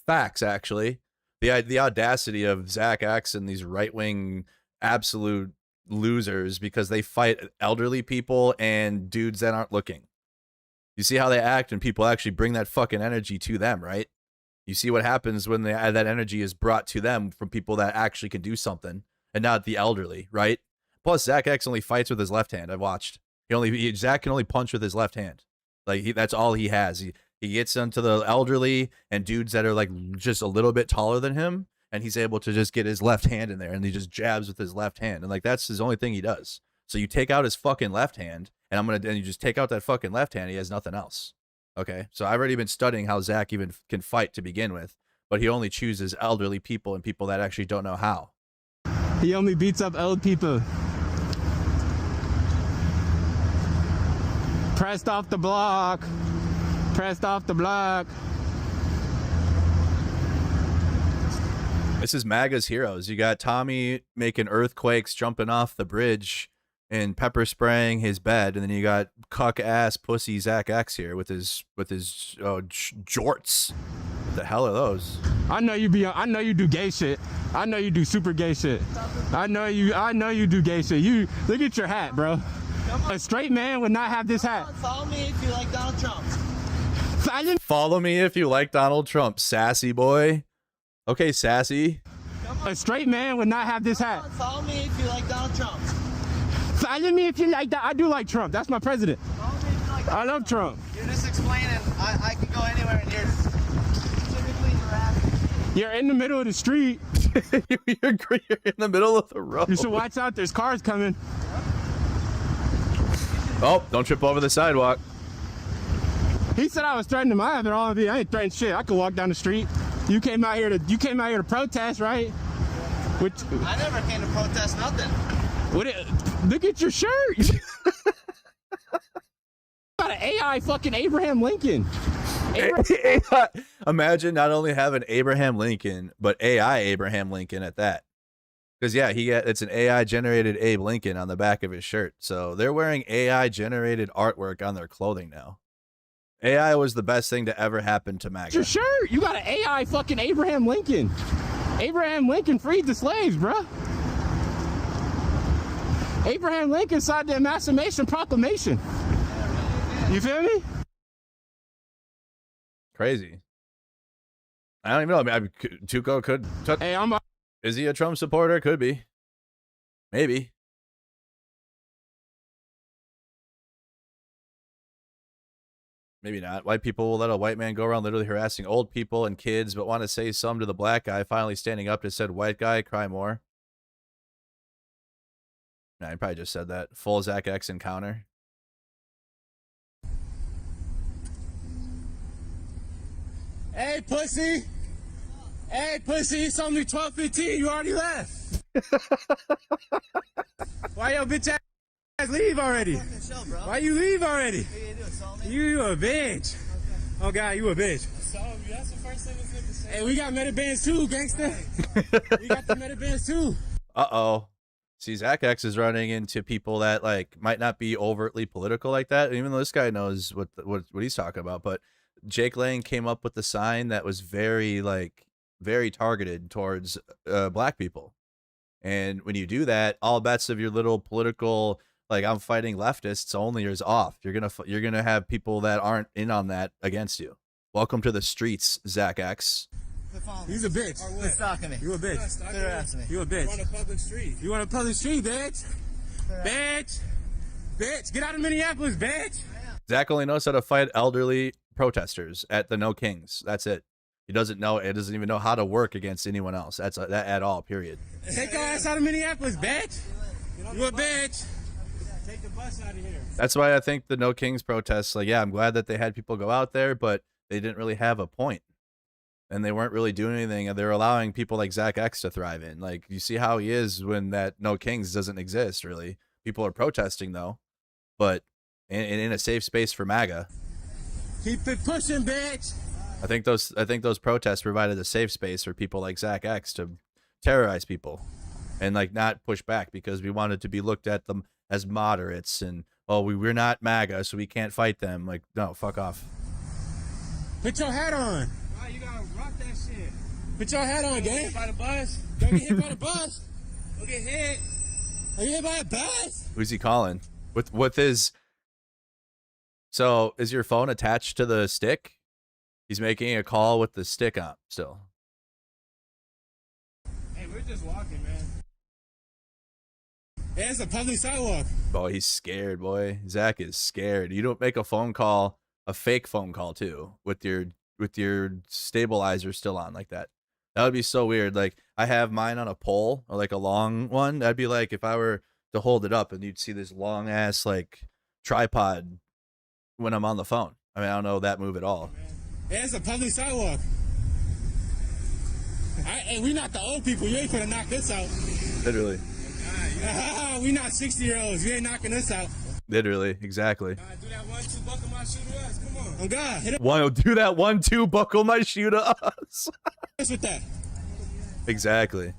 actually. The audacity of Zach X and these right-wing absolute losers because they fight elderly people and dudes that aren't looking. You see how they act and people actually bring that fucking energy to them, right? You see what happens when that energy is brought to them from people that actually can do something and not the elderly, right? Plus, Zach X only fights with his left hand. I've watched. Zach can only punch with his left hand. Like that's all he has. He gets into the elderly and dudes that are like just a little bit taller than him, and he's able to just get his left hand in there, and he just jabs with his left hand, and like that's his only thing he does. So you take out his fucking left hand, and you just take out that fucking left hand. He has nothing else. Okay, so I've already been studying how Zach even can fight to begin with, but he only chooses elderly people and people that actually don't know how. He only beats up old people. Pressed off the block. Pressed off the block. This is MAGA's heroes. You got Tommy making earthquakes, jumping off the bridge, and pepper spraying his bed, and then you got cuck ass pussy Zach X here with his jorts. What the hell are those? I know you do gay shit. I know you do super gay shit. I know you do gay shit. You look at your hat, bro. A straight man would not have this hat. Follow me if you like Donald Trump. Follow me if you like Donald Trump, sassy boy. Okay, sassy. A straight man would not have this hat. Follow me if you like Donald Trump. Follow me if you like that. I do like Trump. That's my president. I love Trump. You're just explaining. I can go anywhere and you're typically harassing. You're in the middle of the street. You're in the middle of the road. You should watch out. There's cars coming. Oh, don't trip over the sidewalk. He said I was threatening him. I ain't threatening shit. I could walk down the street. You came out here to protest, right? I never came to protest nothing. Look at your shirt. You got an AI fucking Abraham Lincoln. Imagine not only having Abraham Lincoln, but AI Abraham Lincoln at that. Because yeah, it's an AI generated Abe Lincoln on the back of his shirt. So they're wearing AI generated artwork on their clothing now. AI was the best thing to ever happen to MAGA. Your shirt. You got an AI fucking Abraham Lincoln. Abraham Lincoln freed the slaves, bruh. Abraham Lincoln signed the Emancipation Proclamation. You feel me? Crazy. I don't even know. I mean, Tuco could. Hey, Is he a Trump supporter? Could be. Maybe. Maybe not. White people will let a white man go around literally harassing old people and kids, but want to say some to the black guy finally standing up to said white guy, cry more. Nah, he probably just said that. Full Zach X encounter. Hey, pussy. Hey, pussy, it's only 12:15. You already left. Why your bitch ass leave already? Why you leave already? You a bitch. Oh, God, you a bitch. That's the first thing this nigga said. Hey, we got metabands too, gangster. We got the metabands too. Uh-oh. See, Zach X is running into people that like might not be overtly political like that, even though this guy knows what he's talking about. But Jake Lang came up with the sign that was very targeted towards black people, and when you do that, all bets of your little political I'm fighting leftists only is off. You're gonna have people that aren't in on that against you. Welcome to the streets, Zach X. He's a bitch. Quit stalking me. You a bitch. Quit harassing me. You a bitch. You on a public street. You on a public street, bitch. Bitch. Bitch. Get out of Minneapolis, bitch. Zach only knows how to fight elderly protesters at the No Kings. That's it. He doesn't even know how to work against anyone else. That's that at all, period. Take your ass out of Minneapolis, bitch. You a bitch. Take the bus out of here. That's why I think the No Kings protests, I'm glad that they had people go out there, but they didn't really have a point. and they weren't really doing anything, and they're allowing people like Zach X to thrive in. Like, you see how he is when that No Kings doesn't exist, really. People are protesting, though, but in a safe space for MAGA. Keep it pushing, bitch. I think those protests provided a safe space for people like Zach X to terrorize people and like not push back, because we wanted to be looked at them as moderates and, oh, we're not MAGA, so we can't fight them. Like, no, fuck off. Put your hat on. Wow, you gotta rock that shit. Put your hat on, gang. By the bus. Don't get hit by the bus. Don't get hit. Are you hit by a bus? Who's he calling? With his... So, is your phone attached to the stick? He's making a call with the stick on still. Hey, we're just walking, man. Hey, it's a public sidewalk. Boy, he's scared, boy. Zach is scared. You don't make a phone call, a fake phone call too, with your stabilizer still on like that. That would be so weird. Like, I have mine on a pole, or like a long one. That'd be like if I were to hold it up and you'd see this long ass like tripod when I'm on the phone. I mean, I don't know that move at all. Hey, it's a public sidewalk. Hey, we not the old people. You ain't gonna knock this out. Literally. We not 60-year-olds. You ain't knocking this out. Literally, exactly. Do that 1-2 buckle my shoe to us. Come on. Oh God. Hit Do that 1-2 buckle my shoe to us. us with that. Exactly.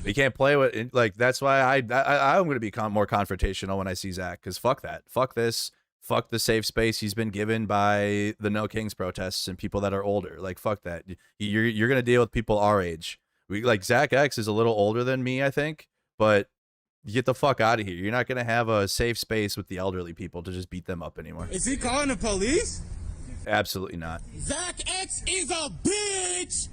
You can't play with, like, that's why I'm going to be more confrontational when I see Zach, because fuck that. Fuck this. Fuck the safe space he's been given by the No Kings protests and people that are older. Like, fuck that. You're going to deal with people our age. Like, Zach X is a little older than me, I think, but get the fuck out of here. You're not going to have a safe space with the elderly people to just beat them up anymore. Is he calling the police? Absolutely not. Zach X is a bitch.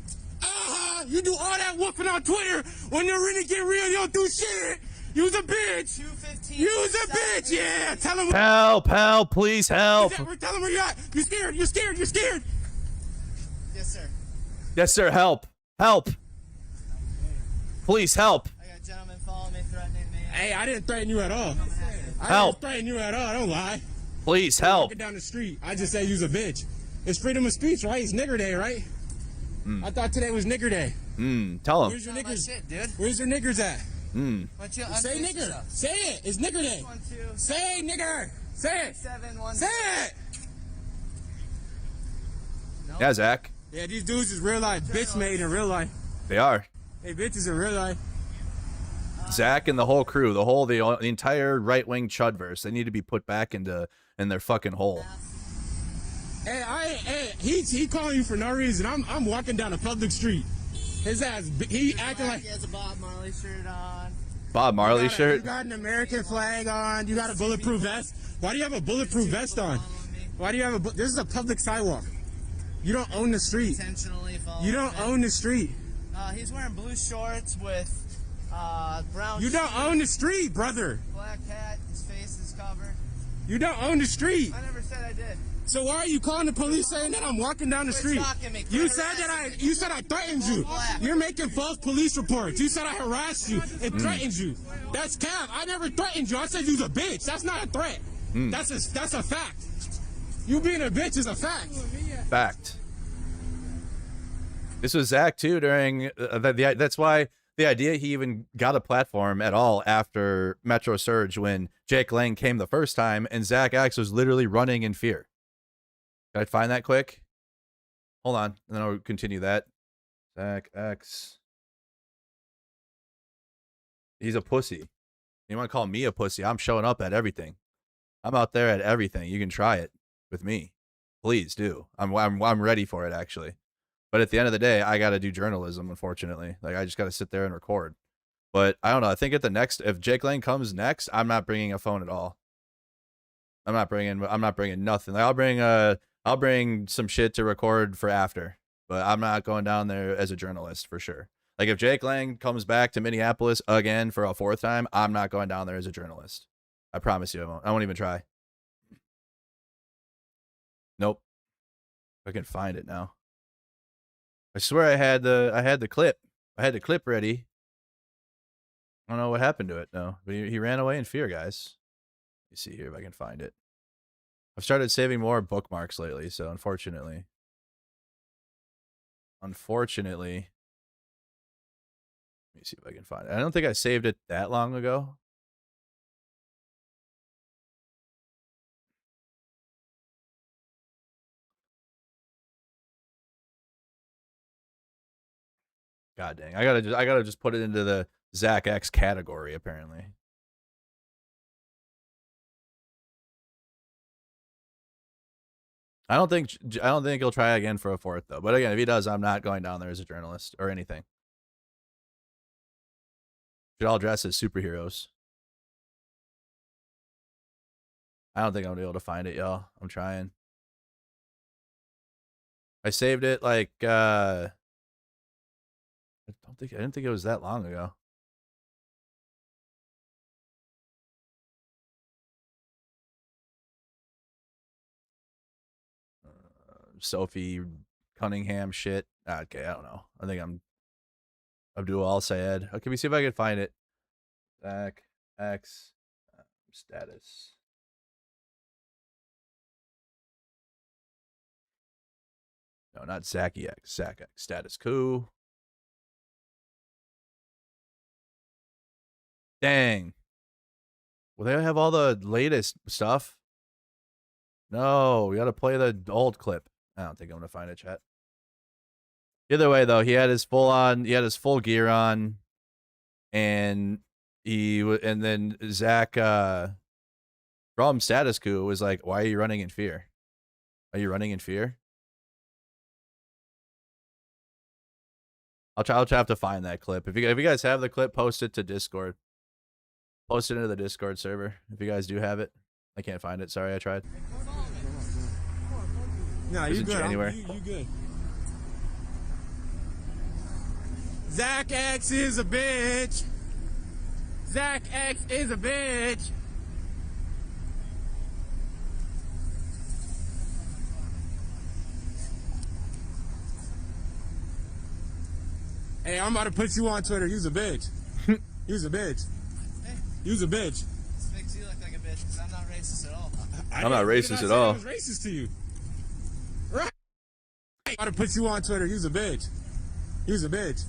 You do all that whooping on Twitter. When you're really get real, you don't do shit. You's a bitch. 215. You's a bitch. Yeah. Tell him. Help, please help. Tell him where you at. You're scared. You're scared. You're scared. Yes, sir. Yes, sir. Help. Please help. I got gentlemen following me, threatening me. Hey, I didn't threaten you at all. I Help. didn't threaten you at all. Don't lie. Please help. Walking down the street. I just said you's a bitch. It's freedom of speech, right? It's nigger day, right? I thought today was nigger day. Tell him. Where's your Not my niggers? shit, dude. Where's your niggers at? Why don't you Say unfix nigger. yourself? Say it. It's nigger day. 1, 2, Say nigger. Say it. 7, 1. Say it. Yeah, Zach. Yeah, these dudes is real life bitch made in real life. They are. Hey, bitches in real life. Zach and the whole crew, the entire right-wing chudverse, they need to be put back in their fucking hole. Hey, he calling you for no reason. I'm walking down a public street. His ass, he acting like He has a Bob Marley shirt on. Bob Marley you shirt. got an American flag on. You got a bulletproof vest. Why do you have a bulletproof vest on? Why do you have this is a public sidewalk. You don't own the street. Intentionally following You don't me. own the street. He's wearing blue shorts with brown You don't shoes, own the street, brother. black hat. His face is covered. You don't own the street. I never said I did. So why are you calling the police saying that I'm walking down the Quit street? stalking me. Quit You said harassing you said I threatened you. You're making false police reports. You said I harassed you and threatened you. That's cap. I never threatened you. I said you's a bitch. That's not a threat. That's a fact. You being a bitch is a fact. Fact. This was Zach too during that's why the idea he even got a platform at all after Metro Surge, when Jake Lang came the first time and Zach X was literally running in fear. Can I find that quick? Hold on, and then I'll continue that. Zach X. He's a pussy. You want to call me a pussy? I'm showing up at everything. I'm out there at everything. You can try it with me. Please do. I'm ready for it, actually. But at the end of the day, I got to do journalism, unfortunately. Like, I just got to sit there and record. But I don't know. I think if Jake Lang comes next, I'm not bringing a phone at all. I'm not bringing nothing. Like, I'll bring some shit to record for after, but I'm not going down there as a journalist for sure. Like, if Jake Lang comes back to Minneapolis again for a 4th time, I'm not going down there as a journalist. I promise you I won't. I won't even try. Nope. I can find it now. I swear I had the clip. I had the clip ready. I don't know what happened to it, no. But he ran away in fear, guys. Let me see here if I can find it. I've started saving more bookmarks lately, so unfortunately. unfortunately, let me see if I can find it. I don't think I saved it that long ago. God dang. I gotta just put it into the Zach X category, apparently. I don't think he'll try again for a 4th though. But again, if he does, I'm not going down there as a journalist or anything. Should all dress as superheroes. I don't think I'm gonna be able to find it, y'all. I'm trying. I saved it like I didn't think it was that long ago. Sophie Cunningham shit. Okay, I don't know. I think I'm Abdul Al Sayed. Okay, let me see if I can find it. Zach X status. No, not Zachy X. Zach X status coup. Dang. Well, they have all the latest stuff. No, we got to play the old clip. I don't think I'm gonna find it, chat. Either way, though, he had his full gear on, and then Zach from Status Coup was like, "Why are you running in fear? Are you running in fear?" I'll have to find that clip. If you guys have the clip, post it to Discord. Post it into the Discord server if you guys do have it. I can't find it. Sorry, I tried. No, you good. Anywhere. You good. Zach X is a bitch. Zach X is a bitch. Hey, I'm about to put you on Twitter. You's a bitch. You's a bitch. You's a bitch. This makes you look like a bitch because I'm not racist at all. I'm not racist at all. I was racist to you. Right. I'm about to put you on Twitter. You's a bitch. You's a bitch.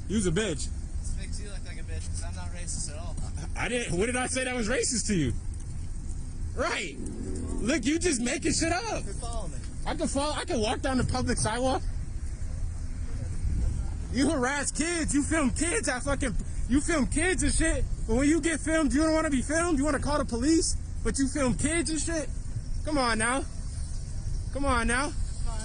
You's a bitch. This makes you look like a bitch because I'm not racist at all. I didn't. What did I say that was racist to you? Right. Look, you just making shit up. You follow me. I can follow. I can walk down the public sidewalk. You harass kids. You film kids. You film kids and shit. But when you get filmed, you don't want to be filmed. You want to call the police, but you film kids and shit. Come on now. Come on now.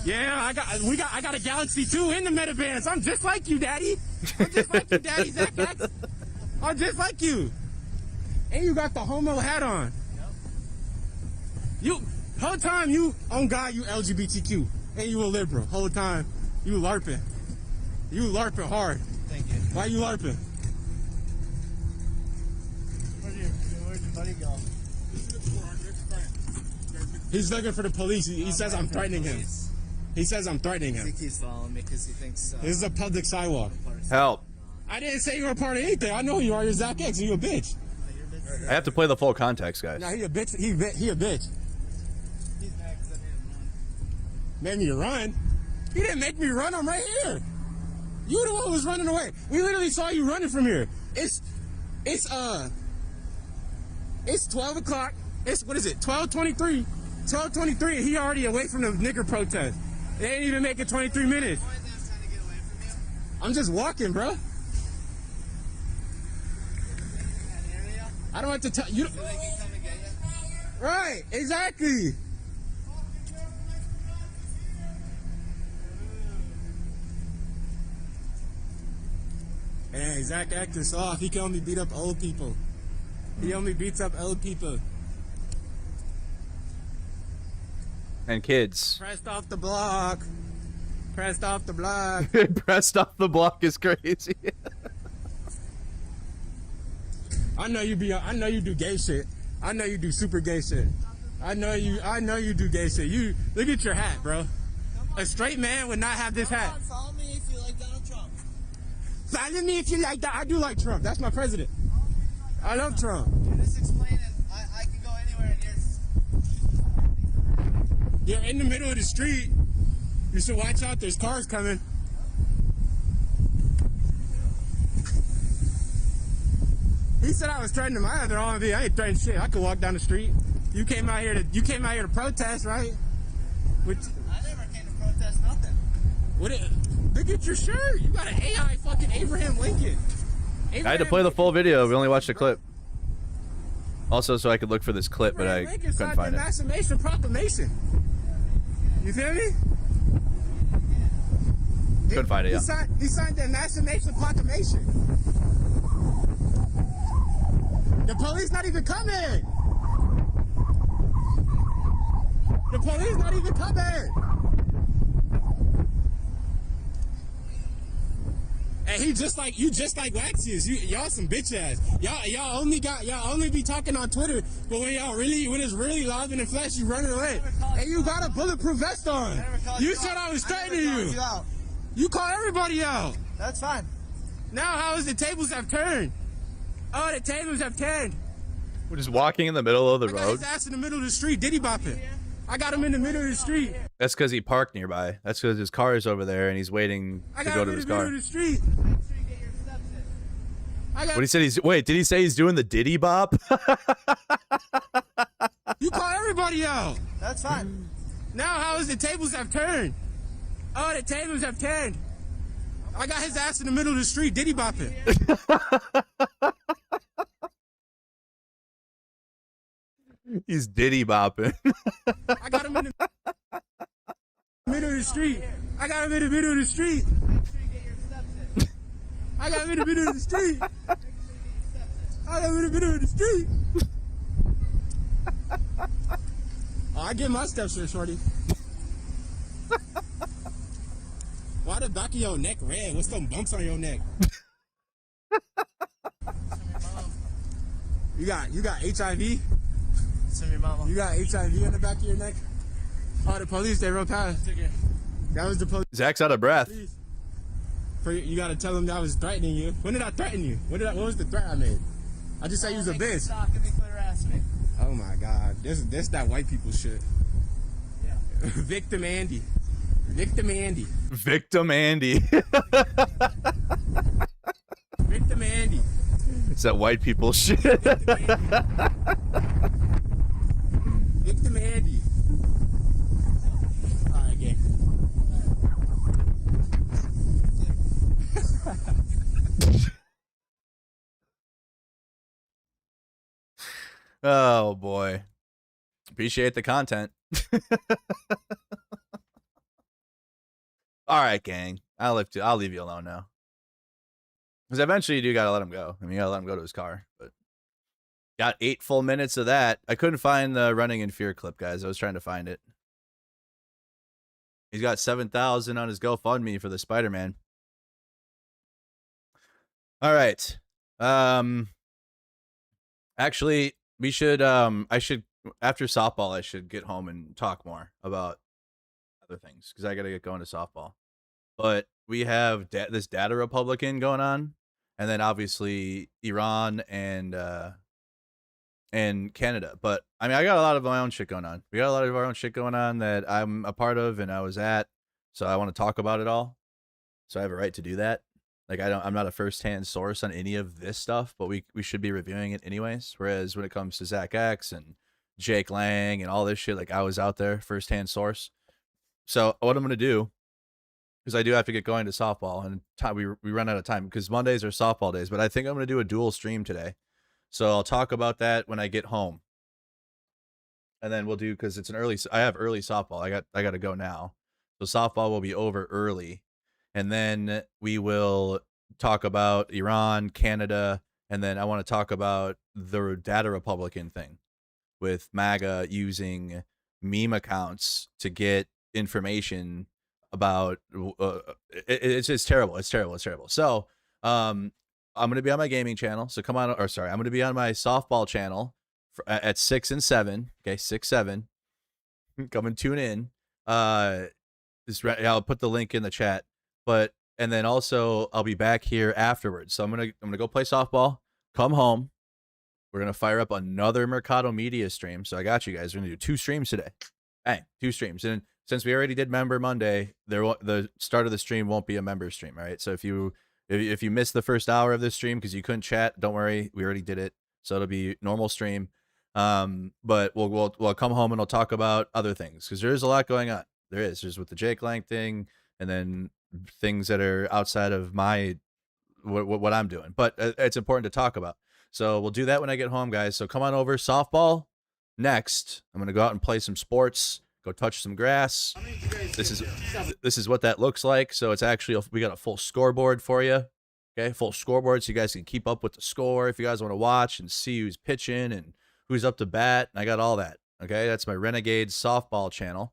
Yeah, I got a Galaxy 2 in the Metabands. I'm just like you, Daddy. I'm just like you, Daddy, Zach X. I'm just like you. And you got the homo hat on. Yep. You, whole time you, on God, you LGBTQ. And you a liberal. Whole time, you LARPing. You LARPing hard. Thank you. Why you LARPing? Where'd your buddy go? He's looking for the police. He says I'm threatening him. He says I'm threatening him. He keeps following me because he thinks... This is a public sidewalk. Help. I didn't say you were a part of anything. I know who you are. You're Zach X and you a bitch. I have to play the full context, guys. Nah, he a bitch. He a bitch. He's mad because I made him run. Made me run? He didn't make me run. I'm right here. You the one who was running away. We literally saw you running from here. It's 12 o'clock. What is it? 12:23. 12:23. He already away from the nigger protest. They ain't even making 23 minutes. Why is that trying to get away from you? I'm just walking, bro. That area? I don't have to tell you. So they can come and get you? Right, exactly. Hey, Zach X is off. He can only beat up old people. He only beats up old people. And kids. Pressed off the block. Pressed off the block. Pressed off the block is crazy. I know you do gay shit. I know you do super gay shit. I know you do gay shit. You look at your hat, bro. A straight man would not have this hat. Follow me if you like Donald Trump. Follow me if you like that. I do like Trump. That's my president. I love Trump. You just explain it. I can go anywhere and You're in the middle of the street. You should watch out. There's cars coming. He said I was threatening him. I had the wrong idea. I ain't threatening shit. I could walk down the street. You came out here to protest, right? Which, I never came to protest nothing. look at your shirt. You got an AI fucking Abraham Lincoln. I had to play the full video. We only watched the clip. Also, so I could look for this clip, but I couldn't find it. Emancipation Proclamation. You feel me? Couldn't find it, yeah. He signed the Emancipation Proclamation. The police not even coming. The police not even coming. And he just like Waxius. Y'all some bitch ass. Y'all only be talking on Twitter, but when it's really live in the flesh, you running away. And you got a bulletproof vest on. You said I was threatening you. You call everybody out. That's fine. Now how is the tables have turned? Oh, the tables have turned. We're just walking in the middle of the I got road. his ass in the middle of the street, diddy bopping. I got him in the middle of the street. That's because he parked nearby. That's because his car is over there and he's waiting to go to his car. I got him in the middle of the street. What he said did he say he's doing the Diddy Bop? You call everybody out. That's fine. Now how is the tables have turned? Oh, the tables have turned. I got his ass in the middle of the street, diddy bopping. He's Diddy Bopping. I got him in the middle of the street. I got him in the middle of the street. I got him in the middle of the street. I got him in the middle of the street. Oh, I get my steps here, shorty. Why the back of your neck red? What's them bumps on your neck? You got HIV? Send your mama. You got HIV in the back of your neck? Oh, the police, they rode past. That was the police. Zach's out of breath. You gotta tell them that I was threatening you. When did I threaten you? What was the threat I made? I just said you was a bitch. Stop, give me clear harassment. Oh my God, this that white people shit. Yeah. Victim Andy. Victim Andy. Victim Andy. Victim Andy. It's that white people shit. Victim Andy. All right, gang. Oh boy. Appreciate the content. All right, gang. I'll leave you alone now. Because eventually you do gotta let him go. I mean, you gotta let him go to his car. But got 8 full minutes of that. I couldn't find the Running in Fear clip, guys. I was trying to find it. He's got 7,000 on his GoFundMe for the Spider-Man. All right. Actually, we should I should after softball I should get home and talk more about other things because I gotta get going to softball. But we have this data Republican going on, and then obviously Iran and Canada. But I mean, I got a lot of my own shit going on. We got a lot of our own shit going on that I'm a part of and I was at. So I want to talk about it all. So I have a right to do that. Like I'm not a first-hand source on any of this stuff, but we should be reviewing it anyways. Whereas when it comes to Zach X and Jake Lang and all this shit, like I was out there, first-hand source. So what I'm gonna do, because I do have to get going to softball, and we run out of time because Mondays are softball days. But I think I'm gonna do a dual stream today, so I'll talk about that when I get home, and then we'll do because it's an early. I have early softball. I got to go now, so softball will be over early. And then we will talk about Iran, Canada, and then I want to talk about the data Republican thing with MAGA using meme accounts to get information about. It's just terrible. It's terrible. It's terrible. So I'm going to be on my gaming channel. So come on. Or sorry, I'm going to be on my softball channel at 6 and 7. Okay, 6, 7. Come and tune in. I'll put the link in the chat. And then also I'll be back here afterwards. So I'm gonna go play softball, come home. We're gonna fire up another Mercado Media stream. So I got you guys. We're gonna do 2 streams today. Bang, 2 streams. And since we already did Member Monday, the start of the stream won't be a member stream, all right? So if you If you missed the first hour of this stream because you couldn't chat, don't worry, we already did it, so it'll be normal stream. But we'll come home and we'll talk about other things because there is a lot going on. There's with the Jake Lang thing, and then things that are outside of my what I'm doing. But it's important to talk about. So we'll do that when I get home, guys. So come on over. Softball next. I'm gonna go out and play some sports. Go touch some grass. This is what that looks like. So it's actually we got a full scoreboard for you. Okay, full scoreboard so you guys can keep up with the score if you guys want to watch and see who's pitching and who's up to bat. And I got all that. Okay, that's my Renegades softball channel.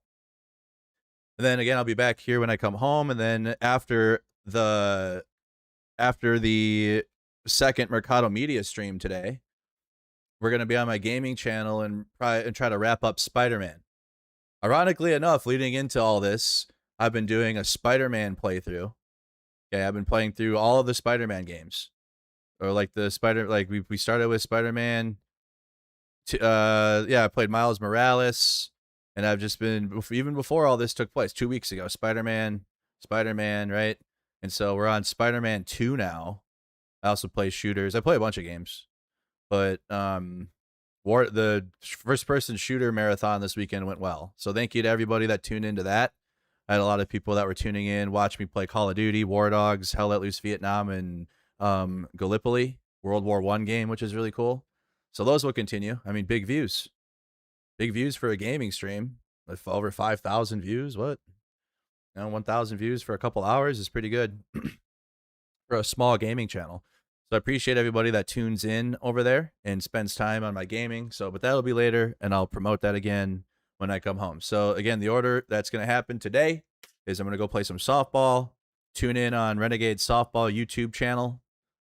And then again, I'll be back here when I come home. And then after the second Mercado Media stream today, we're gonna be on my gaming channel and try to wrap up Spider-Man. Ironically enough, leading into all this, I've been doing a Spider-Man playthrough. Okay, I've been playing through all of the Spider-Man games, or like we started with Spider-Man. I played Miles Morales, and I've just been even before all this took place 2 weeks ago. Spider-Man, right? And so we're on Spider-Man 2 now. I also play shooters. I play a bunch of games, but the first-person shooter marathon this weekend went well. So thank you to everybody that tuned into that. I had a lot of people that were tuning in, watch me play Call of Duty, War Dogs, Hell Let Loose Vietnam, and Gallipoli, World War I game, which is really cool. So those will continue. I mean, big views for a gaming stream. With over 5,000 views, what? 1,000 views for a couple hours is pretty good for a small gaming channel. So I appreciate everybody that tunes in over there and spends time on my gaming. So, but that'll be later, and I'll promote that again when I come home. So again, the order that's going to happen today is I'm going to go play some softball, tune in on Renegade Softball YouTube channel,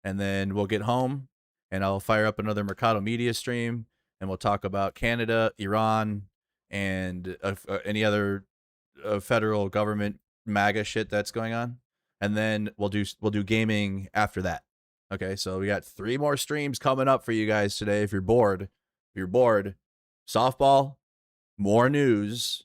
and then we'll get home and I'll fire up another Mercado Media stream, and we'll talk about Canada, Iran, and any other federal government MAGA shit that's going on. And then we'll do gaming after that. Okay, so we got 3 more streams coming up for you guys today. If you're bored, softball, more news,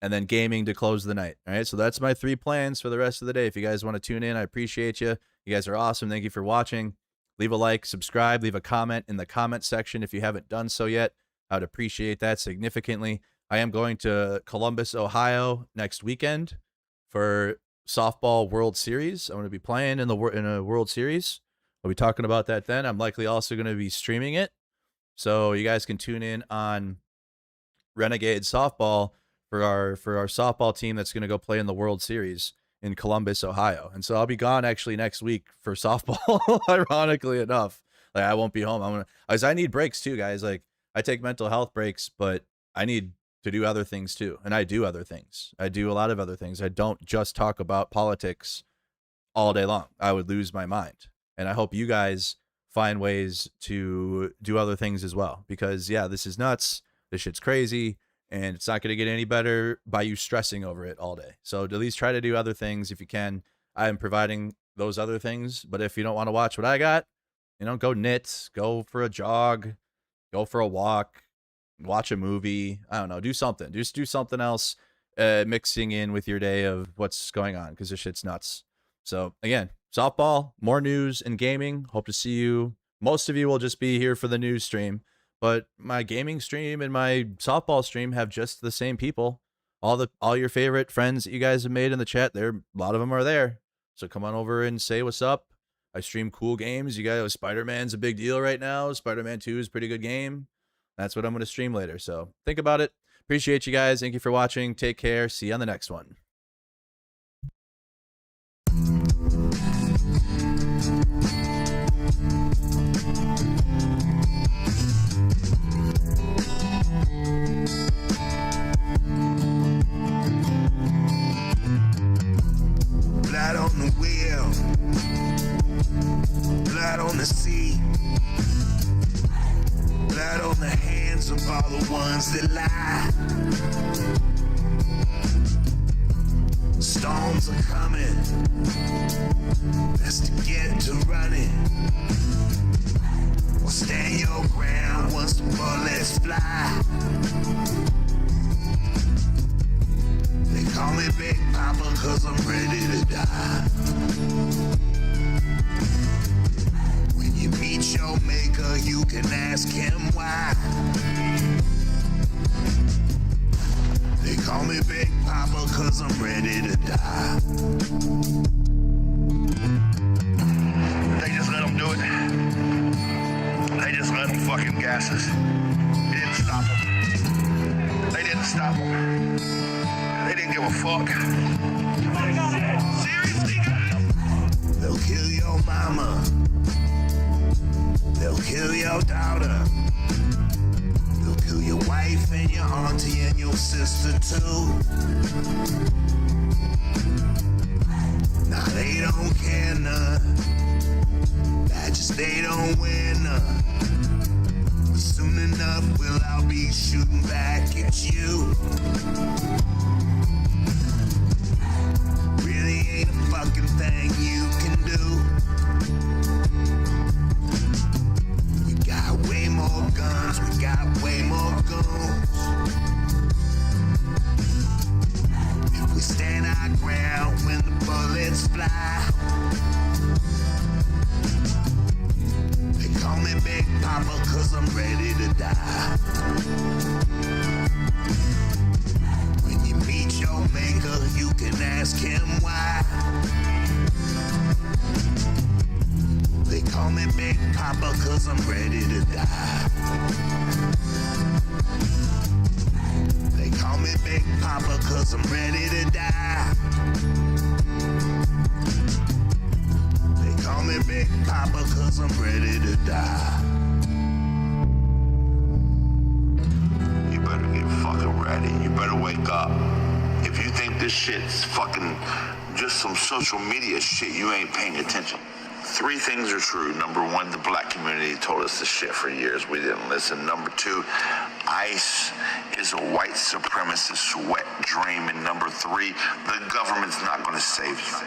and then gaming to close the night. All right, so that's my 3 plans for the rest of the day. If you guys want to tune in, I appreciate you. You guys are awesome. Thank you for watching. Leave a like, subscribe, leave a comment in the comment section if you haven't done so yet. I would appreciate that significantly. I am going to Columbus, Ohio next weekend for softball World Series. I'm going to be playing in a World Series. I'll be talking about that then. I'm likely also going to be streaming it. So you guys can tune in on Renegade Softball for our softball team that's going to go play in the World Series in Columbus, Ohio. And so I'll be gone actually next week for softball, ironically enough. Like I won't be home. I need breaks too, guys. Like I take mental health breaks, but I need to do other things too. And I do other things. I do a lot of other things. I don't just talk about politics all day long. I would lose my mind. And I hope you guys find ways to do other things as well. Because, yeah, this is nuts. This shit's crazy. And it's not going to get any better by you stressing over it all day. So at least try to do other things if you can. I am providing those other things. But if you don't want to watch what I got, go knit, go for a jog, go for a walk, watch a movie. I don't know. Do something. Just do something else mixing in with your day of what's going on because this shit's nuts. So, again, softball, more news and gaming. Hope to see you. Most of you will just be here for the news stream, but my gaming stream and my softball stream have just the same people. All your favorite friends that you guys have made in the chat, a lot of them are there. So come on over and say what's up. I stream cool games. You guys, Spider-Man's a big deal right now. Spider-Man 2 is a pretty good game. That's what I'm going to stream later. So think about it. Appreciate you guys. Thank you for watching. Take care. See you on the next one. Blood on the wheel, blood on the sea, blood on the hands of all the ones that lie. Storms are coming, best to get to running, or stand your ground once the bullets fly. They call me Big Papa 'cause I'm ready to die. meet your maker, you can ask him why. They call me Big Papa cause I'm ready to die. They just let him do it. They just let him fucking gas us. They didn't stop him. They didn't stop him. They didn't give a fuck. Seriously, guys? They'll kill your mama. They'll kill your daughter. They'll kill your wife and your auntie and your sister too. Nah, they don't care none. That just they don't win none. But soon enough, we'll all be shooting back at you. Really ain't a fucking thing you can do. We got way more guns, we got way more goons. If we stand our ground when the bullets fly, they call me Big Papa cause I'm ready to die. When you meet your maker, you can ask him why. They call me Big Papa cause I'm ready to die. They call me Big Papa cause I'm ready to die. They call me Big Papa cause I'm ready to die. You better get fucking ready. You better wake up. If you think this shit's fucking just some social media shit, you ain't paying attention. 3 things are true. Number 1, the black community told us this shit for years. We didn't listen. Number 2, ICE is a white supremacist wet dream. And number 3, the government's not going to save you.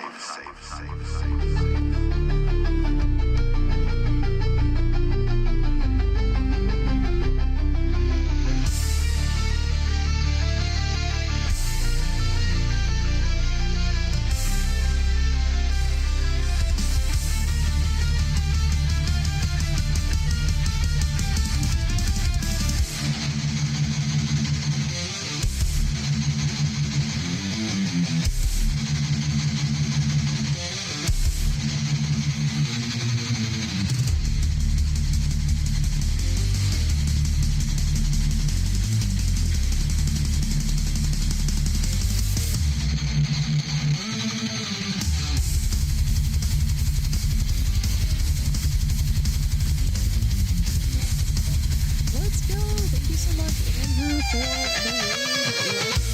Let's go. Thank you so much, Andrew, for the raid.